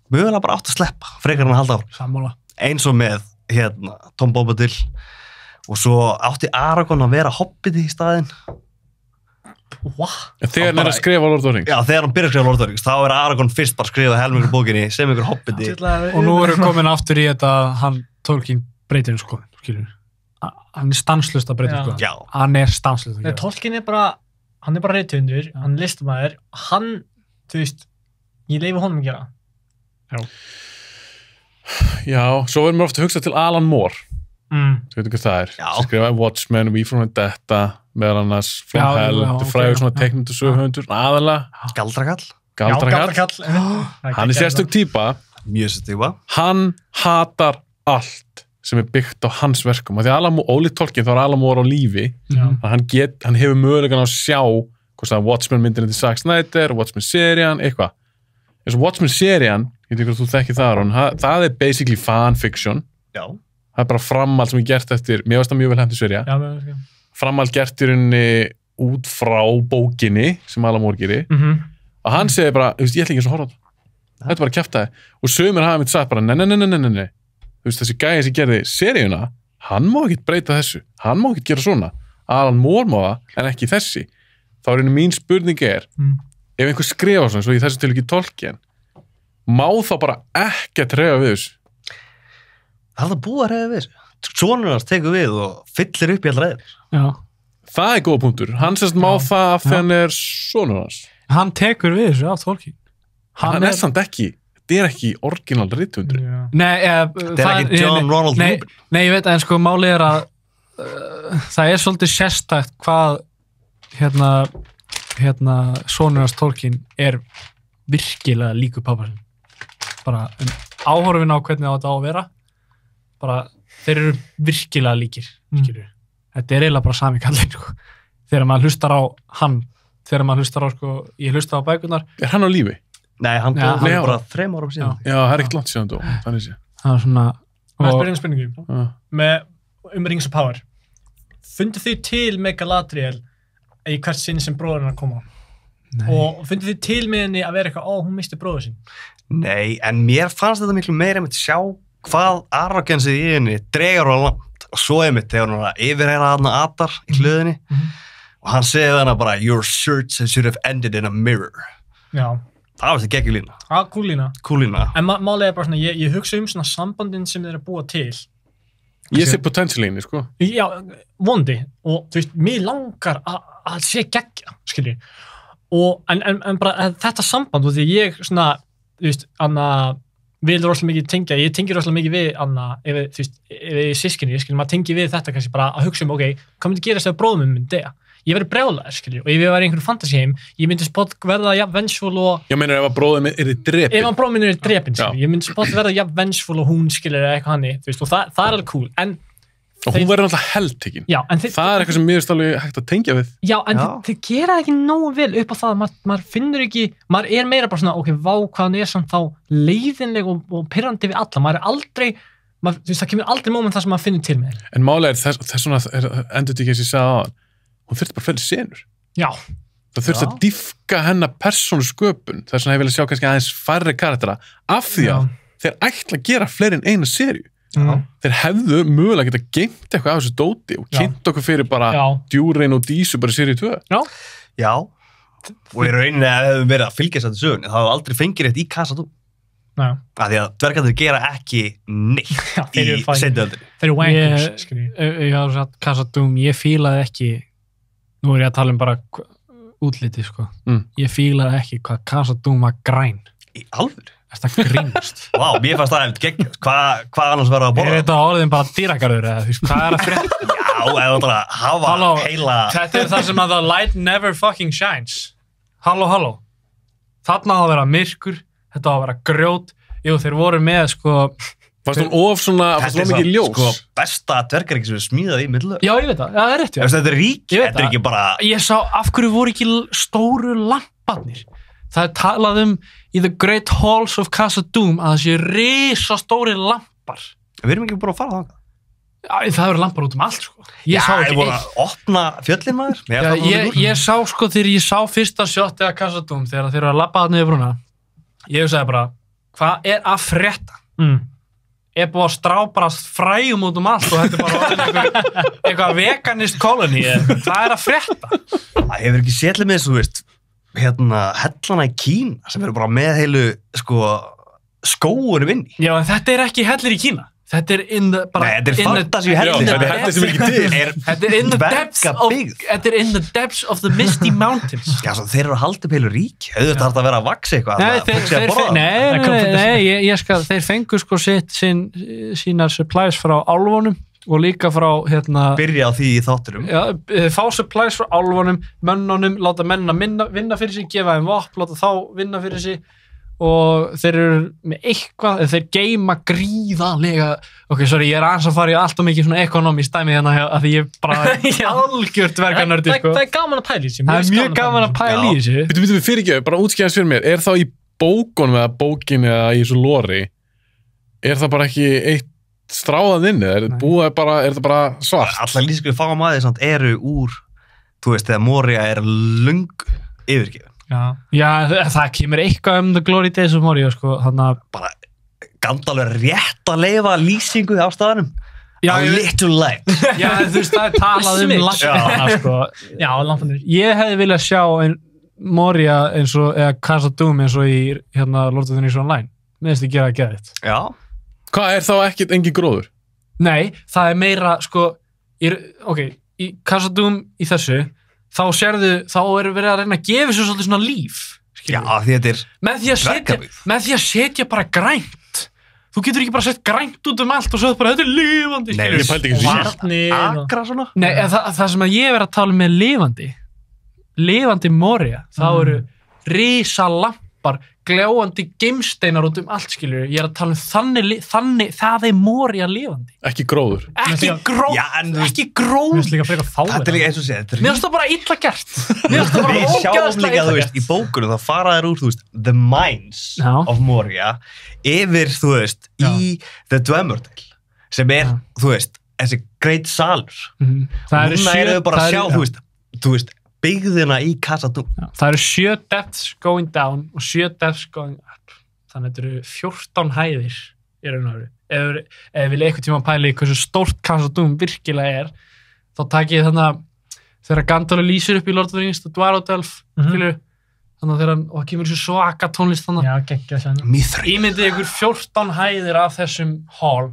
mögulega bara átt að sleppa, frekar hann að halda áfram. Sammála. Eins og með, Tom Bombadil og svo átti Aragorn að vera Hobbiti í staðinn. Þegar hann er að skrifa Lord of the Rings? Já, þegar hann byrjar að skrifa Lord of the Rings, þá er Aragorn fyrst bara að skrifa helmingur bókinni sem ykkur Hobbiti. Og nú erum við komin aftur í þetta hann Tolkien breytir skoðun, skilur. Hann er stanslaust að breyta skoðun. Já. Hann er stanslaust að gera. Tolkien er bara rithöfundur, hann er listamaður, hann, þú veist, ég leyfi honum að gera. Já, svo erum við ofta að hugsa til Alan Moore. Þú veit ekki hvað það er. Skrifaði Watchmen, We From Vendetta, meðal annars From Hell, þetta frægur svona teiknundu söguhöfundur, aðalega. Galdrakall. Hann er sérstök típa. Mjög sérstök típa. Hann hatar allt sem er byggt á hans verkum. Því að ólíkt Tolkien þá er Alan Moore á lífi. Hann hefur mögulegan að sjá Watchmen myndin til Zack Snyder, Watchmen-serían, eitthvað. Eins og Watchmen-serían, ég veit ekki hvað þú þekkir það er basically fanfiction. Já. Það er bara framhald sem er gert eftir, mér varst það mjög vel hefndi serja. Já, framhald gert í rauninni út frá bókinni sem Alan Moore gerir. Og hann segir bara, ég ætla ekki eins og horfa á það. Þetta er bara kjaftaði. Og sumir hafa mitt sagt bara, nei. Þessi gæði sem gerði seríuna, hann má ekki breyta þessu. Hann má ekki gera svona. Alan Moore má það, en ekki þessi. Þá er einu mín spurning ef einhver skrifa svona, svo í þessu til ekki Tolkien, má þá bara ekki að treyfa við þessu? Það er það búið að reyða við þessu. Sonur hans tekur við og fyllir upp í allra reyðir. Já. Það er góð punktur. Hann sérst má það af þegar hann er sonur hans. Hann tekur við þessu af Tolkien. Hann er samt ekki, þetta er ekki orginal rithöfundur. Nei, þetta er ekki John Ronald Reuben. Nei, ég veit að en sko málið er að það er svolítið sérstakt hvað sonur hans Tolkien er virkilega líkur pabba sinn. Bara áhorfin á hvernig á þetta á að vera. Bara, þeir eru virkilega líkir, skilur. Þetta er eiginlega bara sami kallinn, sko. Þegar maður hlustar á hann, þegar maður hlustar á, sko, ég hlusta á bækurnar. Er hann á lífi? Nei, hann dó bara 3 árum síðan. Já, það er ekkert langt síðan dó, þannig sé. Það er svona... Maður spyrir einu spurningu. Rings of Power. Fundu þið til með Galadriel í hvert sinn sem bróðurinn að koma. Nei. Og fundu þið til með henni að vera eitthvað, hún misti bróður sinn? Nei, en mér fannst þetta miklu meira að sjá hvað arrogansið í henni dregur á land. Og svo þegar hún var að yfirheyra hana Adar í hlöðinni og hann segði hana bara your search should have ended in a mirror. Já. Það var þetta geggjulína. Kúlína. En málega bara svona, ég hugsa svona sambandin sem þeir að búa til. Ég sé potentialíni, sko. Já, vondi. Og þú veist, mér langar að sé geggja, skilji. En bara þetta samband, því ég svona, þú veist, vil rosalega mikið tengja, ég tengi rosalega mikið við ef við sískinni, skilji, maður tengi við þetta kannski bara að hugsa ok, hvað myndi gerast ef bróðum minn myndi deyja? Ég verið brjálaður, skilju, og ef ég var í einhverjum fantasíheim, ég myndi spott verða jafn vengeful og... Ég meina ef að bróðum minn drepinn. Ef að bróðum minn drepinn, skilju, ég myndi spott verða jafn vengeful og hún, skilju, eða eitthvað hannig, þú veist, og það er alveg cool, en... Og hún verður náttúrulega heldtekinn. Já, en það er eitthvað sem mér er alveg hægt að tengja við. Já, en þið gera ekki nógu vel upp á það, maður finnur ekki, maður er meira bara svona, ok, vá, hvaðan er samt þá leiðinleg og pirrandi við alla, maður er aldrei, þú veist, það kemur aldrei moment þar sem maður finnur til með þér. En málega er þess svona, endur þetta ekki eins og ég sagði aðan, hún þurfti bara að fæla senur. Já. Það þurfti að dýfka hennar persónu sköpun, þess vegna ég vilja sjá kannski aðeins færri karaktera, af því að þeir ætla að gera fleiri en eina seríu. Þeir hefðu mögulega geta geymt eitthvað af þessu dóti og kynnt okkur fyrir bara Djúrin og Dísu bara í seríu 2. Já. Og í rauninni að hefðu verið að fylgjast þetta sögun, það hefðu aldrei fengið rétt í Khazad-dûm. Af því að dvergarnir gera ekki neitt í seinniöldinni. Þeir eru wankers, skilji. Ég hafði sagt Khazad-dûm, ég fílaði ekki, nú er ég að tala bara útliti, sko. Ég fílaði ekki hvað Khazad-dûm var græn. Í alvöru? Það grínast. Vá, mér fannst það eftir geggjast. Hvað annars verður að borða? Er þetta orðin bara dýragarður eða þú veist, hvað er að frétta? Já, eða bara hafa heila... Þetta er það sem að the light never fucking shines. Halló. Þarna á að vera myrkur, þetta á að vera grjót. Jú, þeir voru með, sko... Fannst hún of svona, fannst hún mikið ljós? Þetta er sko besta dvergaríki sem við smíðaði í middlu. Já, ég veit það. Já, það er rétt, já. Þetta er rík, þetta er ekki bara... Ég sá, af hverju voru ekki stóru lamparnir? Það er talað í The Great Halls of Khazad-dûm að það sé risastóri lampar. Við erum ekki búin að fara þangað. Já, það eru lampar út allt, sko. Ég voru að opna fjöllin maður. Ég sá, sko, þegar ég sá fyrsta shotið af Khazad-dûm, þegar þeir eru að labba þarna yfir brúna, ég sagði bara, hvað er að frétta? Er búið að strá bara fræjum út allt og þetta er bara eitthvað veganist koloni. Hvað er að frétta? Það hefur ekki sétlið með þessu, þú veist, hellana í Kína sem eru bara með heilu skóunum inni. Já, en þetta er ekki hellir í Kína. Þetta er þetta er fantasy hellir. Þetta er hellir sem er ekki til. Þetta er in the depths of the misty mountains. Já, svo þeir eru að halda upp heilu rík. Auðvitað þarf það að vera að vaxa eitthvað. Nei, þeir fengu sko sínar supplies frá álfunum og líka frá byrja á því í þátturum. Já, fá supplies frá álfunum, mönnunum, láta mennina vinna fyrir sig, gefa þeim vopn, láta þá vinna fyrir sig og þeir eru með eitthvað, þeir geima gríðarlega, ég er aðeins að fara í allt og mikið svona ekonomist dæmi hérna að því ég bara algjört verkanördi, sko. Það er gaman að pæla í þessu. Það er mjög gaman að pæla í þessu. Við fyrirgefum, bara útskjæðast fyrir mér, er þá í bókunum eða bókin eða í þessu lori, er það bara ekki eitt stráðað inni, er það bara svart? Allar lýsingar við fáum að því eru úr, þú veist, þegar Moria er löngu yfirgefin. Já, það kemur eitthvað The Glory Days of Moria, sko, bara Gandalf rétt að leyfa lýsingu á staðanum. A little light. Já, þú veist, það er talað lampana, sko. Já, lampanir. Ég hefði viljað sjá Moria eins og, eða Khazad-dûm eins og í Lord of the Rings Online. Mér finnst þið gera að gera þetta. Já. Hvað er þá ekkert engin gróður? Nei, það er meira, sko, í Khazad-dûm í þessu, þá er verið að reyna að gefa sér svolítið svona líf. Já, því þetta er með því að setja bara grænt. Þú getur ekki bara sett grænt út allt og svo bara, þetta er lifandi. Nei, ég pældi ekki því. Akra svona. Nei, það sem að ég verið að tala með lifandi Moria, þá eru risa lampar, gljáandi geimsteinar út allt, skilur. Ég er að tala þannig, það er Moria lifandi. Ekki gróður. Ekki gróður. Mér finnst líka frekar fáið. Þetta er líka eins og segja. Mér finnst það bara illa gert. Við sjáum líka, þú veist, í bókunum, þá fara þær úr, þú veist, The Mines of Moria, yfir, þú veist, í The Dwemer-dale, sem er, þú veist, þessi greit salur. Og núna eru þau bara að sjá, þú veist, byggðina í Khazad-dûm. Það eru 7 depths going down og 7 depths going up. Þannig að þetta eru 14 hæðir í raun og veru. Ef við einhvern tíma pæli hversu stórt Khazad-dûm virkilega þá takk ég þannig að þegar Gandalf lýsir upp í Lord of the Rings, The Dwarf, þannig að þegar það kemur þessu svaka tónlist þannig. Já, geggja þannig. Mithril. Ímyndið ykkur 14 hæðir af þessum hall,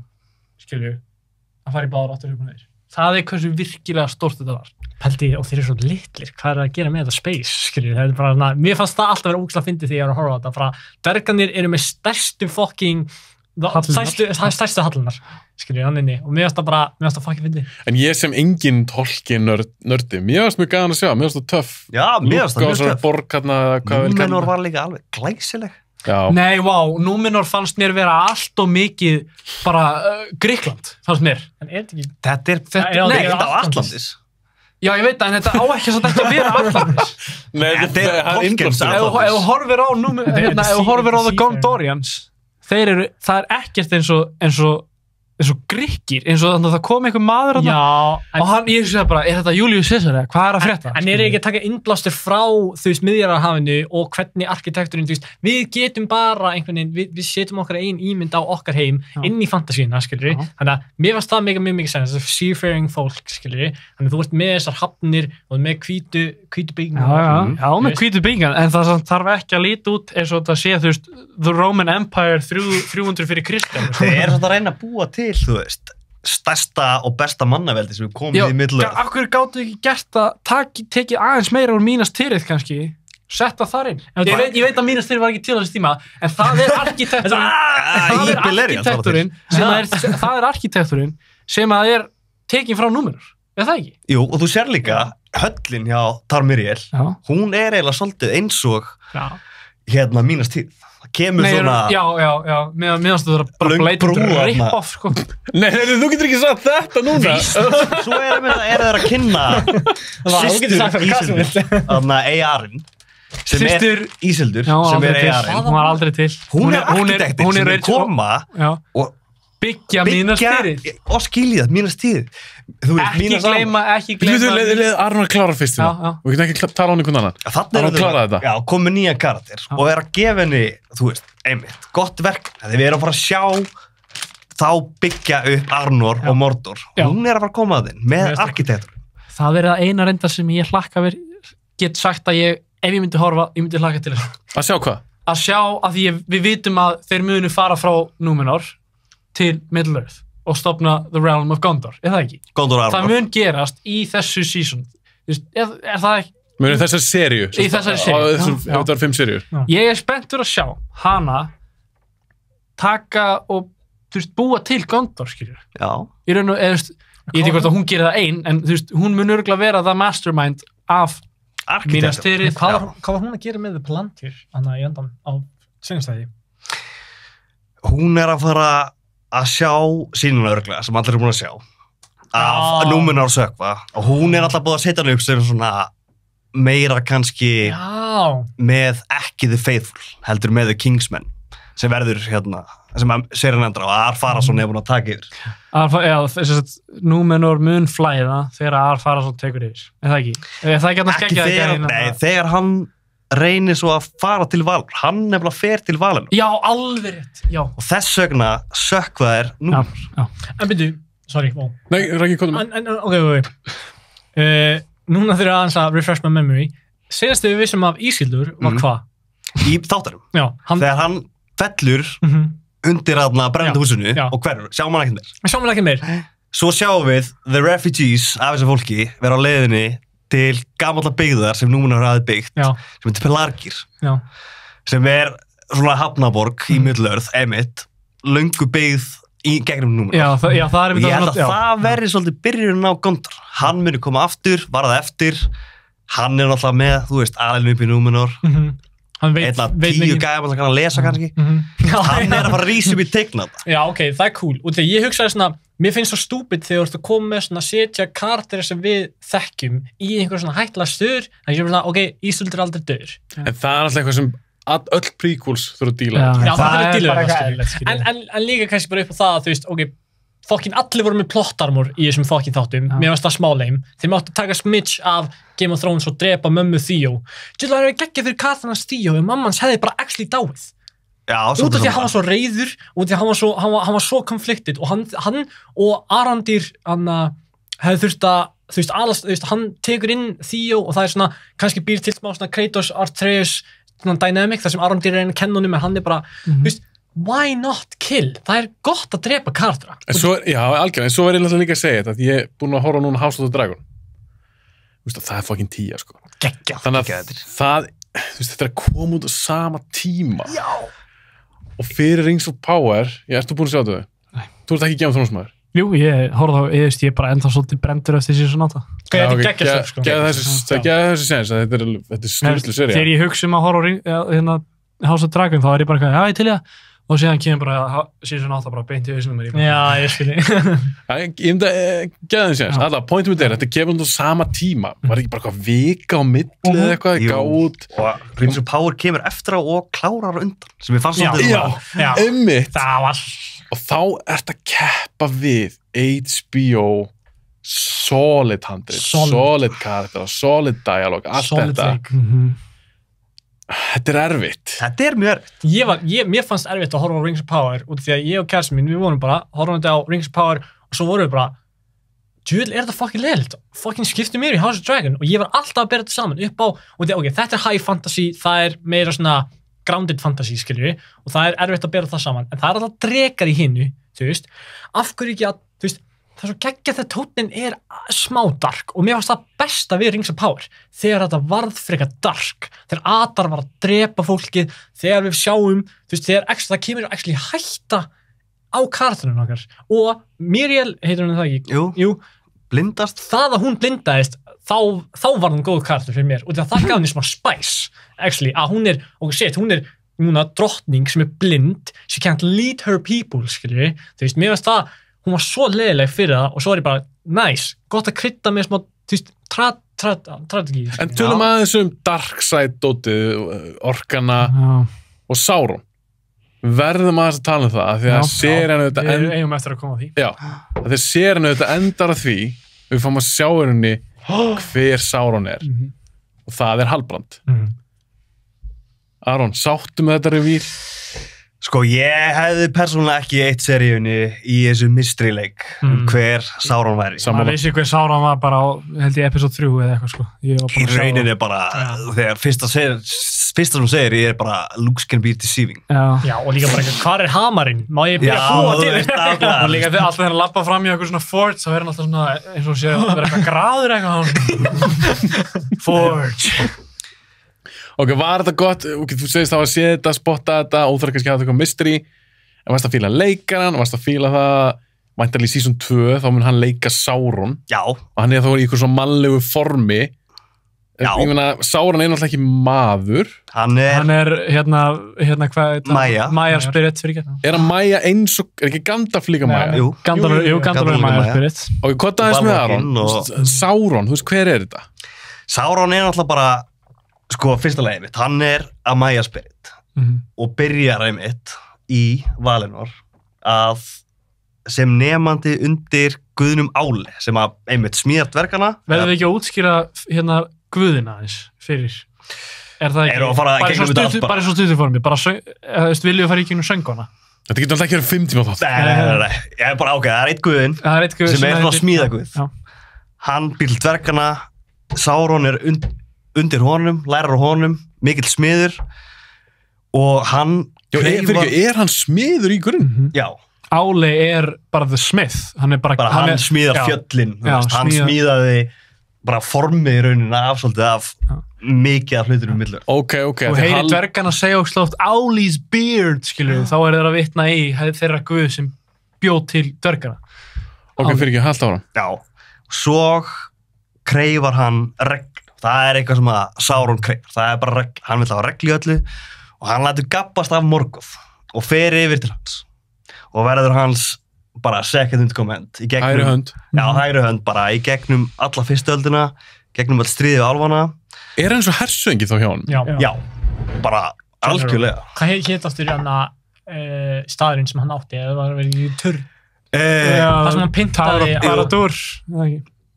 skilju, að fara í báðar áttur upp og niður. Það hversu virkilega stórt þetta var. Pældi, og þeir eru svo litlir, hvað að gera með þetta space, skilju, það bara, mér fannst það alltaf vera ógeðslega fyndið því ég var að horfa á þetta, bara dvergarnir eru með stærstu fucking, stærstu hallunar, skilju, hann inni, og mér fannst það fucking fyndið. En ég sem engin Tolkien-nördi, mér fannst mjög gaman að sjá, mér fannst það töff. Já, mér fannst það mjög töff. Borg hérna, hvað vil Númenor var líka alveg glæsileg. Já. Nei, Númenor fannst mér vera allt og mikið bara Grikkland, fannst mér. En ekki... Þetta er Atlantis. Já, ég veit það, en þetta á ekki að vera Atlantis. Nei, þetta er innblástur. Ef þú horfir á The Gondorians, það er ekkert eins og Grikkir, eins og þannig að það kom einhver maður og ég sé bara, er þetta Julius Caesar eða hvað að frétta? En ekki að taka innblástur frá Miðjarðarhafinu og hvernig arkitekturinn, við getum bara einhvern veginn, við setjum okkar ein ímynd á okkar heim inn í fantasíuna, skilur við, þannig að mér fannst það mjög sens, þessi seafaring fólk, skilur við, þannig að þú ert með þessar hafnir og með hvítu byggingar. Já, með hvítu byggingar, en það þarf ekki að líta út eins og þetta sé, þú veist, The Roman Empire 300 fyrir Kristján. Þeir eru svona að reyna að búa til, þú veist, stærsta og besta mannaveldi sem við komum í Middle-earth. Já, af hverju gáttu ekki gert að tekið aðeins meira úr Minas Tirith kannski, setta þar inn. Ég veit að Minas Tirith var ekki til þessi tíma, en það er arkitekturinn sem að er tekin frá Númenor, er það ekki? Jú, og þú sér líka höllin hjá Tarmiriel, hún er eiginlega svolítið eins og Minas Tirith. Það kemur svona... Já, meðan þú þarf bara bleitum rip-off, sko. Nei, þú getur ekki sagt þetta núna. Svo er þeir að kynna systur Eyjarinn, sem er Ísildur, sem er Eyjarinn. Hún var aldrei til. Hún er arkitektin sem er koma og byggja Minas Tirith. Og skilja það, Minas Tirith. Ekki gleyma. Við leðum Arnur að klára fyrst hérna. Við getum ekki tala á einhvern annan. Arnur að klára þetta. Já, komið nýja karakter og er að gefa henni, þú veist, einmitt, gott verk. Þegar við erum að fara að sjá þá byggja upp Arnor og Mordor. Hún er að fara að koma að þinn með arkitektur. Það er það eina reyndar sem ég hlakka get sagt að ef ég myndi horfa, ég myndi hlakka til þess. Að sjá hvað? Að sjá að því við vitum að þeir munu fara frá Númenor til Middle-earth og stofna The Realm of Gondor, er það ekki? Gondor Arnor. Það mun gerast í þessu season. Er það ekki? Munu þessari seríu? Í þessari seríu. Ef þetta er 5 seríur. Ég er spenntur að sjá hana taka og búa til Gondor, skiljur. Já. Í raun og, ég veit ekki hvort að hún gerir það ein, en hún mun örugglega vera það mastermind af Minas Tirith. Hvað var hún að gera með The Palantir, í endan á seinastæði? Hún er að fara að sjá sínuna örugglega, sem allir er búin að sjá, af Númenor sökva, og hún er alltaf búin að setja hann upp sem svona meira kannski með ekki The Faithful, heldur með The Kingsmen, sem verður sem að serien endra og Ar-Pharason er búin að taka yfir. Já, þess að Númenor mun flæða þegar Ar-Pharason tekur yfir, er það ekki? Er það ekki að skegja það? Nei, þegar hann reynir svo að fara til Valur. Hann nefnilega fer til Valur. Já, alveg rétt. Já. Og þess vegna sökva þær Númenor. Já. En byrju, sorry. Nei, Raggi, komum. Ok. Núna þegar aðeins að refresh my memory, senast þegar við vissum af Ísildur var hvað? Í þáttunum. Já. Þegar hann fellur undir brennandi húsinu og hverjur, sjáum hann ekki meir. Sjáum hann ekki meir. Svo sjáum við The Refugees af þessu fólki vera á leiðinni til gamalla byggðar sem Númenor hafði byggt, sem heitir Pelargir, sem er svona hafnaborg í Middle-earth, einmitt, löngu byggð í gegnum Númenor. Já, það er ég held að það verði svolítið byrjun á Gondor. Hann muni koma aftur, varða eftir, hann er náttúrulega með, þú veist, alveg upp í Númenor. Einn að 10 gæðum að kann að lesa kannski. Hann er að fara að rísa upp í teiknað. Já, ok, það er cool. Og þegar ég hugsaði svona, mér finnst það stúpid þegar þú ert að koma með svona að setja karakterir sem við þekkjum í einhver svona hættulega stöður, þannig að ég er svona, ok, Ísildur er aldrei döður. En það er alltaf eitthvað sem öll prequels þurfa að díla. Já, það er að díla. En líka kannski bara upp á það að þú veist, ok, fokkin allir voru með plottarmur í þessum fokkin þáttum, mér fannst það smáleim, þeir máttu taka smidge af Game of Thrones og drepa mömmu Theo. Þetta er geggjað fyrir Katharnas Theo, en mammans hefði bara actually dáið. Já, út af því að hann var svo reiður, út af því að hann var svo conflicted og hann og Arondir hefði þurft að, þú veist, hann tekur inn Theo og það er svona, kannski býr til smá svona Kratos, Atreus, svona dynamic, þar sem Arondir er einn kennunum, en hann er bara, þú veist, why not kill? Það er gott að drepa karaktera. Já, algjörlega, en svo verður ég náttúrulega líka að segja þetta, að ég er búin að horfa núna House of the Dragon. Þú veist, það er fucking 10, sko. Geggjað. Þannig að það, þú veist, þetta er að koma út á sama tíma. Já. Og fyrir Rings of Power, ertu búin að sjá þetta? Nei. Þú ert ekki Game of Thrones maður? Jú, ég horfði á, ég er bara ennþá svolítið brendur eftir season 8. Þetta er geggjað, sko. Geða þessi sens, þetta er snurðslu serið. Þegar ég hugsa að horfa á House of Dragon, þá er ég bara já, ég til í það. Og síðan kemur bara season 8 bara beint í hausnum mér. Já, ég skil ég. Ég myndi að geða þeim séns. Alltaf, pointum við þetta kemur út á sama tíma. Var ekki bara eitthvað vika á milli eða eitthvað, gáð út. Og Rings of Power kemur eftir á og klárar undan, sem ég fannst svolítið. Já, einmitt. Það var. Og þá ert að keppa við HBO, solid handrit, solid karakter, solid dialog, allt þetta. Þetta er erfitt. Þetta er mjög erfitt. Mér fannst erfitt að horfa á Rings of Power út því að ég og kærastinn mín, við vorum bara horfandi á Rings of Power og svo vorum við bara djöfull, er þetta fucking leiðilegt? Fucking skiptu mér í House of Dragon og ég var alltaf að bera þetta saman upp á og því, þetta er high fantasy, það er meira svona grounded fantasy, skiljum við, og það er erfitt að bera það saman, en það er alltaf drekar í hinnu, þú veist, af hverju ekki að, þú veist, það er svo geggjað þegar tóninn er smá dark og mér fannst það besta við Rings of Power þegar þetta varð frekar dark, þegar Adar var að drepa fólkið, þegar við sjáum, þú veist, þegar það kemur actually hætta á karakterinu okkar og Miriel, heitir hún það ekki? Jú, blindast. Það að hún blindaðist, þá var hún góð karakter fyrir mér og það gaf henni smá spice, actually, að hún er, hún er núna drottning sem er blind, she can't lead her people, skilji, þú veist, mér fannst það hún var svo leiðileg fyrir það og svo er ég bara, nice, gott að krydda með smá, þú veist, tragedy. En tölum aðeins Darkseid-dótið, Orkana og Sauron. Verðum aðeins að tala um það, því að serían auðvitað við eigum eftir að koma að því. Já, þegar serían auðvitað endar að því, við fáum að sjá henni hver Sauron er. Og það er Halbrand. Aron, sáttu með þetta revír? Sko, ég hefði persónulega ekki eitt seríunni í þessu mystery-leik hver Sauron væri. Maður vissi hver Sauron var bara á, held ég, episode 3 eða eitthvað, sko. Í rauninni bara, þegar fyrsta sem segir, ég er bara, looks can be deceiving. Já, og líka bara, hvað er hamarinn? Má ég byrja að búa til þetta? Og líka þegar alltaf þegar að labba fram í eitthvað svona forge, þá er hann alltaf svona, eins og sé að vera eitthvað graður eitthvað. Forge. Ok, var þetta gott? Ok, þú segist það var að sé þetta, spotta þetta, óþarf kannski að hafa eitthvað mystery, en varst að fíla leikaran, varst að fíla það, væntanlega í season 2, þá mun hann leika Sauron. Já. Og hann er þá í eitthvað svo mannlegu formi. Já. Ég meina, Sauron er náttúrulega ekki maður. Hann er hérna hvað er þetta? Maya Spirit, fyrir ekki. Er hann Maya eins og, er ekki Gandalf líka Maya? Jú, Gandalf er Maya Spirit. Ok, hvað aðeins með Aron? Sauron, þú veist, hver er þetta? Sauron er náttúrulega bara sko, fyrsta lagi mitt, hann er að Maya Spirit og byrjar einmitt í Valinor að sem nemandi undir guðnum Áli sem að einmitt smíðar dvergana. Verðum við ekki að útskýra hérna guðina aðeins fyrir? Er það ekki? Bara svo stuttuformi, viljum við fara í gegnum sönguna? Þetta getur alltaf ekki verið 5 tíma þátt. Nei, ég er bara ákveð, það er eitt guðin sem er svona smíðaguð. Hann býr til dvergana, Sauron er undir honum, lærar á honum, mikill smiður og hann er hann smiður í grunn? Já. Áli er bara the smith. Hann smíðar fjöllin, hann smíðaði bara formið í rauninna af svolítið af mikið af hlutur millur. Ok. Og heyri dvergana segja og slótt Áli's beard, skilur þá er þeirra að vitna í þeirra guð sem bjóð til dvergana. Ok, fyrir ekki, halda á hann. Já. Svo kreifar hann regl. Það er eitthvað sem að Sauron kreifar. Það er bara regl. Hann vil hafa regl í öllu og hann lætur gabbast af Morgoth og fer yfir til hans. Og verður hans bara second in command. Hægri hönd. Já, hægri hönd bara í gegnum alla fyrstu öldina, gegnum all stríðið á álfana. Er hann svo hersöngi þá hjá hann? Já, bara algjörlega. Hvað hétt aftur hann staðurinn sem hann átti? Eða var verið í turn? Það sem hann pyntaði Baradur.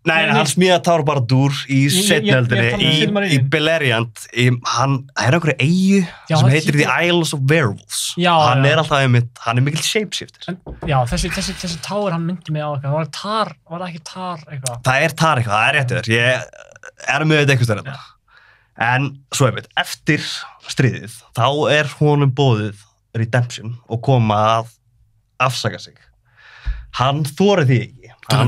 Nei, hann smíðaði Tower of Baradur í seinniöldinni, í Beleriand, hann er einhverju eyju sem heitir The Isles of Werewolves. Hann er alltaf hann er mikill shapeshifter. Já, þessi Tower, hann myndi mig á eitthvað, var það ekki Tar eitthvað? Það er Tar eitthvað, það er réttið þér, ég er með þetta eitthvað stærlega. En svo eftir stríðið, þá er honum boðið redemption og koma að afsaka sig. Hann þorir því ekki. Hann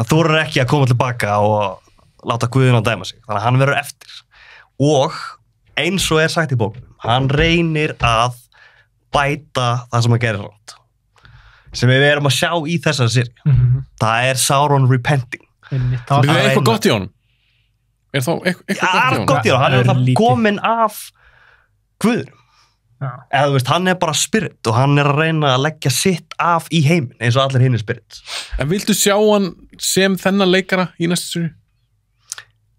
þorir ekki að koma tilbaka og láta Guðina dæma sig. Þannig að hann verður eftir. Og eins og sagt í bókunum, hann reynir að bæta það sem hann gerir rátt. Sem við erum að sjá í þessari seríu. Það er Sauron repenting. Það er eitthvað gott í honum. Er þá eitthvað gott í honum? Hann er alltaf kominn af Guðinum. Eða þú veist, hann er bara spirit og hann er að reyna að leggja sitt af í heiminn eins og allir hinn er spirit. En viltu sjá hann sem þennan leikara í næstu seríu?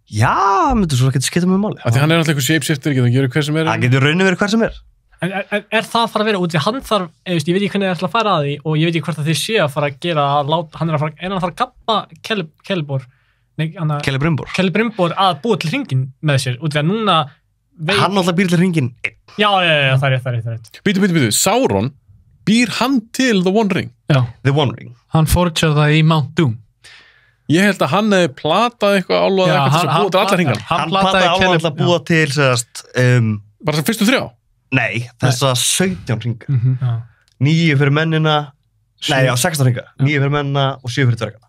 Já, myndu svo að geta skipta með máli. Því hann er alltaf eitthvað shapeshifter, getur gera hver sem er. Hann getur raunin verið hver sem er. En er það að fara að vera út því hann þarf, ég veit ekki hvernig það er að fara að því og ég veit ekki hvort að þið sé að fara að gera hann er að fara að gappa Celebrimbor að búa til hringinn með sér út því að núna hann alltaf býr til hringinn einn. Já, það er rétt. Býtu, Sauron, býr hann til The One Ring? Já. The One Ring. Hann forger það í Mount Doom. Ég held að hann hefði platað eitthvað álvað eitthvað sem búið til allar hringan. Hann plataði álvað að búa til bara sem fyrstu 3? Nei, þessa 17 hringa. 9 fyrir mennina, 16 hringa. 9 fyrir mennina og 7 fyrir dvergana.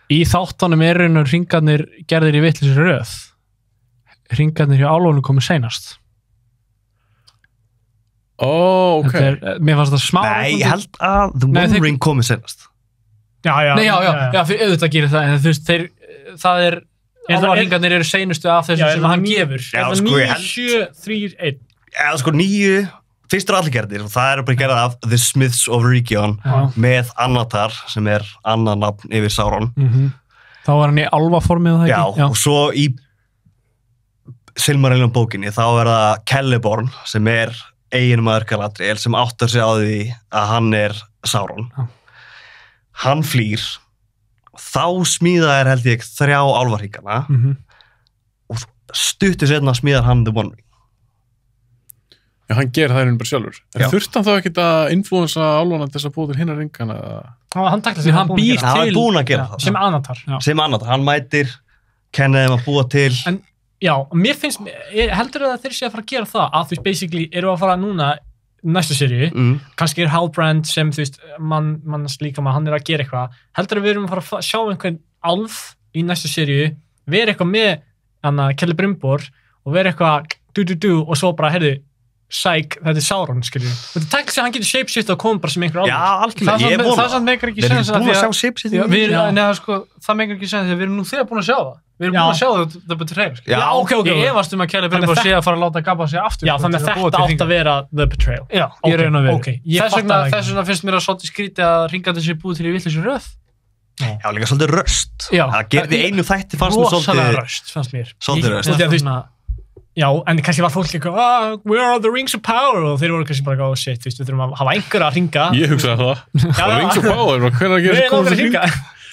Í þáttunum raunur hringarnir gerðir í vitlausri röð. Hringarnir hjá álfunum komu seinast. Ok. Mér fannst það smá... Nei, ég held að The One Ring komi seinast. Já, fyrir auðvitað gerir það, en þú veist, það er... Álfunarringarnir eru seinustu af þessu sem hann gefur. Er það 9, 7, 3, 1? Já, sko 9, fyrst eru allir gerðir og það er bara gerðað af The Smiths of Region með Annatar sem er annað nafn yfir Sauron. Þá var hann í álfaformið það ekki? Já, og svo í Silmarillion bókinni þá er það Celeborn sem er eiginmaður Galadriel sem áttar sig á því að hann er Sauron. Hann flýr, þá smíðar held ég 3 álfarhringana og stuttu seinna smíðar hann The One Ring. Já, hann gerir það bara sjálfur. En þurfti hann þá ekkert að influensa álfana til þess að búa til hinna ringana? Hann takla sig, hann býr til... Hann er búin að gera það. Sem Annatar. Sem Annatar, hann mætir, kenna þeim að búa til... Já, mér finnst, heldur að þeir sé að fara að gera það, að þú veist, basically, eru að fara núna næstu seríu, kannski er Halbrand sem, þú veist, manns líka maður, hann er að gera eitthvað, heldur að við erum að fara að sjá einhvern álf í næstu seríu, vera eitthvað með Celebrimbor og vera eitthvað og svo bara, heyrðu, sæk, þetta er Sauron, skiljum. Þetta er tækla sem hann getur shapeshift og koma bara sem einhver álf. Já, algjörlega, það samt meikar ekki sens að sjá shapeshifting. Það meikar ekki sens þegar við erum nú þegar búin að sjá það. Við erum búin að sjá The Betrayal. Já, ok. Ég efast að Celebrimbor sé að fara að láta gabba sig aftur. Já, þannig að þetta átt að vera The Betrayal. Já, ég raun að vera. Ok, þess vegna finnst mér að svolítið skrítið að hringandi sér búið til í vitleysu röð. Já, líka svolítið röst. Það gerði einu þætti fannst mér svolítið röst. Já, en kannski var fólk líka, where are the rings of power? Og þeir voru kannski bara, oh shit, við þurfum að hafa einhver að hringa. Ég hugsaði það. Rings of power, hvernig að gera komast að hringa?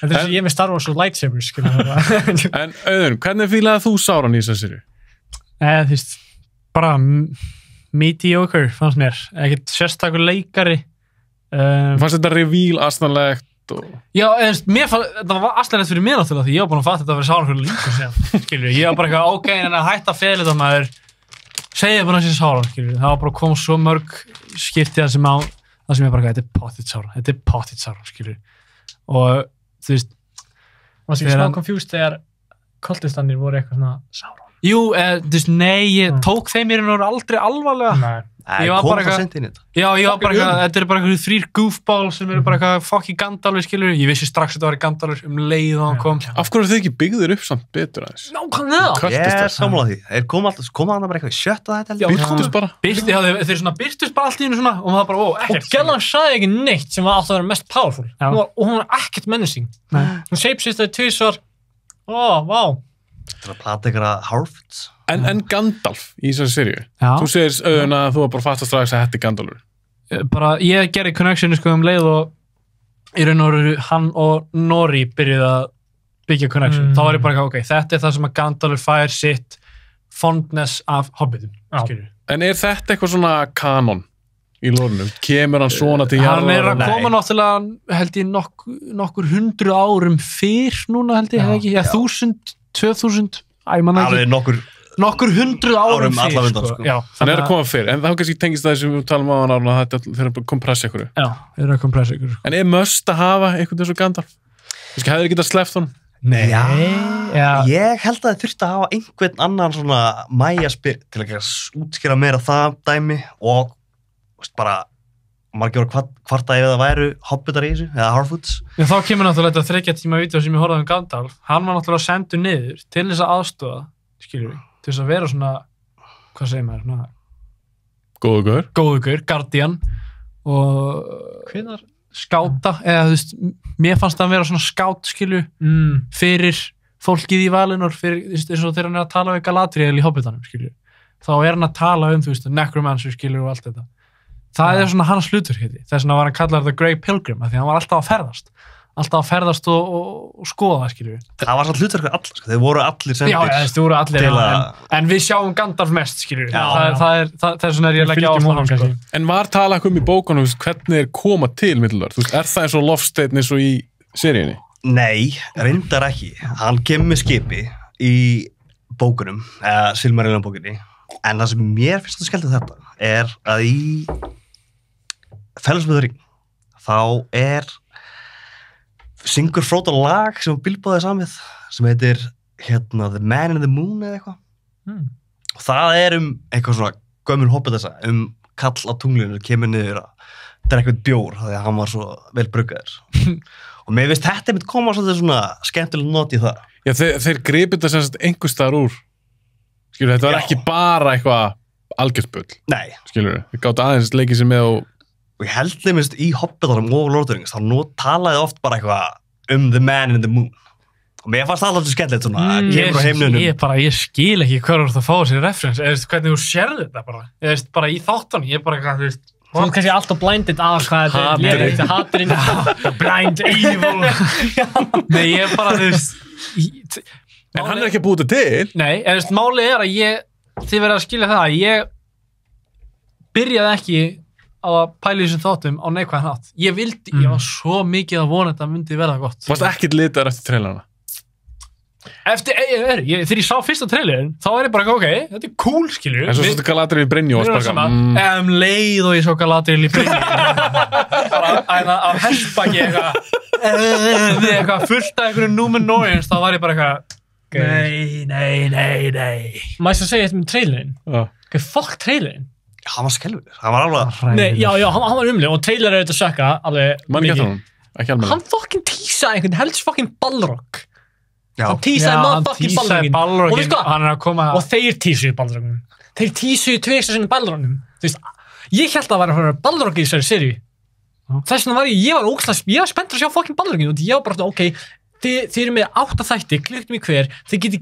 En þess að ég er með Star Wars og lightsabers, skilja. En Auðun, hvernig fílaði þú Sauron í þessari seríu? Þú veist, bara mediocre, fannst mér. Ekkert sérstakur leikari. Fannst þetta reveal aðstæðanlegt? Já, mér fann, það var aðstæðanlegt fyrir mér náttúrulega því ég var búin að fatta þetta að vera Sauron fyrir líka sem, skilju. Ég var bara eitthvað, ok, en að hætta að fela þetta maður, segja bara þessi Sauron, skilju. Það var bara kom svo mörg skipti það sem ég bara, þetta er pottit Sauron, skilju. Og þú veist, var það ekki smá confused þegar kultistanir voru eitthvað svona Sauron? Jú, þú veist, nei, ég tók þeim í raun og veru aldrei alvarlega. Nei. Ég var bara eitthvað... Já, ég var bara eitthvað, þetta er bara eitthvað 3 goofball sem eru bara eitthvað fucking Gandalf, skilur. Ég vissi strax að þetta var Gandalf leið og hann kom. Af hverju þau ekki byggður upp samt betur aðeins? Nákvæmlega! Ég er sammála því. Þeir koma hann bara eitthvað í sjötta þetta heldur. Byrtust bara. Þeir svona byrtust bara allt í hennu svona og það bara, ekkert. Og Gellan sagði ekki neitt sem var átt að vera mest powerful. Og hún var ekkert menacing. Hún shapeshiftaði tvisvar. Vá. Þetta er að plata eitthvað Harfords. En Gandalf í þessari seríu, þú segir Auðun að þú var bara fattast strax að þetta er Gandalfur. Bara, ég gerði connectionu sko leið og í raun og veru hann og Nori byrjuði að byggja connection. Þá var ég bara ok, þetta það sem að Gandalf fær sitt fondness af Hobbitum, skilur. En þetta eitthvað svona kanon í lórunum? Kemur hann svona til jarðar? Hann að koma náttúrulega, held ég, nokkur 100 árum fyrr núna, held ég, ekki? 1000, 2000, manna ekki. Alveg nokkur 100 árum fyrr, sko. Já. Hann að koma fyrr, en þá kannski tengist það sem við talum á hann ára, að þetta þeir að kompressa ykkur. Já, þeir að kompressa ykkur. En must að hafa eitthvað þessu Gandalf? Kannski hefur getað sleppt honum? Nei. Já. Ég held að þið þurfti að hafa einhvern annan svona Maya-spyr til að útskýra meira það dæmi og bara margir voru kvarta ef það væru hobbitar í þessu, eða Harfoots. Já, þá kemur náttúrulega þetta 3 tíma vídeó sem ég horfði Gandalf. Hann var náttúrulega sendur niður til þess að aðstoða, skilur við, til þess að vera svona, hvað segir maður, svona góðugur, guardian og hvenar skáta, eða þú veist, mér fannst það að vera svona skát, skilju, fyrir fólkið í Valinor, fyrir, eins og þegar hann að tala við Galadriel í Hobbitanum, skilju. Þá hann að tala þú veist, necromancer, skilju, og allt þetta. Það svona hans hlutur, þess vegna var hann kallað The Grey Pilgrim, af því hann var alltaf að ferðast og skoða, skilju. Það var svona hlutur allir, sko, þeir voru allir sendir. Já, þeir voru allir, en við sjáum Gandalf mest, skilju. Það svona ég leggja áherslu á, sko. En var talað í bókunum, hvernig koma til Middle-earth? Það eins og Lothsteinn eins og í seríunni? Nei, reyndar ekki. Hann kemur með skipi í bókunum, eða Silmarillion bókunni, en það sem mér finnst að skellta þetta að í Fellowship of the Ring þá syngur Frodo lag sem Bilbo hafði samið sem heitir The Man in the Moon eða eitthvað. Og það eitthvað svona gömul hobbitessa kall á tunglinu kemur niður að drekka bjór því að hann var svo vel bruggaður. Og mér finnst þetta mitt koma svona skemmtileg not í það. Já, þeir gripu þetta sem sagt einhvers staðar úr. Skilur, þetta var ekki bara eitthvað algjört bull. Nei. Skilur, við gátt aðeins leikið sér með og ég held þeimist í Hobbitanum og Lord of the Rings, þá talaði oft bara eitthvað The Man in the Moon. Og mér fannst það alltaf skemmtilegt svona, kemur á heimnunum. Ég skil ekki hvað þú ert að fá þessi reference, hvernig þú sérðu þetta bara. Bara í þáttunum, ég bara eitthvað, þú veist. Þú ert kannski alltaf blinded af hvað þetta haturinn, blind evil. Nei, ég bara, þú veist. En hann ekki að búið þetta til. Nei, en þú veist, málið að þið verið að skilja það, ég byrjaði ekki á að pæla í þessum þáttum á neikvæðan hátt. Ég var svo mikið að vona þetta myndi verða gott. Varst ekkert litaður eftir trailerana? Þegar ég sá fyrsta trailerin, þá ég bara, ok, þetta cool, skilju. En svo svolítið Galadriel í Brynju og bara leið og ég svo Galadriel í Brynju. Bara af hestbaki eitthvað fullt af einhverjum Númenórians, þá var ég bara eitthvað, nei. Maður svo segja þetta með trailerin. Hvað fuck trailerin? Hann var skelfur, hann var alveg Nei, já, hann var umlega og trailer auðvitað sökka alveg mikið. Hann fucking tísaði einhvern helst fucking Balrog. Hann tísaði motherfucking Balrogin. Og veist hvað? Og þeir tísuðu Balrogin. Þeir tísuðu 2 sinni Balrognum. Þú veist, ég held að vera Balrog í þessari seríu. Þess vegna var ég var spenntur að sjá fucking Balrogin og ég var bara, ok, þið eru með 8 þætti, klikktum í hver, þið geti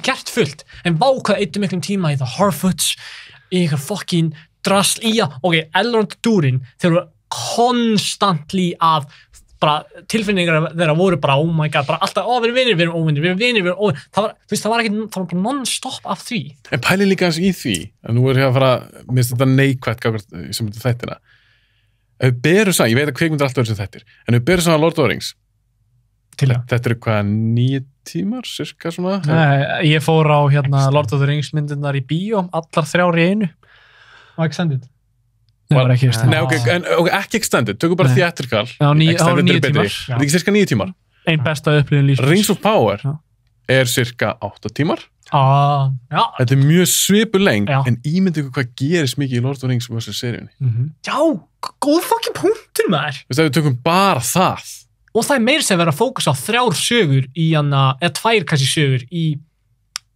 gert fullt. En vá hvað eittu miklum tíma í það Harfoots, í eitthvað fucking drasl í ok, Elrond Durin, þeir voru konstantli að bara tilfinningar þeirra voru bara, oh my god, bara alltaf, við erum óvinnir, við erum óvinnir, það var bara non-stop af því. En pæli líka eins í því, að nú að fara, minnst þetta neikvætt sem þetta þættina. Ef við berum saman, ég veit að kvikmyndir alltaf þessu þættir, en ef við berum saman Lord of the Rings, þetta eru hvað, 9 tímar, cirka svona? Nei, ég fór á Lord of the Rings myndirnar í bíó, allar 3 í einu. Og extended. Nei, var ekki extended. Nei, ok, ekki extended, tökum bara theatrical. Já, 9 tímar. Þetta er ekki cirka 9 tímar. Einn besta upplifun lífsins. Rings of Power er cirka 8 tímar. Já. Þetta er mjög svipuð lengd, en ímyndið ykkur hvað gerist mikið í Lord of the Rings versus seríunni. Já, góð fucking punktur maður. Þú veist, ef við tökum bara það. Og það meira sem verið að fókusa á 3 sögur í eða 2 kannski sögur í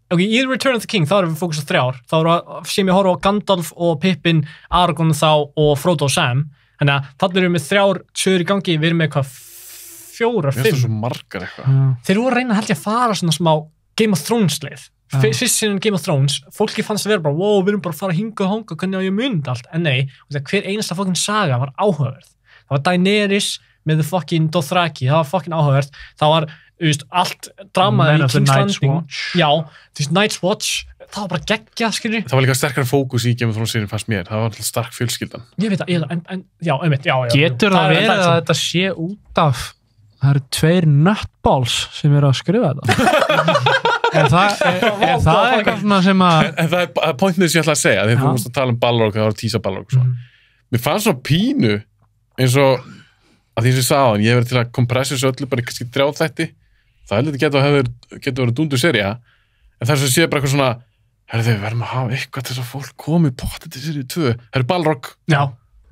í Return of the King, þá erum við fókus á 3. Þá sem ég horfa á Gandalf og Pippin, Aragorn þá og Frodo og Sam. Þannig að þarna erum við 3 sögur í gangi, við erum með eitthvað 4, 5. Það er svo margar eitthvað. Þeir voru að reyna held ég að fara svona smá Game of Thrones leið. Fyrst sinni Game of Thrones, fólki fannst að vera bara, wow, við erum bara að fara hingað og hanga, hvernig á ég mynd allt. En nei, hver einasta fucking saga var áhugaverð. það var Daenerys með the fucking Dothraki, það var fucking áhugavert, það var, þú veist, allt dramaði í King's Landing, já, þú veist, Night's Watch, það var bara geggjað, skilur. Það var líka sterkara fókus í Game of Thrones serien fannst mér, það var alltaf stark fjölskyldan. Ég veit það, já, einmitt, já. Getur það verið að þetta sé út af, það eru 2 nutballs sem eru að skrifa þetta? Er það eitthvað svona sem að... En það er pointið sem ég ætla að segja, þegar þú múst að tala um Balrog, það var tísa Balrog og svo. Mér fannst svona pínu, eins og að því sem ég sagði á hann, ég hef verið til að kompressa þessu öllu bara kannski 3 þætti, það heldur getur verið dúndur sería, en þess að sé bara eitthvað svona, herðu við verðum að hafa eitthvað til þess að fólk komi potið til seríu 2, það er Balrog,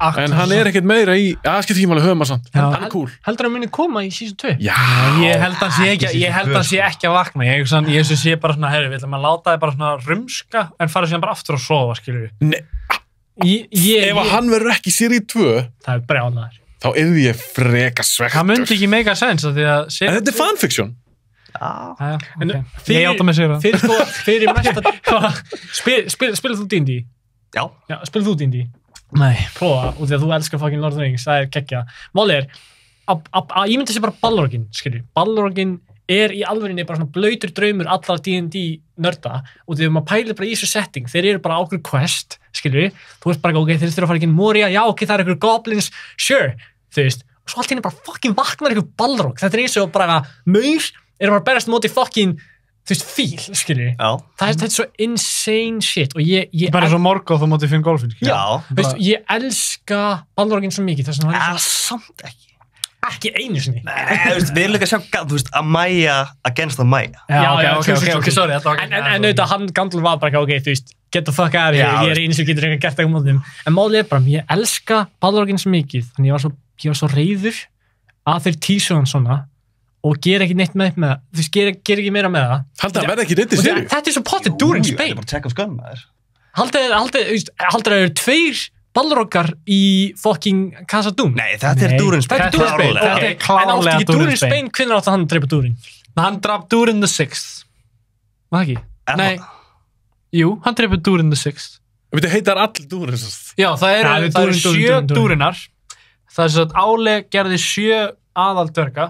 en hann er ekkert meira í, skipt ekki máli höfum að samt, hann er cool. Heldur hann muni koma í season 2? Já. Ég held hann sé ekki að vakna, ég sé bara svona, herru, við ætlum að láta þið bara svona rumska, en fara síðan bara aftur að sofa, skilur við. Nei, ef hann verður ekki í seríu 2, það er brjálæður. Þá yrði ég freka svektur. Það myndi ekki make a sense af því að... En þetta er fanfiction. Ég átta mig sér það. Fyrir mesta... Spilur þú D&D? Já. Spilur þú D&D? Nei. Prófa, út því að þú elskar fucking Lord of the Rings, það er geggja. Máli er, að ég myndi sé bara Balroginn, skilju. Balroginn er í alvörinni bara svona blautur draumur allar D&D nörda og því að maður pælir bara í þessu setting, þeir eru bara ákveður quest, skilju, þú veist bara, ok, þeir þurfa að fara ekki inn Moria, já, ok, það er einhver goblins, sure, þú veist, og svo allt hérna bara fucking vaknar einhver Balrog, þetta er eins og bara maur, er bara berast móti fucking, þú veist, fíl, skilju, þetta er svo insane shit og ég bara svo Morgoth á móti Finn Golfin, já, þú veist, ég elska Balroginn svo mikið, þess að hann samt ekki einu sinni. Nei, við erum líka að sjá, þú veist, að Mæja against að Mæja. Ok, sorry. En auðvitað, hann Gandalf var bara, ok, þú veist, get the fuck out of here, ég er einu sem getur eitthvað gert eitthvað mót þeim. En málið er bara, ég elska Balroginn svo mikið, þannig ég var svo reiður að þeir tísu hann svona og gera ekki neitt með það, þú veist, gera ekki meira með það. Haldið að verða ekki neitt í seríu? Þetta er svo potið Durin Spain. Ég er bara að tjekka á skömm að þér. Haldið að það eru 2 Balrogar í fucking Casa Dune. Nei, þetta er Durin Spain. Þetta er Durin Spain. Þetta er klárlega en átti ekki Durin Spain, hvernig átti hann að dreipa Durin? Hann draf Durin the Sixth. Var það ekki? Nei. Jú, hann dreipa Durin the Sixth. Þetta heitar all Durin. Já, það eru 7 Durinar. Það er svo að Ále gerði 7 aðaldverga.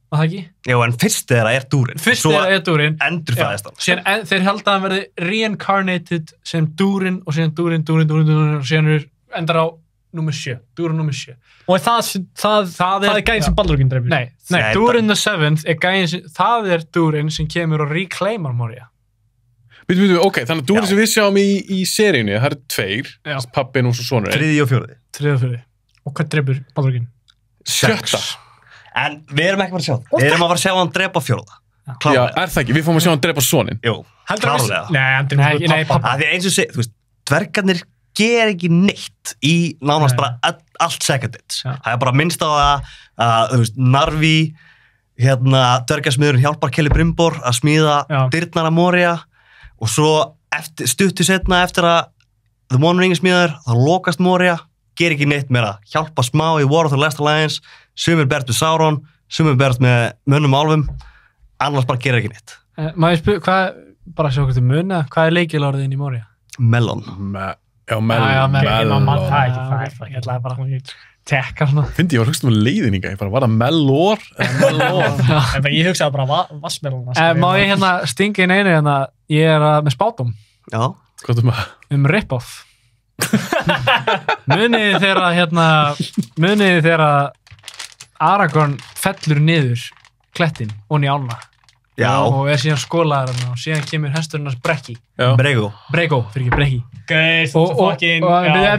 Var það ekki? Já, en fyrst þeirra er Durin. Fyrst þeirra er Durin. Endurfæðist hann. Síðan þeir held að hann verði reincarnated sem Durin og síðan Durin og síðan endar á nummer 7. Durin nummer 7. Og það er gæðin sem Balroginn dreifir? Nei, Durin the Seventh er gæðin sem, það er Durin sem kemur og reclaimar Moria. Ok, þannig að Durin sem við sjáum í seríunni, það eru 2, pappin og svo sonur. 3. og 4. 3. og 4. Og hvað dreifur Balroginn? 7. En við erum ekki bara að sjá það. Við erum að fara að sjá hann drepa 4. Já, er það ekki? Við fáum að sjá hann drepa sonin. Jú, klárlega. Nei, pappa. Það er eins og segja, þú veist, dvergarnir ger ekki neitt í nánast bara allt secondage. Það er bara minnst á það að, þú veist, Narvi, dvergarsmiðurinn hjálpar Celebrimbor að smíða dyrnar að Moria og svo stuttu setna eftir að The One Ring er smíðaður, þá lokast Moria, ger ekki neitt meira, hjálpa smá í War of the Last Alliance, sumir berst með Sauron, sumir berst með mönnum og álfum, annars bara gerir ekki neitt. Má ég spyrja, hvað, bara sjá hvort þið muna, hvað er leikilorðið inn í Moria? Melon. Melon. Það er ekki ég ætlaði bara að tekka svona. Fyndi, ég var hugst um leiðninga, ég bara, var það Melor? Ég hugsaði bara vassmelon. Má ég stinga inn einu ég er með spátum. Já. Hvað er með? Rip-off. Muniði þegar Aragorn fellur niður klettin og í ána. Já. Og er síðan skólaður og síðan kemur hesturinn hans Brekki. Brego, fyrir ekki Brekki. Gauð, fucking... Þetta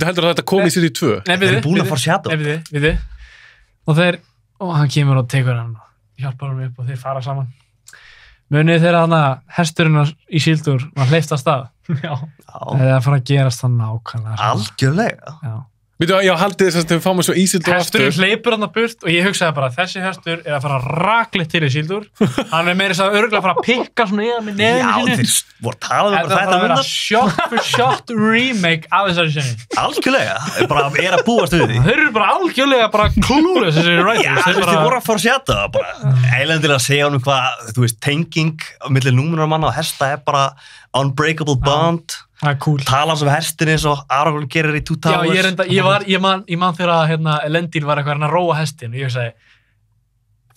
heldur að þetta kom í sér í 2? Nei, við erum búin að fara shadow. Og hann kemur og tekur hann og hjálpar hann upp og þeir fara saman. Munið þegar hesturinn í Isildur var hleypt af stað. Já. Það er að fara að gerast það nákvæmlega. Algjörlega. Já. Já, haldið þess að við fáum svo Isildur aftur. Hesturinn hleypur hann að burt og ég hugsaði bara þessi hestur er að fara rakleitt til Isildur. Hann er meira að örgulega að fara að pikka svona yfir með nefnir sinni. Já, þeir voru talað bara þetta að vera shot for shot remake af þessari sinni. Algjörlega, bara er að búast við því. Þeir eru bara algjörlega bara klúrið þessari writers. Já, þeir voru að fara að setja það bara. Eilendilega að segja hvað, þú veist, tenging millir númunarmanna og hesta er bara unbreakable bond. Það er cool. Tala sem hestin eins og Aragorn gerir í Two Towers. Já, ég man þegar Elendil var eitthvað að róa hestin og ég sagði,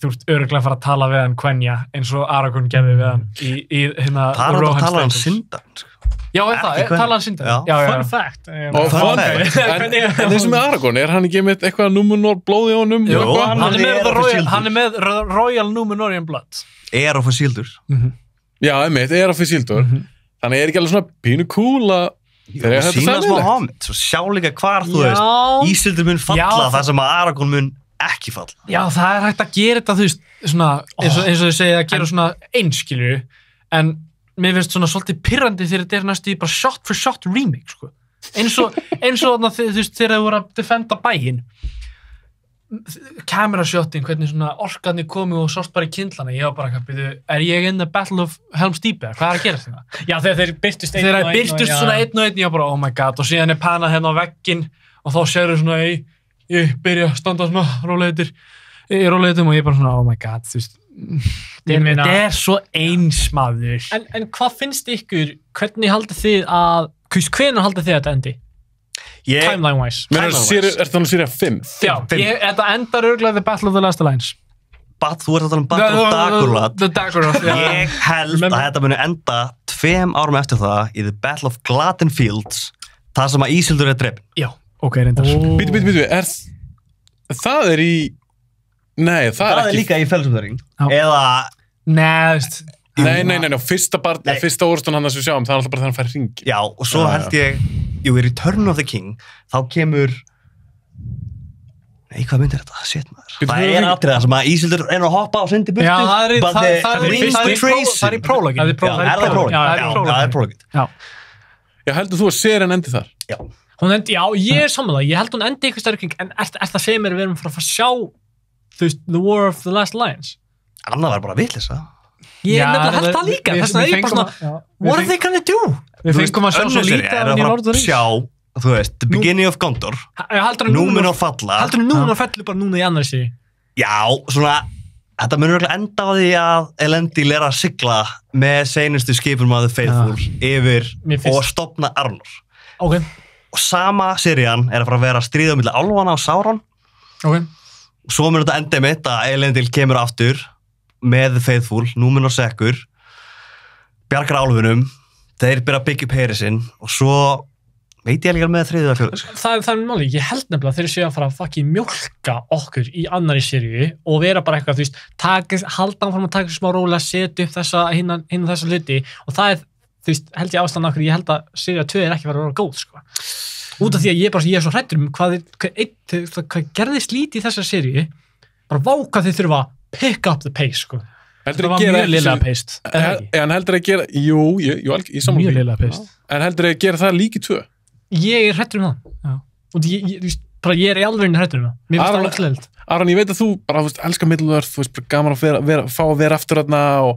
þú ert örugglega að fara að tala við hann Quenya eins og Aragorn gerði við hann í Aragorn tala hann Sindan. Já, tala hann Sindan. Fun fact. En þessi með Aragorn, hann ekki með eitthvað Númenor blóð í honum? Jú, hann er með Royal Númenorian blood. of a Isildur. Já, einmitt, of a Isildur. Þannig ekki alveg svona pínu cool að þegar þetta sýna smá hámynd, svo sjá líka hvar þú veist Ísildur mun falla þar sem að Aragorn mun ekki falla. Já, það er hægt að gera þetta, þú veist, svona, eins og þau segja að gera svona einskilju, en mér finnst svona svolítið pirrandi þegar þetta næstu í bara shot for shot remake, sko. Eins og þú veist, þegar þau voru að defenda bæinn. Kamerashotting, hvernig svona orkarnir komu og sást bara í kyndlana, ég var bara er ég in the Battle of Helm's Deep eða hvað er að gera þetta? Já, þegar þeir byrtust einn og einn svona einn og einn, ég var bara oh my god, og síðan panað hérna á vegginn og þá sérðu svona ég byrja að standa svona róleitum og ég bara svona oh my god, þú veist þetta svo einsmaður. En hvað finnst ykkur, hvernig haldið þið að hvenær haldið þið að þetta endi? Timeline-wise. Er það nú Seria 5? Já, þetta endar örugglega The Battle of the Last Alliance. Þú ert að tala Battle of Dagorlad. The Dagorlad, já. Ég held að þetta muni enda 2 árum eftir það í The Battle of Gladden Fields, það sem að Ísildur drepinn. Já, ok, reyndar. Býtu, það er í... Nei, það er líka í Fellsumþöring. Eða... Nei, fyrsta orðstun hann að við sjáum, það er alltaf bara þegar hann fær hringi. Já, og svo held ég, í Return of the King, þá kemur... Nei, hvað myndir þetta? Shit, maður. Það er atriða sem að Ísildur að hoppa á syndi burtu. Já, það er í prólogin. Er það prólogin? Já, það er prólogin. Já, heldur þú að serien endi þar? Já. Já, ég er sammála. Ég held hún endi eitthvað stærri kring, en er það segir mér að við erum frá að sjá, þú veist, The War of the Last Alliance? Annað var bara vitleysa. Ég held það líka, þess að ég bara svona, what are they gonna do? Við fengum að sjá svo lítið af henni í Lord of the Rings. Sjá, þú veist, The Beginning of Gondor, Númenor falla. Heldur Númenor falli bara núna í annars í? Já, svona, þetta munur enda á því að Elendil að sigla með seinustu skipum að The Faithful yfir og stofna Arnor. Ok. Og sama serían að fara að vera stríða milli álfana og Sauron. Ok. Og svo munur þetta enda mitt að Elendil kemur aftur með The Faithful, Númenor sekkur, bjargar álfunum, þeir byrja að byggja upp heri sinn og svo veit ég líka með þriðja fjóðis. Það er máli, ég held nefnilega þeir séu að fara að fucking mjólka okkur í annari seríu og vera bara eitthvað, þú veist, halda áfram að taka smá rólega, setja upp þessa hluti og það er, þú veist, held ég ástæðan okkur, ég held að seríu 2 er ekki verið að vera góð, sko. Út af því að ég er svo hræddur hvað gerðist lítið í þessa seríu, bara váka þið þurfa að pick up the pace, sko. Það var mjög liðlega paced. En heldur að gera, ég sammála því. Mjög liðlega paced. En heldur að gera það líki 2? Ég er hræddur það. Já. Og ég er í alveg hræddur það. Mér finnst það alveg sleilt. Aron, ég veit að þú bara, þú veist, elskar Middle-earth, þú veist, bara gaman að fá að vera aftur þarna og...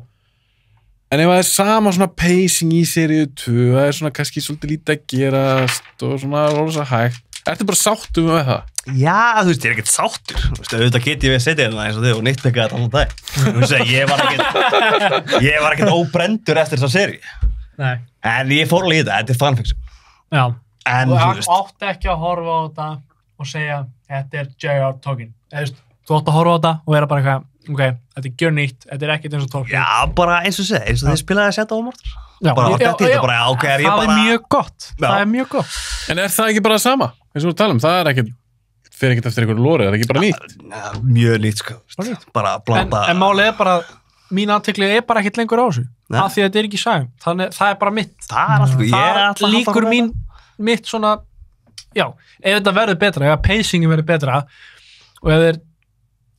En ef það er sama svona pacing í seríu 2, það er svona kannski svolítið lítið að gerast og svona rosa hægt. Ertu bara sáttur með það? Já, þú veist, ég er ekkert sáttur. Þú veist, auðvitað get ég við að setja hérna eins og þau og nýttpekka þetta alltaf dag. Þú veist, ég var ekkert óbrendur eftir þessa seríu. Nei. En ég fór alveg í þetta er fanfiction. Já. En þú veist... Þú átti ekki að horfa á þetta og segja, þetta er J.R. Tolkien. Þú átti að horfa á þetta og vera bara eitthvað, ok, þetta er gjör nýtt, þetta er ekkert eins og Tolkien. Já, bara eins og segja, eins og þið spilaði að setja á Mordor. Já, það er mjög gott. Það er mjög gott. En er það ekki bara sama? Eins og við talum, það er ekkert, fyrir ekkert eftir einhverju lóri, það er ekki bara nýtt? Mjög nýtt, sko. Bara blanda... En málið er bara, mín athygli er bara ekkert lengur á þessu. Af því að þetta er ekki sagan. Þannig, það er bara mitt. Það líkur mitt svona, já, ef þetta verður betra, ef pacingin verður betra, og ef þeir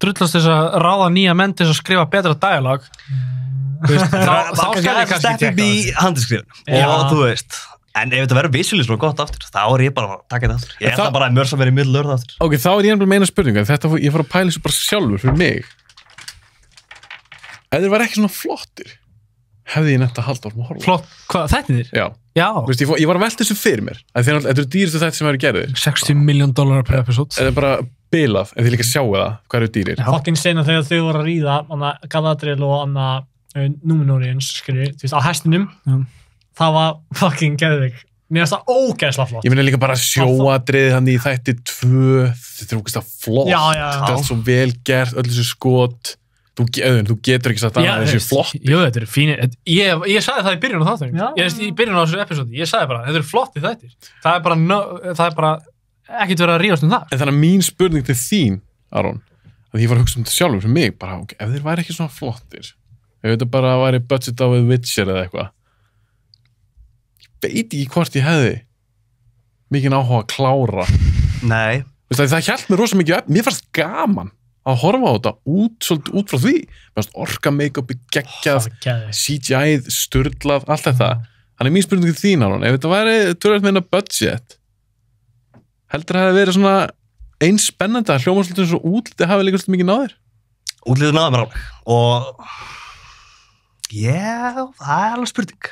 drullast þess að ráða nýja menn til að skrifa betra dialog, þá skal ég kannski tekka það. Handiskrifun. Og þú veist, en ef þetta verður visually svona gott aftur, þá er ég bara að taka þetta aftur. Ég ætla bara að mörsa verið í Middle-earth aftur. Ok, þá er ég nefnilega meina spurninga. Þetta, ég fór að pæla þessu bara sjálfur fyrir mig. Ef þeir var ekki svona flottir, hefði ég nefnt að halda áfram að horfa. Flott, hvað, þættirnir? Já. Já. Veist, ég var að velta þessu fyrir mér. Þetta eru dýristu þættir sem eru gerðir. $60 million per episode. Þetta er bara bilað, ef þið líka sjáu það, hvað eru dýrir. Fucking sena þegar þau voru að ríða, Galadriel og Númenorians, skilji, þú veist, á hestinum. Það var fucking geðveik Mér finnst það ógeðslega flott. Ég meina líka bara sjóatriðið hann í þætti 2, þetta ógeðslega flott. Þetta er svo vel gert, öll þessu skot. Þú getur ekki sagt að þessi flott. Jú, þetta er fínir. Ég sagði það í byrjun á þáttunum. Í byrjun á þessu episódi. Ég sagði bara, þetta er flotti þættir. Það er bara ekkert verið að rífast það. En þannig að mín spurning til þín, Aron, að ég var að hugsa þetta sjálfur fyrir mig, bara, ef þeir væri ekki svona flottir, ef þetta bara væri budget á við Witcher eða eitthvað, ég veit ekki hvort ég hefði mikið áhuga að klára. Nei. Það hjælt mér rosa mikið, mér fannst gaman að horfa á þetta út frá því. Mér fannst orka make-upi geggjað, CGI-ð sturlað, allt þetta. Þannig mín spurning til þín, Aron, ef þetta væri tölvöld meina budget, heldur það að verið svona eins spennandi að hljómanslutin svo útlitið hafi líka mikið náðir? Útlitið náði mér alveg. Og það er alveg spurning.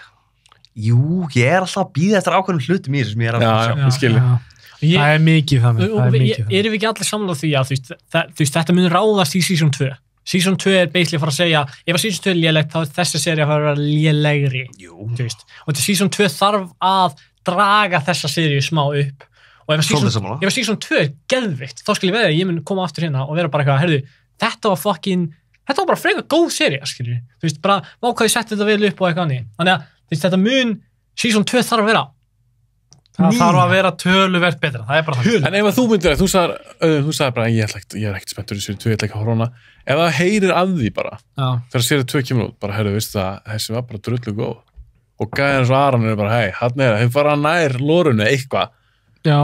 Jú, ég er alltaf að bíða eftir ákveðnum hlutum í þessu sem ég er að sjá. Ég skilji. Það er mikið þannig. Erum við ekki allir sammála á því að þetta mun ráðast í season 2? Season 2 er basically að fara að segja, ef að season 2 er lélegt, þá er þessi sería að fara að vera lélegri. Og þetta season 2 þarf að draga þessa seríu smá upp. Og ef að season 2 er geðvikt, þá skil ég veða, ég mun koma aftur hérna og vera bara eitthvað, heyrðu, þetta var bara frekar góð sería, skilju. Bara hvað ég setti þetta vel upp og eitthvað annað. Þannig að þetta season 2 þarf að vera það þarf að vera töluvert betra, það er bara það. En ef þú myndir þú sagði bara, ég er ekkert spenntur í sér 2, ég ætla ekki að horfa hana. Ef það heyrir af því bara, þegar sér 2 kemur út, bara, heyrðu, veistu það, þessi var bara drullu góð. Og gæðan svo Aron er bara, hann er það, þeim fara nær lórunni eitthvað. Já.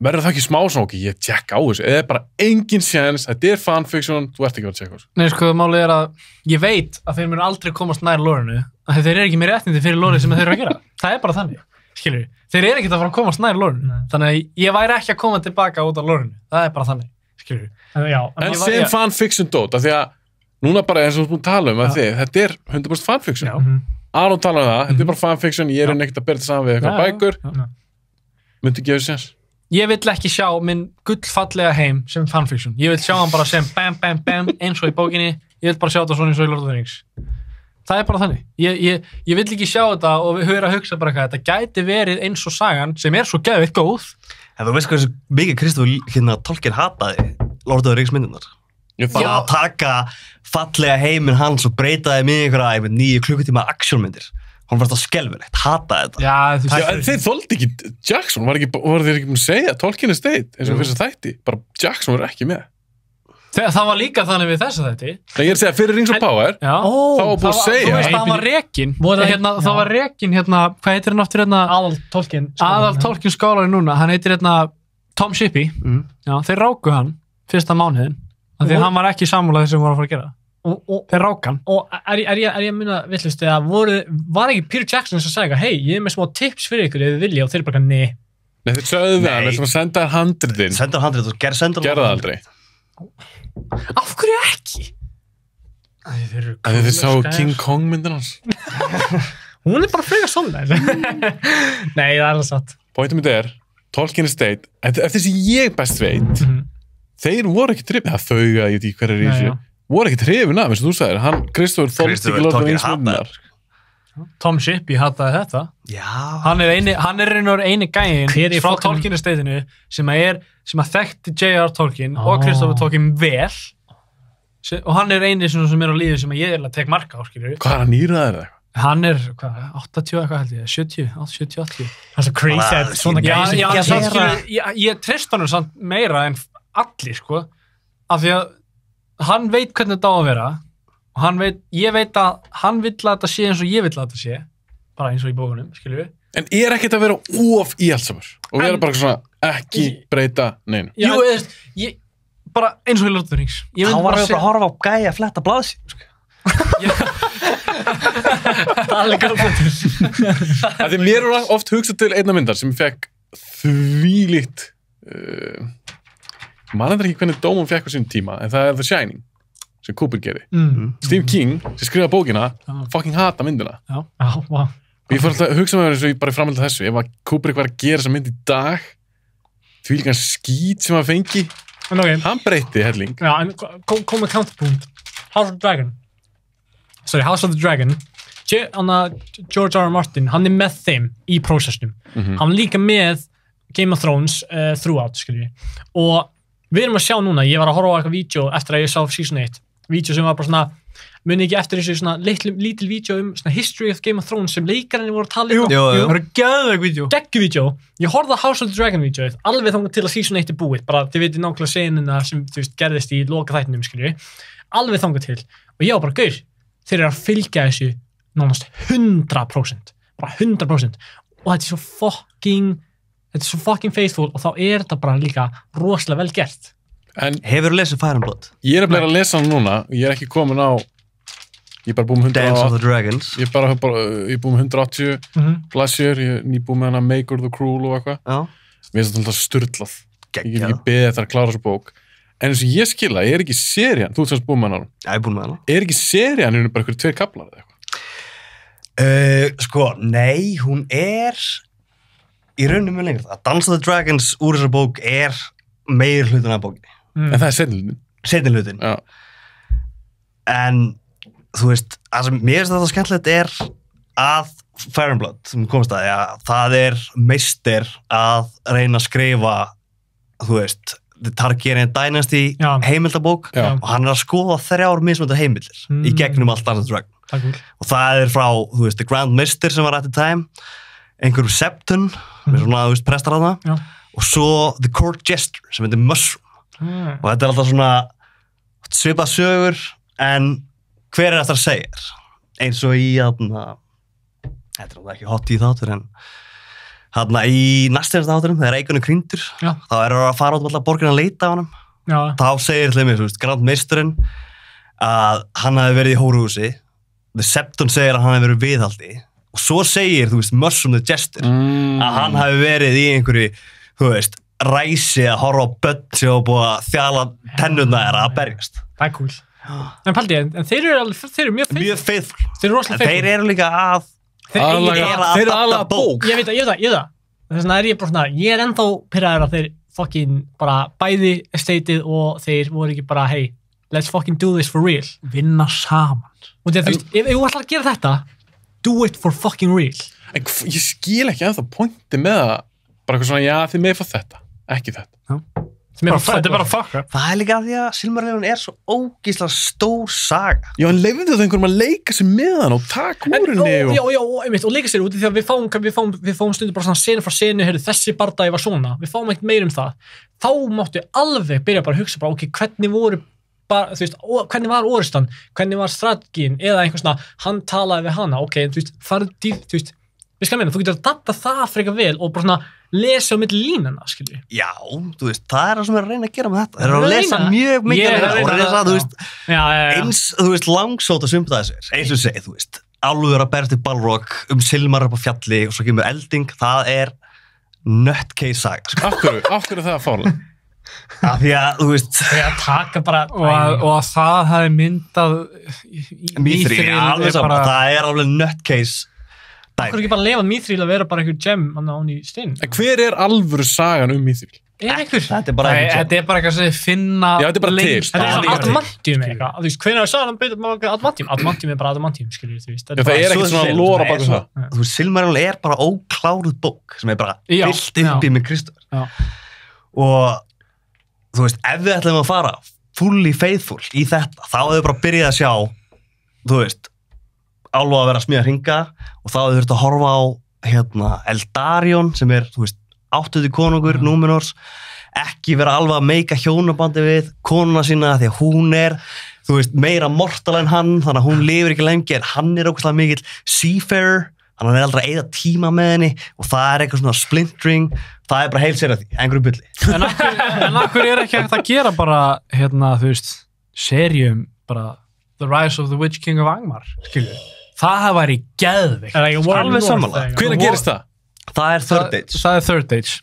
Verður það ekki smá svona, ok, ég tjekka á þessu, eða er bara engin séns, þetta er fanfiction, þú ert ekki að tjekka á þessu. Nei, sko, málið er að ég veit að þeir munu aldrei komast nær lórunni, að þeir eru ekki með réttindi fyrir lórið sem þeir eru að gera. Það er bara þannig, skilur. Þeir eru ekki að fara að komast nær lórunni. Þannig að ég væri ekki að koma tilbaka út á lórunni. Það er bara þannig, skilur. En sem fanfiction dót, af því að núna bara eins og þú tala að þetta er 100% fanfiction. Aron talaði það, þetta er bara fanfiction, ég er ekkert að bera þetta saman við eitthvað bækur. Myndi gefa sér séns? Ég vill ekki sjá minn gullfallega heim sem fanfiction. Ég vil sjá hann bara sem bam, bam, bam, eins og í bókinni. Ég vil bara sjá þetta svona eins og í Lord of the Rings. Það er bara þannig. Ég vill ekki sjá þetta og við höfum að hugsa bara hvað. Þetta gæti verið eins og sagan sem er svo geðveikt góð. En þú veist hvað mikið Kristoffer Tolkien hataði Lord of the Rings myndirnar? Bara að taka fallega heiminn hans og breyta þeim í einhverja 9 klukkutíma actionmyndir. Hún var þetta skelfilegt, hataði þetta. Já, þeir þoldi ekki Jackson, voru þeir ekki búin að segja Tolkien Estate eins og fyrir þess að þætti, bara Jackson var ekki með. Það var líka þannig við þess að þætti. Það ég er að segja, fyrir Rings of Power, þá var búin að segja. Þú veist að hann var rekinn, það var rekinn hvað heitir hann aftur Aðal Tolkien skálari núna, hann heitir Tom Shippey, þeir ráku hann fyrsta mánuðin, af því hann var ekki sammála þess sem voru að fara að gera. Þeir rákan. Og er ég að muna villust að var ekki Peter Jackson sem sagði hei, ég er með smá tips fyrir ykkur ef þið vilja og þeir bara nei. Nei, þeir sögðu það, við ætlum að senda þér handritin. Senda þér handrit og gerðu það aldrei. Af hverju ekki? Þeir sá King Kong myndin hans. Hún er bara frekar svona. Nei, það er alveg satt. Pointum mitt er, Tolkien Estate, eftir sem ég best veit, þeir voru ekki trippið, það þauga, ég veit ekki hver í þessu. Voru ekkert hrifin af, eins og þú sagðir, Kristoffer þoldi ekki Lord of the Rings myndirnar. Tom Shippey hataði þetta. Já. Hann er eini gæinn frá Tolkien Estateinu sem að þekkti J.R. Tolkien og Kristoffer Tolkien vel og hann er eini sem er á lífi sem að ég tek marka á, skilur. Hvað er hann nýraðir eða? Hann er, 80 eitthvað held ég, 70, 80. Það er svo crazy, svona gæði. Ég treyst honum samt meira en allir, sko, af því að hann veit hvernig þetta á að vera og ég veit að hann vill að þetta sé eins og ég vill að þetta sé bara eins og í bókunum, skilju við. En er ekkert að vera of íhaldsamur og vera bara svona ekki breyta neinu? Jú, bara eins og í Lord of the Rings. Þá var við bara að horfa á gæja að fletta blaðsíðu, sko. Það er líka það því mér er oft hugsað til einna myndar sem fekk þvílíkt maður endur ekki hvernig dóm hún fekk á sínum tíma en það er The Shining sem Kubrick gerði. Stephen King sem skrifaði bókina fucking hata myndina og ég fór alltaf að hugsa með mér eins og ég bara framhald að þessu ef að Kubrick var að gera þessa mynd í dag þvílíkan skít sem að fengi hann breytti helling. Já, en kom með counterpunkt House of the Dragon George R. R. Martin, hann með þeim í prósessnum. Hann líka með Game of Thrones throughout, skilji. Og við erum að sjá núna, ég var að horfa á eitthvað vídeo eftir að ég sá season 1. Vídeo sem var bara svona, muni ekki eftir þessu svona lítil vídeo svona history of Game of Thrones sem leikarinn voru að tala um. Það var geðveik vídeo. Vídeo. Ég horfði á House of the Dragon vídeoið, alveg þangað til að season 1 búið. Bara, þið veitir nákvæmlega senuna sem, gerðist í loka þættinum, skilju. Alveg þangað til. Og ég var bara, gaur, þeir eru að fylgja þessu nánast 100%. Bara 100%. Og þetta er svo fucking faithful og þá er þetta bara líka rosalega vel gert. En hefurðu lesið Fire and Blood? Ég er að lesa hann núna og ég er ekki komin á ég er bara búið með 100 Dance of the Dragons ég er búið með 180 blaðsjör, ég er nýbúið með hana Maker the Cruel og eitthvað mér finnst þetta alltaf sturlað ég get ekki beðið eftir að klára þessu bók en eins og ég skilja, ég er ekki serían þú ert semst búið með hana ég er búið með hana er ekki serían bara eitthvað 2 kaflar eða eitthvað sko, nei, hún er í rauninu mjög lengur Dance of the Dragons úr þessar bók er meir hlutin af bókinni en það er seinni hlutin en þú veist, það sem mér finnst þetta skemmtilegt er að Fire and Blood sem komst að, það er meistir að reyna að skrifa þú veist, The Targaryen Dynasty heimildabók og hann er að skoða 3 mismunandi heimildir í gegnum allt Dance of the Dragon og það er frá, þú veist, The Grand Mister sem var at the time einhverjum Septon með svona, þú veist, prestar að það og svo The Court Jester sem heitir Mushroom og þetta er alltaf svona svipað sögur en hver er eftir að segja eins og í þetta er ekki hot í þáttur en þarna í næstinasta þátturum þegar Eikon er krýndur þá er að fara út um alla borgina að leita á honum þá segir hlimir, þú veist, Grand Meisturinn að hann hafi verið í hóruhúsi The Septon segir að hann hafi verið viðhaldi og svo segir, þú veist, Mushroom the Jester að hann hafi verið í einhverju, þú veist, ræsi að horfa á börn sem hafa búið að þjala tennurna þeirra að berjast. Það er cool. En paldi, en þeir eru mjög faithful. Þeir eru rosalega faithful. Þeir eru líka að þeir eru aðlaga bók. Ég veit það. Þess vegna er ég bara svona, ég er ennþá pirraður að þeir fucking bara bæði estateið og þeir voru ekki bara, hey, let's fucking do this for real. Vinna saman. Og þú veist, ef þú ætlar að gera þetta, do it for fucking real. En ég skil ekki ennþá pointi með það, bara eitthvað svona, já, þið með fá þetta, ekki þetta. Þetta er bara fuck up. Það er líka að því að Silmarillion er svo ógeðslega stór saga. Já, en leyfðu það einhverjum að leika sér með hann og taka úr henni og leika sér út í því að við fáum stundu bara svona senu frá senu, heyrðu, þessi bardagi var svona, við fáum ekkert meir það. Þá máttu alveg byrja bara að hugsa bara, ok, hvernig var orustan, hvernig var strategín eða einhvers svona, hann talaði við hana, ok, þú veist, farið dýr, þú veist, við skal meina, þú getur að datta það frekar vel og bara svona lesa á milli línana, skilji. Já, þú veist, það er það sem við erum að reyna að gera með þetta. Þeir eru að lesa mjög mikið og lesa, þú veist, eins, þú veist, langsótt að sympathize eins og segi, þú veist, álfur að berjast í Balrog Silmar upp á fjalli og svo kemur elding, það er nutcase saga, sko. Af hverju það fárlega? Af því að, þú veist, að taka bara og að það hafi myndað Mithril, alveg saman, það er alveg nutcase. Það er ekki bara að lefa Mithril að vera bara einhver gem án í stein. En hver er alvöru sagan Mithril? Þetta er bara eitthvað sem þið finna lengst. Þetta er svona adamantium eitthvað. Þú veist, hvernig er sagan adamantium? Adamantium er bara adamantium, skiljið, þú veist. Það er ekkert svona lóra baka það. Þú veist, Silmarillion er bara ókláruð bók sem er bara fyllt upp í með Kristófer. Og, þú veist, ef við ætlum að fara fully faithful í þetta, þá hefur við bara byrjað að sjá, þú veist, álfa að vera að smíða hringa og þá hefur þurft að horfa á Eldarion sem er, þú veist, 8. konungur Númenors, ekki vera alveg að meika hjónabandi við konuna sína því að hún er, þú veist, meira mortal en hann, þannig að hún lifir ekki lengi en hann er ógeðslega mikill seafarer, þannig að hann er aldrei að eyða tíma með henni og það er eitthvað svona splintering, það er bara heil sér að því, einhverju bulli. En akkur er ekki hægt að gera bara, þú veist, seríum bara The Rise of the Witch King of Angmar, skilju. Það væri geðveikt. Alveg samanlega. Hvenær gerist það? Það er Third Age. Það er Third Age.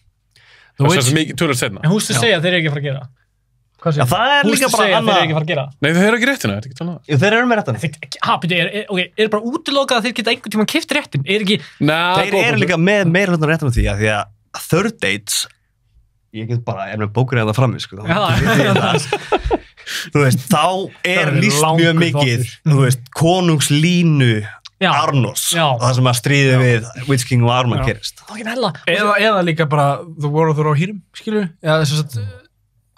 Það er mikið tölur setna. En hústu segja að þeir eru ekki að fara að gera. Hvað segja? Það er líka bara annað. Hústu segja að þeir eru ekki að fara að gera. Nei, þeir eru ekki réttina, þetta er ekki talað. Jú, þeir eru með réttina. Er bara útilokað að þeir geta einhvern tímann keypt réttin? Þeir eru líka með meira hlutan réttina því að Third Age, ég get bara, með bókurinn að það frammi, sko. Þú veist, þá er lýst mjög mikið, þú veist, konungslínu Arnos og það sem að stríði við Witch King og Arman gerist. Eða líka bara The War of the Rohirrim, skilur eða þess að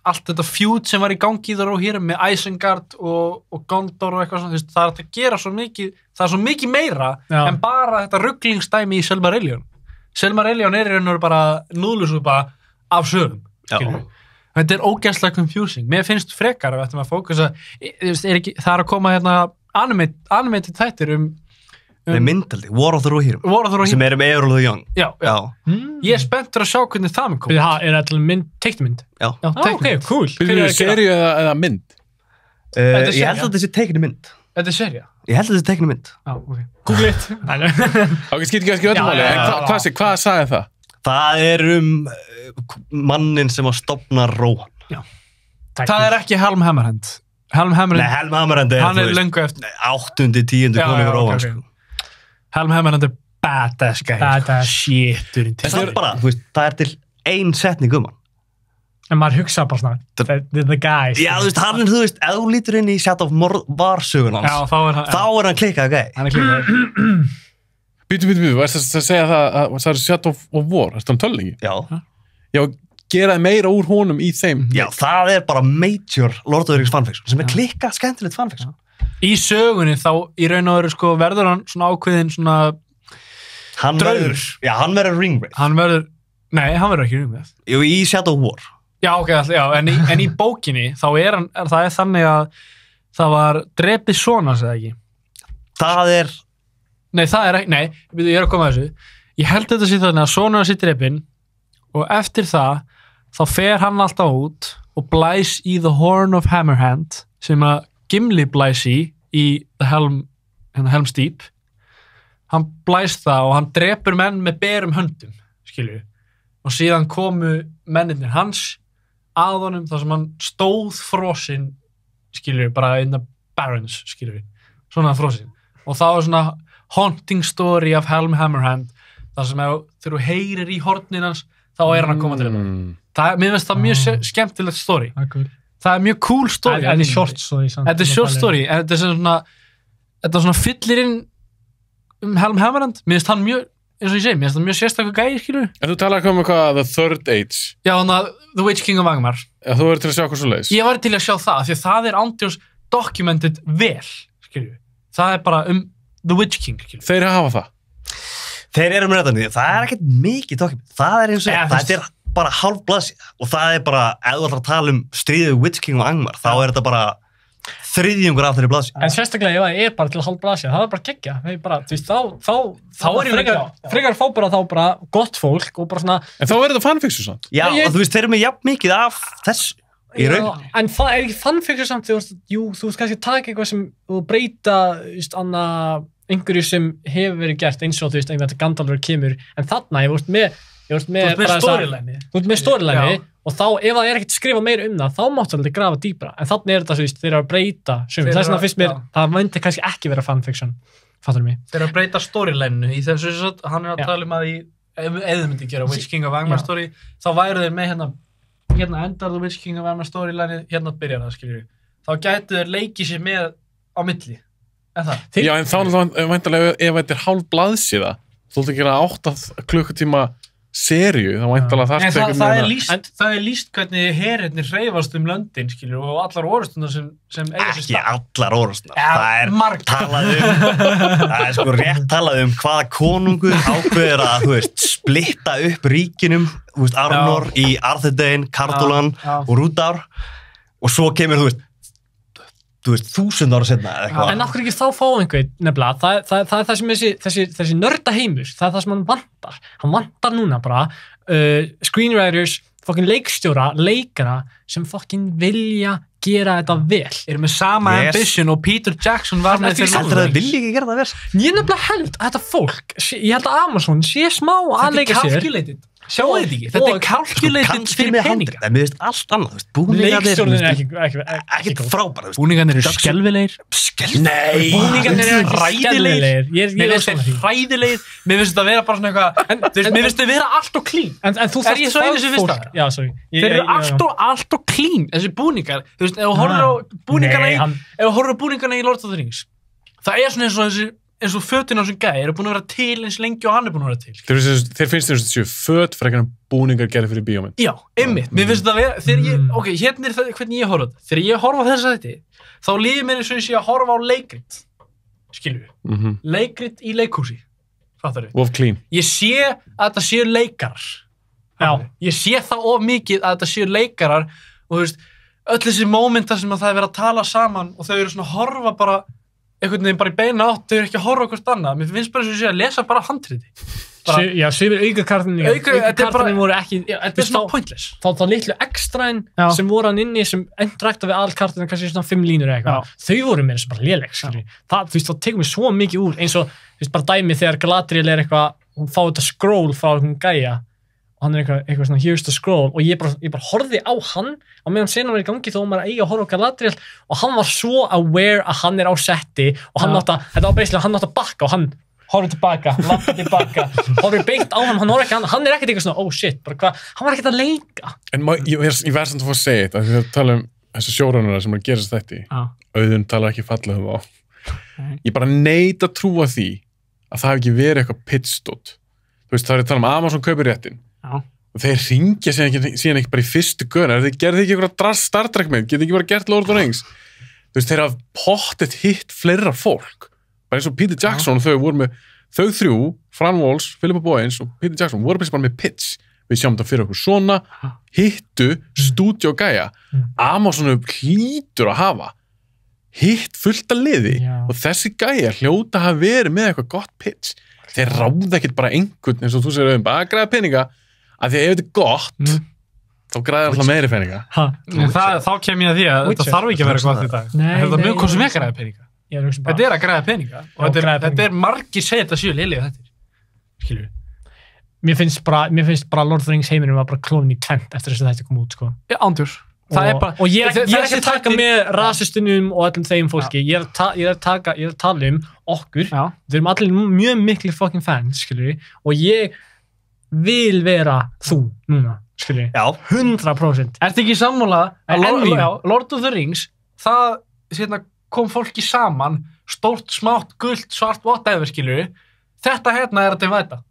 allt þetta feud sem var í gangi í The Rohirrim með Isengard og Gondor og eitthvað svona, það er að gera svo mikið, það er svo mikið meira en bara þetta rugglingsdæmi í Silmarillion. Silmarillion í raun og bara núðlusúpa af sögum, skilur. Þetta er ógeðslega confusing. Mér finnst frekar að þetta fókusa, það er að koma hérna animated þættir Nei, myndaldi, War of the Rohirrim sem er Eorl the Young. Já. Ég er spenntur að sjá hvernig það mun koma. Er þetta teiknumynd? Já. Ok, cool. Byrjuðu seríu eða mynd? Ég held að þetta sé teiknumynd. Þetta er sería? Ég held að þetta sé teiknumynd. Ok. Google it. Ok, skýt ekki öllum máli, en hvað sagði það? Það er mannin sem að stofna Rohan. Já. Það er ekki Helm Hammerhand. Helm Hammerhand hann er löngu eftir 8. 10. konungur Rohan, sko. Helm Hammerhand er badass guy. Shiturinn til. Það er til ein setning hann. En maður hugsa bara svona, the guy. Já, hann er, ef þú lítur inn í Shadow of War sögun hans, þá er hann klikkað gæi. Hann er klikkað. Býtu, varst það að segja það er Shadow of War, er það tölningi? Já, geraði meira úr honum í þeim. Já, það er bara major Lord of the Rings fanfiction, sem er klikkað skemmtilegt fanfiction. Í sögunni þá í raun og veru sko verður hann svona ákveðin svona draugur. Já, hann verður Ringwraith. Hann verður ekki Ringwraith. Jú, í Shadow of War. Já, ok, en í bókinni þá það er þannig að það var drepið sonans eða ekki? Nei, ég er að koma að þessu. Ég held þetta sér þannig að sonans er drepinn og eftir það þá fer hann alltaf út og blæs í The Horn of Hammerhand sem að Gimli blæs í The Helm's Deep. Hann blæs það og hann drepur menn með berum höndum, skilju. Og síðan komu mennirnir hans að honum þar sem hann stóð frosinn, skilju, bara in the Barrens, skilju. Svona frosinn. Og það var svona haunting story of Helm Hammerhand þar sem þegar þú heyrir í hornin hans þá er hann að koma til þetta. Mér finnst það mjög skemmtilegt story. Það er mjög cool story. Þetta er short story. Þetta er short story, en þetta er svona fyllir inn Helm Hammerhand. Mér finnst hann mjög, eins og ég segi, mér finnst það mjög sérstaklega gæi, skilur. En þú talar um eitthvað The Third Age. Já, þannig að The Witch King of Angmar. Já, þú verður til að sjá hvað svo leiðis. Ég var til að sjá það, því að það er ándjóns documented vel, skilur. Það er bara The Witch King, skilur. Þeir hafa það. Þeir eru með þetta, það er ekkert mikið dokument. Það er eins og þetta er bara hálf blaðsíða og það er bara, ef þú ætlar að tala stríðið Witch King og Angmar, þá er þetta bara þriðjungur af þeirri blaðsíða. En sérstaklega ef það er bara til hálf blaðsíða, það er bara geggja. Þá er frekar fá bara gott fólk og bara svona... En þá er þetta fanfiction samt. Já, og þeir eru með jafn mikið af þessu í raun. En það er ekki fanfiction samt, þú veist kannski taka eitthvað sem þú breyta, einhverju sem hefur verið gert eins og þú veist, einhvern veginn Gandalfur kemur, en þarna ég veist með storyline og þá ef það er ekkert skrifað meira það þá máttu alltaf grafa dýpra, en þarna er þetta þú veist, þeir eru að breyta þess vegna finnst mér, það myndi kannski ekki vera fanfiction, fattur mig. Þeir eru að breyta storyline í þessu, hann er að tala að ef þið myndi gera Witch King of Angmar story, þá væru þeir með hérna endar The Witch King of Angmar storyline, hérna byrjar það, skiljur. Þá gætu þeir leikið sér með á milli. Já, en þá væntanlega ef þetta er hálf blaðsíða, þú ætti að gera 8 klukkutíma seríu, þá væntanlega það er lýst hvernig herrnir hreyfast löndin, skilur, og allar orrustunar sem eiga sér stað. Ekki allar orrustunar, það er sko rétt talað hvaða konungur ákveður að, þú veist, splitta upp ríkinum, þú veist, Arnor í Arthedain, Cardolan og Rúdar, og svo kemur, þú veist, 1000 ára setna eða eitthvað. En af hverju ekki þá fá einhvern nefnilega, það er það sem þessi nördaheimur, það er það sem hann vantar. Hann vantar núna bara screenwriters, fucking leikstjóra, leikara sem fucking vilja gera þetta vel. Eru með sama ambition og Peter Jackson var með þeir heldur að það vilja ekki gera það vel. Ég nefnilega held að þetta fólk, ég held að Amazon sé smá að leika sér. Þetta er calculated. Sjáu þetta ekki? Þetta er calculated fyrir peninga. Það er mér allt annað, búningarnir er ekkert frábæra. Búningarnir eru skelfilegir. Nei! Búningarnir eru hræðilegir. Mér finnst þeir hræðilegir. Mér finnst þetta vera bara svona eitthvað, mér finnst þeir vera allt og clean. En þú þarf ég svo einu sem finnst það? Já, sorry. Þeir eru allt og clean, þessi búningar. Þú veist, ef þú horfir á búningarna í Lord of the Rings, það er svona eins eins og fötin á þessum gæi eru búin að vera til eins lengi og hann er búin að vera til. Þeir finnst þér séu föt frekar en búningar gerði fyrir bíómynd. Já, einmitt. Mér finnst þetta að vera, þegar ég, ok, hérna er það hvernig ég horfa á þetta. Þegar ég horfa á þessa þetta, þá líður mér eins og ég sé að horfa á leikrit. Skilju. Leikrit í leikhúsi. Fattar þau? Of clean. Ég sé að þetta séu leikarar. Já. Ég sé það of mikið að þetta séu leikarar og þú veist, öll þessi mómentar sem að það er verið að tala saman og þau eru svona að horfa bara einhvern veginn bara í beina átt, þau eru ekki að horfa hvort annað. Mér finnst bara eins og ég sé að lesa bara handriti. Já, svifir aukakartinni voru ekki... Þetta er svona pointless. Þá litlu ekstrainn sem voru hann inni sem endrækta við allkartinu, kannski svona 5 línur eða eitthvað. Þau voru mér eins og bara léleg, skilji. Þú veist, þá tekur mér svo mikið úr, eins og, þú veist, bara dæmi þegar Galadriel er eitthvað, hún fá þetta scroll frá hún gæja og hann er eitthvað svona, here's the scroll og ég bara horfði á hann á meðan senan var í gangi þó maður eiga að horfa á Galadriel og hann var svo aware að hann er á setti og hann átti að bakka og hann horfði tilbaka, lappa tilbaka horfði beint á hann er ekkert eitthvað svona, oh shit, bara hvað, hann var ekkert að leika. En ég verð samt að fá að segja þetta, þegar við tala þessu sjóraunara sem er að gerast þetta Auðun talar ekki fallega á. Ég bara neita að trúa því að það hef ekki verið eitthvað pitstop. Þú veist, það er að tala Amazon kaupir réttin. Og þeir ringja síðan ekki bara í fyrstu göna. Þeir gerði ekki eitthvað Star Trek mynd, geti ekki bara gert Lord of the Rings. Þú veist, þeir hafa pottet hitt fleira fólk. Bara eins og Peter Jackson og þau voru með, þau þrjú, Fran Walls, Philippa Boyens og Peter Jackson voru bara með pitch. Við sjáum þetta fyrir okkur svona, hittu, stúdíó gæja. Amazon hlýtur að hafa hitt fullt að liði og þessi gæja hljóta að hafa verið með eitthvað gott pitch. Þeir ráða ekkert bara einhvern, eins og þú segir bara að græða peninga, af því að ef þetta er gott, þá græðir alltaf meiri peninga. Þá kem ég að því að þetta þarf ekki að vera gott í dag. Þetta er mjög hvað sem er græða peninga. Þetta er að græða peninga og þetta er margir segja þetta séu liðlega þetta. Skilju. Mér finnst bara Lord of the Rings heiminum var bara klónin í tvent eftir þess að þetta kom út, sko. Ándjúr. Og ég er ekki að taka með rasistunum og öllum þeim fólki. Ég er að tala um okkur. Við erum allir mjög miklu fucking fans, skilju. Og ég vil vera þú núna, skilji. Já. 100%. Ertu ekki sammála að Lord of the Rings, það kom fólki saman, stórt, smátt, gult, svart, whatever, skilju. Þetta hérna er að divæta.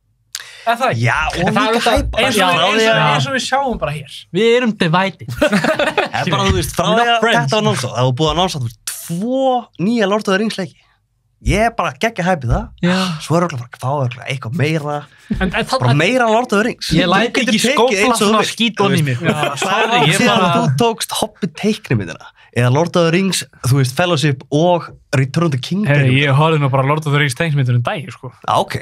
Er það ekki? Já, og líka hæpa. Eins og við sjáum bara hér. Við erum divided. Það er bara, þú veist, frá því að þetta var námsátt. Það var búið að námsátt 2 nýja Lord of the Rings leiki. Ég er bara geggja hæpið það. Svo er örugglega eitthvað meira. Bara meira Lord of the Rings. Ég læti ekki skófla svona skítón í mig. Síðan að þú tókst Hobbit teiknimyndina. Eða Lord of the Rings, þú veist, Fellowship og Return of the King. Ég horfði nú bara Lord of the Rings teiknimyndunum dagir, sko. Ok.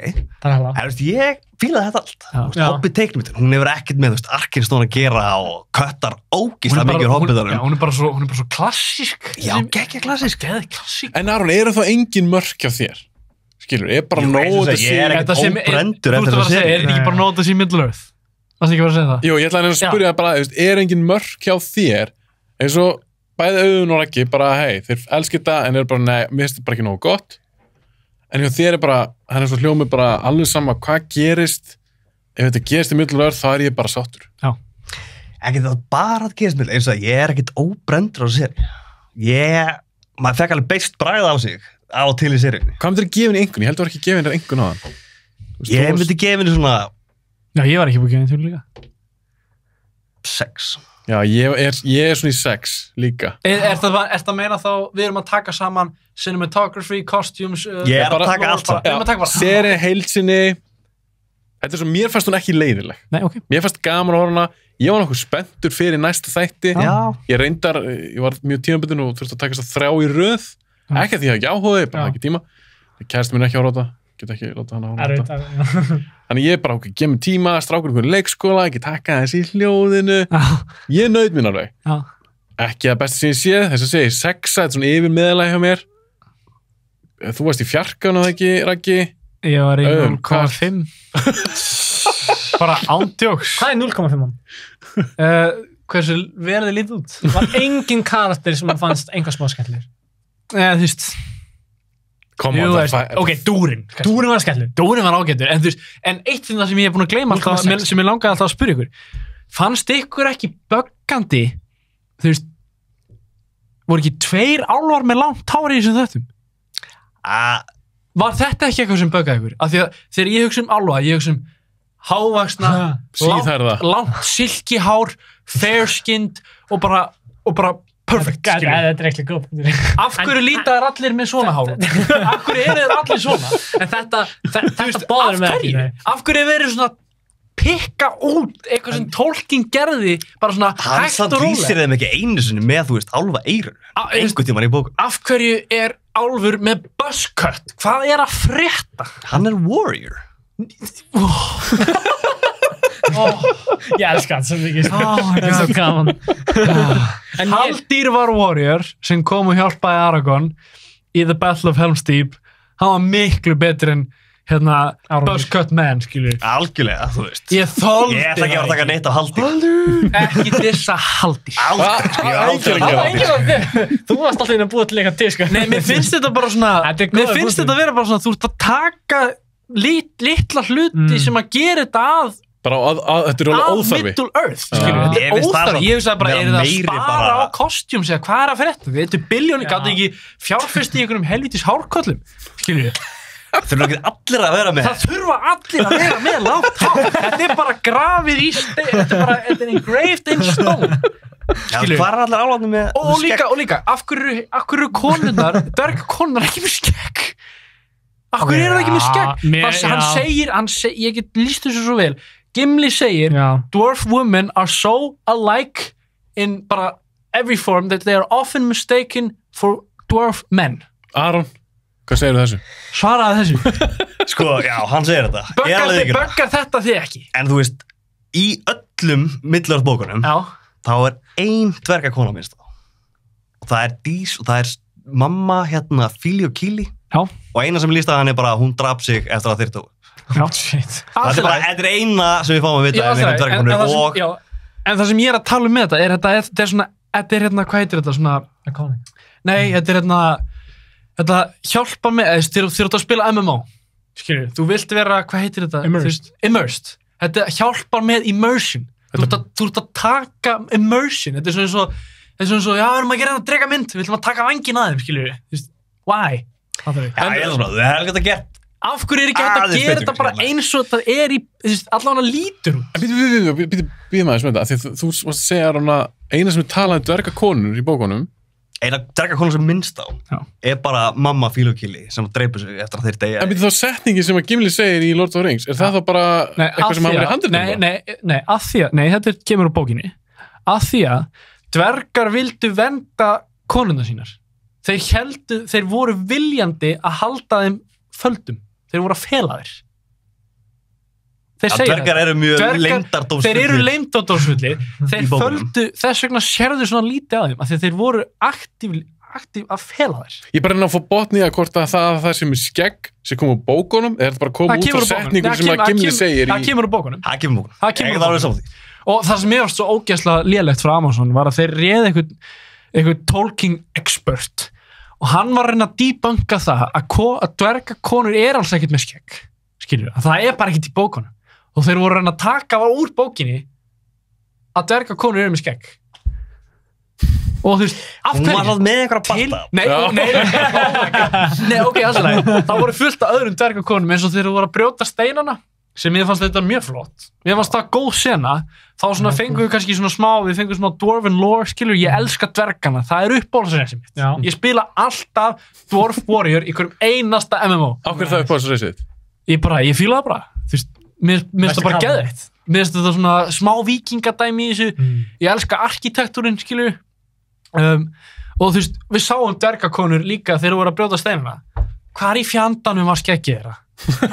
Ég fílaði þetta allt. Hobbit teiknimyndun, hún hefur ekkert með, Arkin stóðan að gera og köttar ógeðslega mikið úr Hobbitunum. Já, hún er bara svo klassísk. Já, geggja klassísk. En Aron, eru þá engin mörk hjá þér? Skilur, er bara nóg að sé... Ég er ekkert óbrendur eftir þessu séri. Er þetta ekki bara nóg að sé Middle-earth? Varstu ekki að vera að segja það? Jú, ég ætlaði að spyrja það bara, er engin mörk hjá þér? Eins og bæði Auðun og Raggi bara, hei, þeir elskir þetta en eru bara, nei, mér finnst þetta bara ekki nógu gott. En hjá þér er bara, hann er svo hljómið bara alveg sama hvað gerist. Ef þetta gerist í Middle-earth, þá er ég bara sáttur. Já. Ekki það bara að gerist Middle-earth, eins og ég er ekkert óbrendur á þessu séri. Maður fekk alveg beist bragð á sig á til í seríunni. Hvað myndir gefa henni einhvern? Ég held að þú var ekki gefa henni einhvern á hann. Ég myndi gefa henni svona... Já, ég var ekki búið að gefa henni til líka. 6. Já, ég er svona í 6 líka. Er það að meina þá, við erum að taka saman cinematography, costumes... Ég er að taka allt það. Seri, heilsinni... Þetta er svo, mér fannst hún ekki leiðileg. Nei, ok. Mér fannst gaman að horfa hana. Ég var nokkuð spenntur fyrir næsta þætti. Já. Ég var mjög tímabundin og þurfti að taka þess að 3 í röð. Ekki að því ég hef ekki áhuga, bara ekki tíma. Kærasti mín ekki að horfa á þetta. Get ekki láta hana horfa á þetta. Þannig ég bara, gef mér tíma, strákur einhverju leikskóla, ekki taka þessi í hljóðinu. Ég naut mín alveg. Ekki að besta sem ég sé, þess að segja 6, þetta er svona yfir meðalagi hjá mér. Þú varst í fjarkanu, það ekki, Raggi? Ég var í 0,5. Bara ándjóks. Hvað er 0,5? Hversu verði lítið út? Var engin karakter sem fannst einhvað smá skemmtilegur? Þú veist... Ok, Dúrin. Dúrin var skemmtilegur. Dúrin var ágættur. En eitt sem ég er búin að gleyma alltaf, sem ég langaði alltaf að spyrja ykkur. Fannst ykkur ekki böggandi, þú veist, voru ekki 2 álfar með langt hár í þessum þöttum? var þetta ekki eitthvað sem böggaði ykkur? Af því að þegar ég hugsa álfa, ég hugsa hávaxna, langt silkihár, fair-skinned og bara perfect, þetta er ekki góð. Af hverju líta þær allir með svona hár? Af hverju eru þær allir svona? En þetta báður með ekki. Af hverju verið svona pikka út eitthvað sem Tolkien gerði bara svona hægt og rólega? Hann lýsir þeim ekki einu sinni með, álfa eyrun. Einhvern tímann í bókum. Af hverju álfur með buzzcut? Hvað að frétta? Hann warrior. Ég elska hann svo mikið. Það er svo gaman. Haldir var warrior sem kom og hjálpaði Aragorn í The Battle of Helm's Deep. Hann var miklu betur en buzzcut man, skilur. Algjörlega, þú veist. Ég þoldi Ég ætla ekki að taka neitt á Haldir. Ekki þessa Haldir. Aldrei. Þú varst alltaf inn að búa til eitthvað til, sko. Nei, mér finnst þetta bara svona, mér finnst þetta að vera bara svona, þú ert að taka litla hluti sem að gera þetta bara þetta er alveg óþarfi. Middle Earth, skilur. Þetta er óþarfi. Ég veist að bara, það að spara á kostjúms eða hvað að frétta? Þetta er biljónir, gátt ekki fjárfesti í einhverjum helvítis hárkollum, skilur. Það þurfa ekki allir að vera með. Það þurfa allir að vera með langt hár. Þetta er bara grafið í stein, þetta er engraved in stone. Skilur. Hvað allir álfarnir með skegg? Og líka, af hverju konunnar, dvergkonunnar ekki með skegg? Af hverju það ekki með skegg? Hann segir, ég get lýst þessu svo vel, Gimli segir, dwarf women are so alike in bara every form that they are often mistaken for dwarf men. Aron, hvað segir þessu? Svaraði þessu. Sko, já, hann segir þetta. Böggar þetta þig ekki? En þú veist, í öllum Middle-earth-bókunum, þá er ein dvergakona minnst á. Og það er Dís og það er mamma Fili og Kili. Já. Og eina sem líst að hann er bara, hún draf sig eftir að þyrta úr. Já, shit. Þetta er eina sem við fáum að vita en það sem ég að tala með þetta er svona, þetta er hvað heitir þetta svona nei, þetta er þetta hjálpa með þegar þú ert að spila MMO skilur, þú vilt vera, hvað heitir þetta? Immersed. Þetta hjálpar með immersion. Þú ert að taka immersion. Þetta er svona eins og já, við erum að gera þetta drega mynd, við ætlum að taka vangin að þeim, skilur why? Já, ég er svona, það er ekki að gera af hverju ekki hægt að gera þetta bara eins og þetta í allavega lítur út? Býðum aðeins með þetta, því þú varst að segja eina sem talaði dvergakonur í bókunum. Eina dvergakonur sem minnst á er bara mamma Fili og Kili sem dreipur sig eftir að þeir deyja. En þá setningi sem að Gimli segir í Lord of the Rings, er það þá bara eitthvað sem hann verið handritum? Nei, þetta kemur úr bókinni. Að því að dvergar vildu vernda konuna sínar. Þeir voru viljandi að halda þeim földum. Þeir voru að fela þeir. Dvergar eru mjög leyndardómsfullir. Þeir eru leyndardómsfullir. Þeir földu, þess vegna sérðu svona lítið að þeim, af því þeir voru aktív að fela þeir. Ég bara að fá botni að hvort að það sem er skegg sem kom úr bókunum, er þetta bara koma út frá setningur sem að Gimli segir í... Það kemur úr bókunum. Það kemur úr bókunum. Og það sem ég varst svo ógeðslega lélegt frá Amazon var að þeir réði einhvern Tolkien expert og hann var að reyna að debunka það að dvergakonur er alls ekkert með skegg, skilur, að það er bara ekkert í bókunum og þeir voru að reyna að taka úr bókinni að dvergakonur eru með skegg og þú veist, af hverju? Hún var alltaf með einhverja batta. Nei, ok, það voru fullt af öðrum dvergakonum eins og þeir voru að brjóta steinana sem ég fannst þetta mjög flott. Mér fannst það góð sena, þá svona fengum við kannski svona við fengum smá dwarven lore, skilur, ég elska dvergana, það er uppáhaldsreysið mitt. Ég spila alltaf Dwarf Warrior í hverjum einasta MMO. Af hverju það uppáhaldsreysið? Ég fíla það bara, þú veist, mér finnst það bara geðveikt. Mér finnst þetta svona smá vikingadæmi í þessu, ég elska arkitektúrin, skilur, og þú veist, við sáum dvergakonur líka þegar voru að brjóta steinana. Hvar í fjandanum var skeggið þeirra?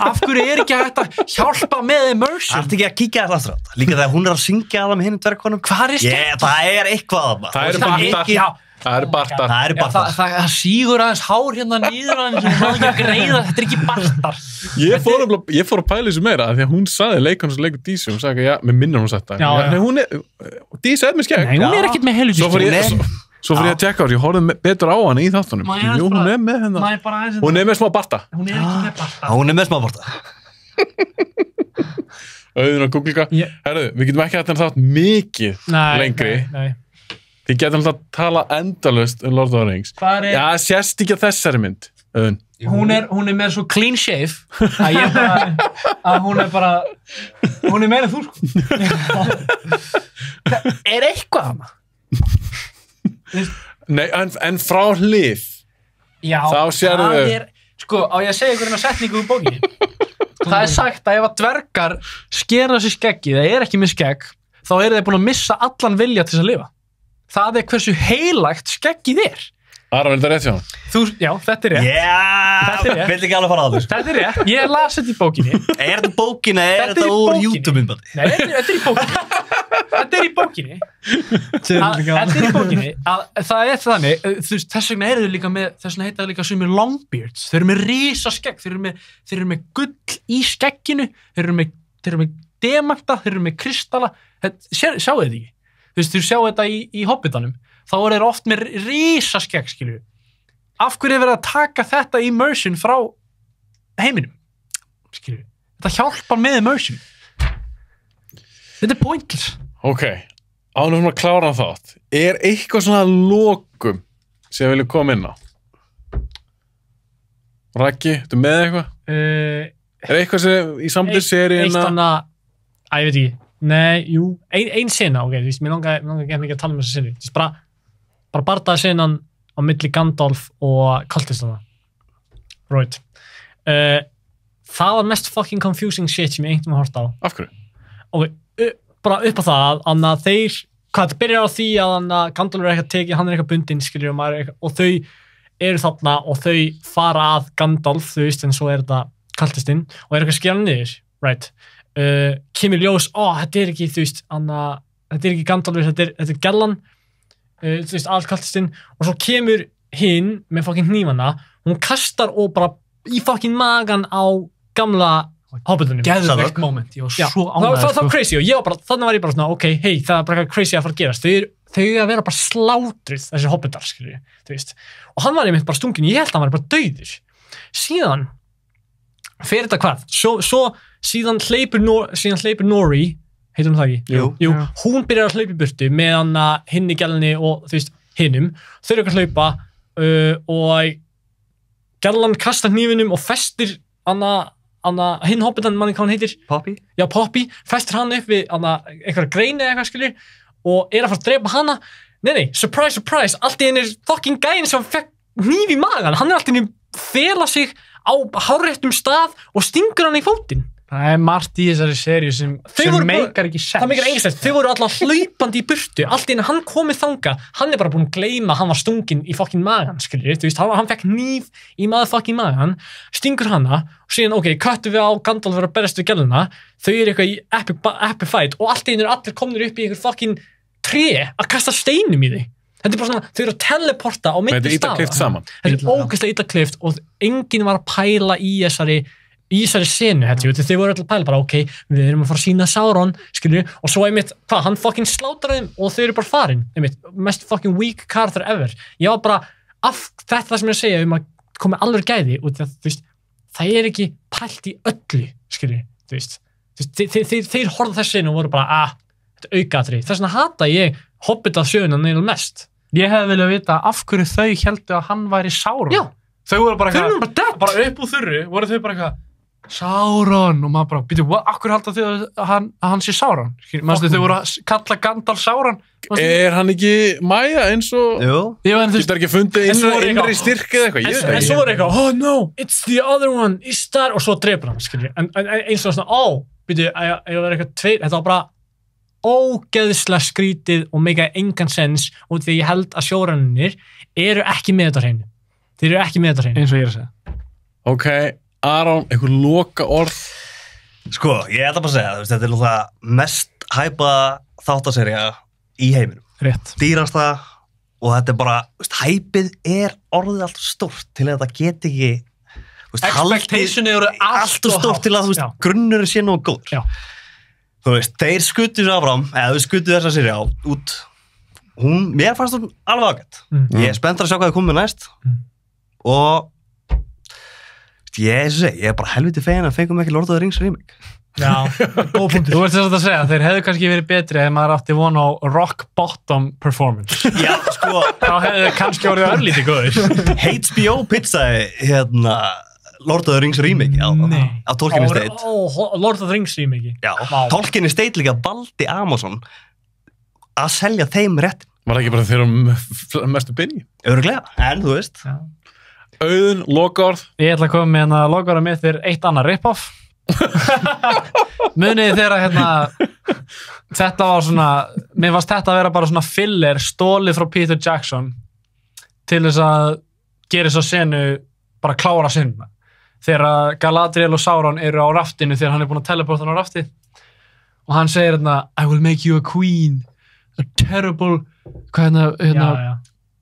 Af hverju er ekki hægt að hjálpa með immersion? Það er ekki að kíkja þetta aftur á þetta. Líka þegar hún er að syngja að það með hinn dvergkonum. Hvað er skeggið? Það er eitthvað þarna. Það eru bartar. Það sígur aðeins hár hérna niður aðeins og það er ekki að greiða. Þetta er ekki bartar. Ég fór að pæla þessu meira því að hún sagði leikon sem leikur Dísu. Hún sagði að mér minnir hún sagt það. Dísu er með skegg. Nei, hún er ekkert með helvítis skegg. Svo fyrir ég að tjekka á þessu, ég horfði betur á hana í þáttunum. Jú, hún er með hennar. Hún er með smá barta. Hún er ekki með barta. Hún er með smá barta. Auðvitað að googla. Herðu, við getum ekki hægt þátt mikið lengri. Þið getum alltaf að tala endalaust Lord of the Rings. Já, sést ekki að þessari mynd, Auðun. Hún er með svo clean shave að ég bara, að hún er meira en þú, sko. Er eitthvað hana? Nei, en frá hlið. Já, þá sérðu. Það er, sko, á ég að segja ykkur hérna setningu úr bókinni. Það er sagt að ef að dvergar skera sér skeggið, það er ekki með skegg, þá eru þeir búin að missa allan vilja til þess að lifa. Það er hversu heilagt skeggið er. Aron, er þetta rétt hjá hann? Já, þetta er rétt. Þetta er rétt. Vill ekki alveg fara á þessu. Þetta er rétt. Ég las þetta í bókinni. Er þetta bókinni eða er þetta úr YouTube-myndbandi? Nei, þetta er í bókinni. Þetta er í bókinni. Að það er þannig, þess vegna eru þau líka með, þess vegna heita þau líka sumir longbeards. Þeir eru með risa skegg, þeir eru með gull í skegginu, þeir eru með demanta, þeir eru með kristalla. Sjáu þetta ekki? Þú sjáu þetta í Hobbitanum. Þá er þeir oft með risa skegg, skilju. Af hverju er verið að taka þetta immersion frá heiminum? Skilju. Þetta hjálpar með immersion. Þetta er pointless. Ok, ánum að klára þátt. Er eitthvað svona lokum sem við viljum koma inn á? Raggi, ertu með eitthvað? Er eitthvað sem í samtíð seríuna? Eitt annað, ég veit ekki. Nei, jú, ein sena, ok, mér langar ekki mikið að tala um þessa senu. Bara bardaðasenan á milli Gandalf og Kaltistana. Right. Það var mest fucking confusing shit sem ég einhvern veginn að horta á. Af hverju? Ok, bara upp á það, að þeir, það byrjar á því að Gandalf er eitthvað tekið, hann er eitthvað bundinn, skiljur, og þau eru þarna og þau fara að Gandalf, þú veist, en svo er þetta Kaltistinn, og er eitthvað að skera niður, right. Kemur ljós, þetta er ekki, þú veist, þetta er ekki Gandalf, þetta er Gellan, þú veist, Kaltistinn, og svo kemur hinn með fucking hnífana, hún kastar og bara í fucking magan á gamla Hobbitunum. Geðveikt moment, ég var svo ánægður. Það var crazy og þannig var ég bara svona, ok, hei, það er bara eitthvað crazy að fara að gerast. Þau að vera bara slátruð, þessi Hobbitar, skilju, þú veist. Og hann var einmitt bara stungin, ég held að hann var bara dauður. Síðan fer þetta hvað? Síðan hleypur Nori, heitir hún það ekki? Jú. Hún byrjar að hlaupa í burtu með hann hinn í Gellinni og þú veist, hinnum. Þau eru ekki að hlaupa og Gellan kastar hnífinum og festir hinn Hobbitan, manni hvað hann heitir? Poppy? Já, Poppy. Festir hann upp við einhverja greini eða eitthvað, skilur, og er að fara að drepa hana. Nei, surprise, surprise, allt í henni er fucking gæinn sem fekk hníf í magan. Hann er allt í henni fela sig á hárréttum stað og stingur hann í fótinn. Það er margt í þessari seríu sem meikar ekki sens. Það meikar ekki sens. Þau voru alltaf hlaupandi í burtu. Allt í henni hann komið þanga. Hann er bara búinn að gleyma að hann var stunginn í fucking magan, skilur. Þú veist, hann fekk hníf í fucking magan, stingur hana og síðan, ok, köttum við á Gandalf að vera að berjast við Gelluna. Þau eru eitthvað í epic fight og allt í henni eru allir komnir upp í einhver fucking tré að kasta steinum í þig. Þetta er bara svona, þau eru að teleporta á milli staða. Þetta er ógeðslega illa klift og enginn var að pæla í þessari senu, þau voru alltaf að pæla bara, ok, við erum að fara að sína Sauron, skilju, og svo einmitt, hann fucking slátar þeim og þau eru bara farin, einmitt, mest fucking weak character ever. Ég var bara, þetta sem ég að segja að koma alveg gæði, og þú veist, það er ekki pælt í öllu, skilju, þú veist, þeir horfðu þessi senu og voru bara, þetta aukaðri, þess vegna hata ég Hobbita söguna neina mest. Ég hefði viljað vita af hverju þau heldu að hann væri Sauron. Já. Þau voru bara eitthvað, bara upp úr þurru, voru þau bara eitthvað, Sauron, og maður bara, býtu, akkur halda þau að hann sé Sauron? Manstu, þau voru að kalla Gandalf Sauron? Er hann ekki Maja eins og... Jú. Getur ekki fundið innri styrk eða eitthvað? En svo voru eitthvað, oh no, it's the other one, it's that, og svo dreipur hann, skilji. En eins og svona, býtu, ég var eitthvað tveir, þetta var bara ógeðslega skrítið og meikaði engan sens og því ég held að sjórannir eru ekki með þetta hreinu. Þeir eru ekki með þetta hreinu. Eins og ég er að segja. Ok, Aron, einhver loka orð? Sko, ég ætla bara að segja, þetta er náttúrulega mest hæpa þáttaserja í heiminum. Rétt. Dýrasta og þetta er bara, hæpið er orðið allt stórt til að þetta get ekki expectationi eru allt stórt til að grunnur sé nú góður. Já. Þú veist, þeir skutu sér áfram, eða þau skutu þessa serja út. Mér fannst hún alveg ágætt. Ég er spenntur að sjá hvað það komið næst. Og ég er bara helviti fegin að fengum ekki Lord of the Rings remake. Já, góð punktur. Þú ert þess að segja, þeir hefðu kannski verið betri ef maður átti von á rock bottom performance. Já, sko. Þá hefðu þeir kannski orðið örlítið góður. HBO pizzaði, Lord of the Rings remake á Tolkien Estate. Lord of the Rings remake. Já, Tolkien Estate líka valdi Amazon að selja þeim réttin. Var það ekki bara þeirra mestu binni? Örugglega, en þú veist. Auðun, lokaorð. Ég ætla að koma með lokaorð mitt fyrir eitt annað rip-off. Munið þegar þetta var svona, mér fannst þetta að vera bara svona filler stólið frá Peter Jackson til þess að gera þess að senu bara klára sinna. Þegar Galadriel og Sauron eru á raftinu þegar hann búinn að teleporta hann á rafti og hann segir I will make you a queen, a terrible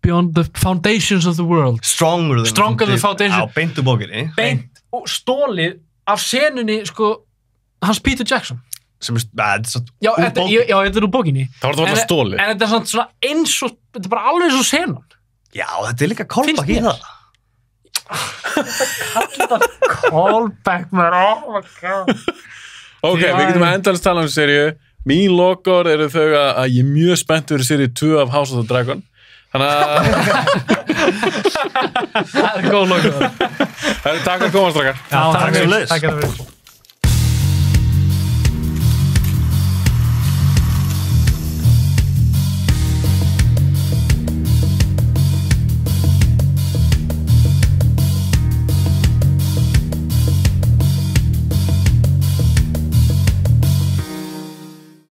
beyond the foundations of the world. Stronger than the foundations. Já, beintu bókinni. Beint og stólið af senunni, hans Peter Jackson. Sem já, þetta er úr bókinni. Það var þetta stólið. En þetta er svona eins og, þetta er bara alveg eins og senan. Já, þetta er líka callback í það. Callback, man, oh my god. Ok, við getum endalist tala seríu. Mín lokaorð eru þau að ég er mjög spennt fyrir seríu 2 af House of the Dragon. Þannig að... Það er góð lokaorð. Takk fyrir að koma, strákar. Já, takk fyrir.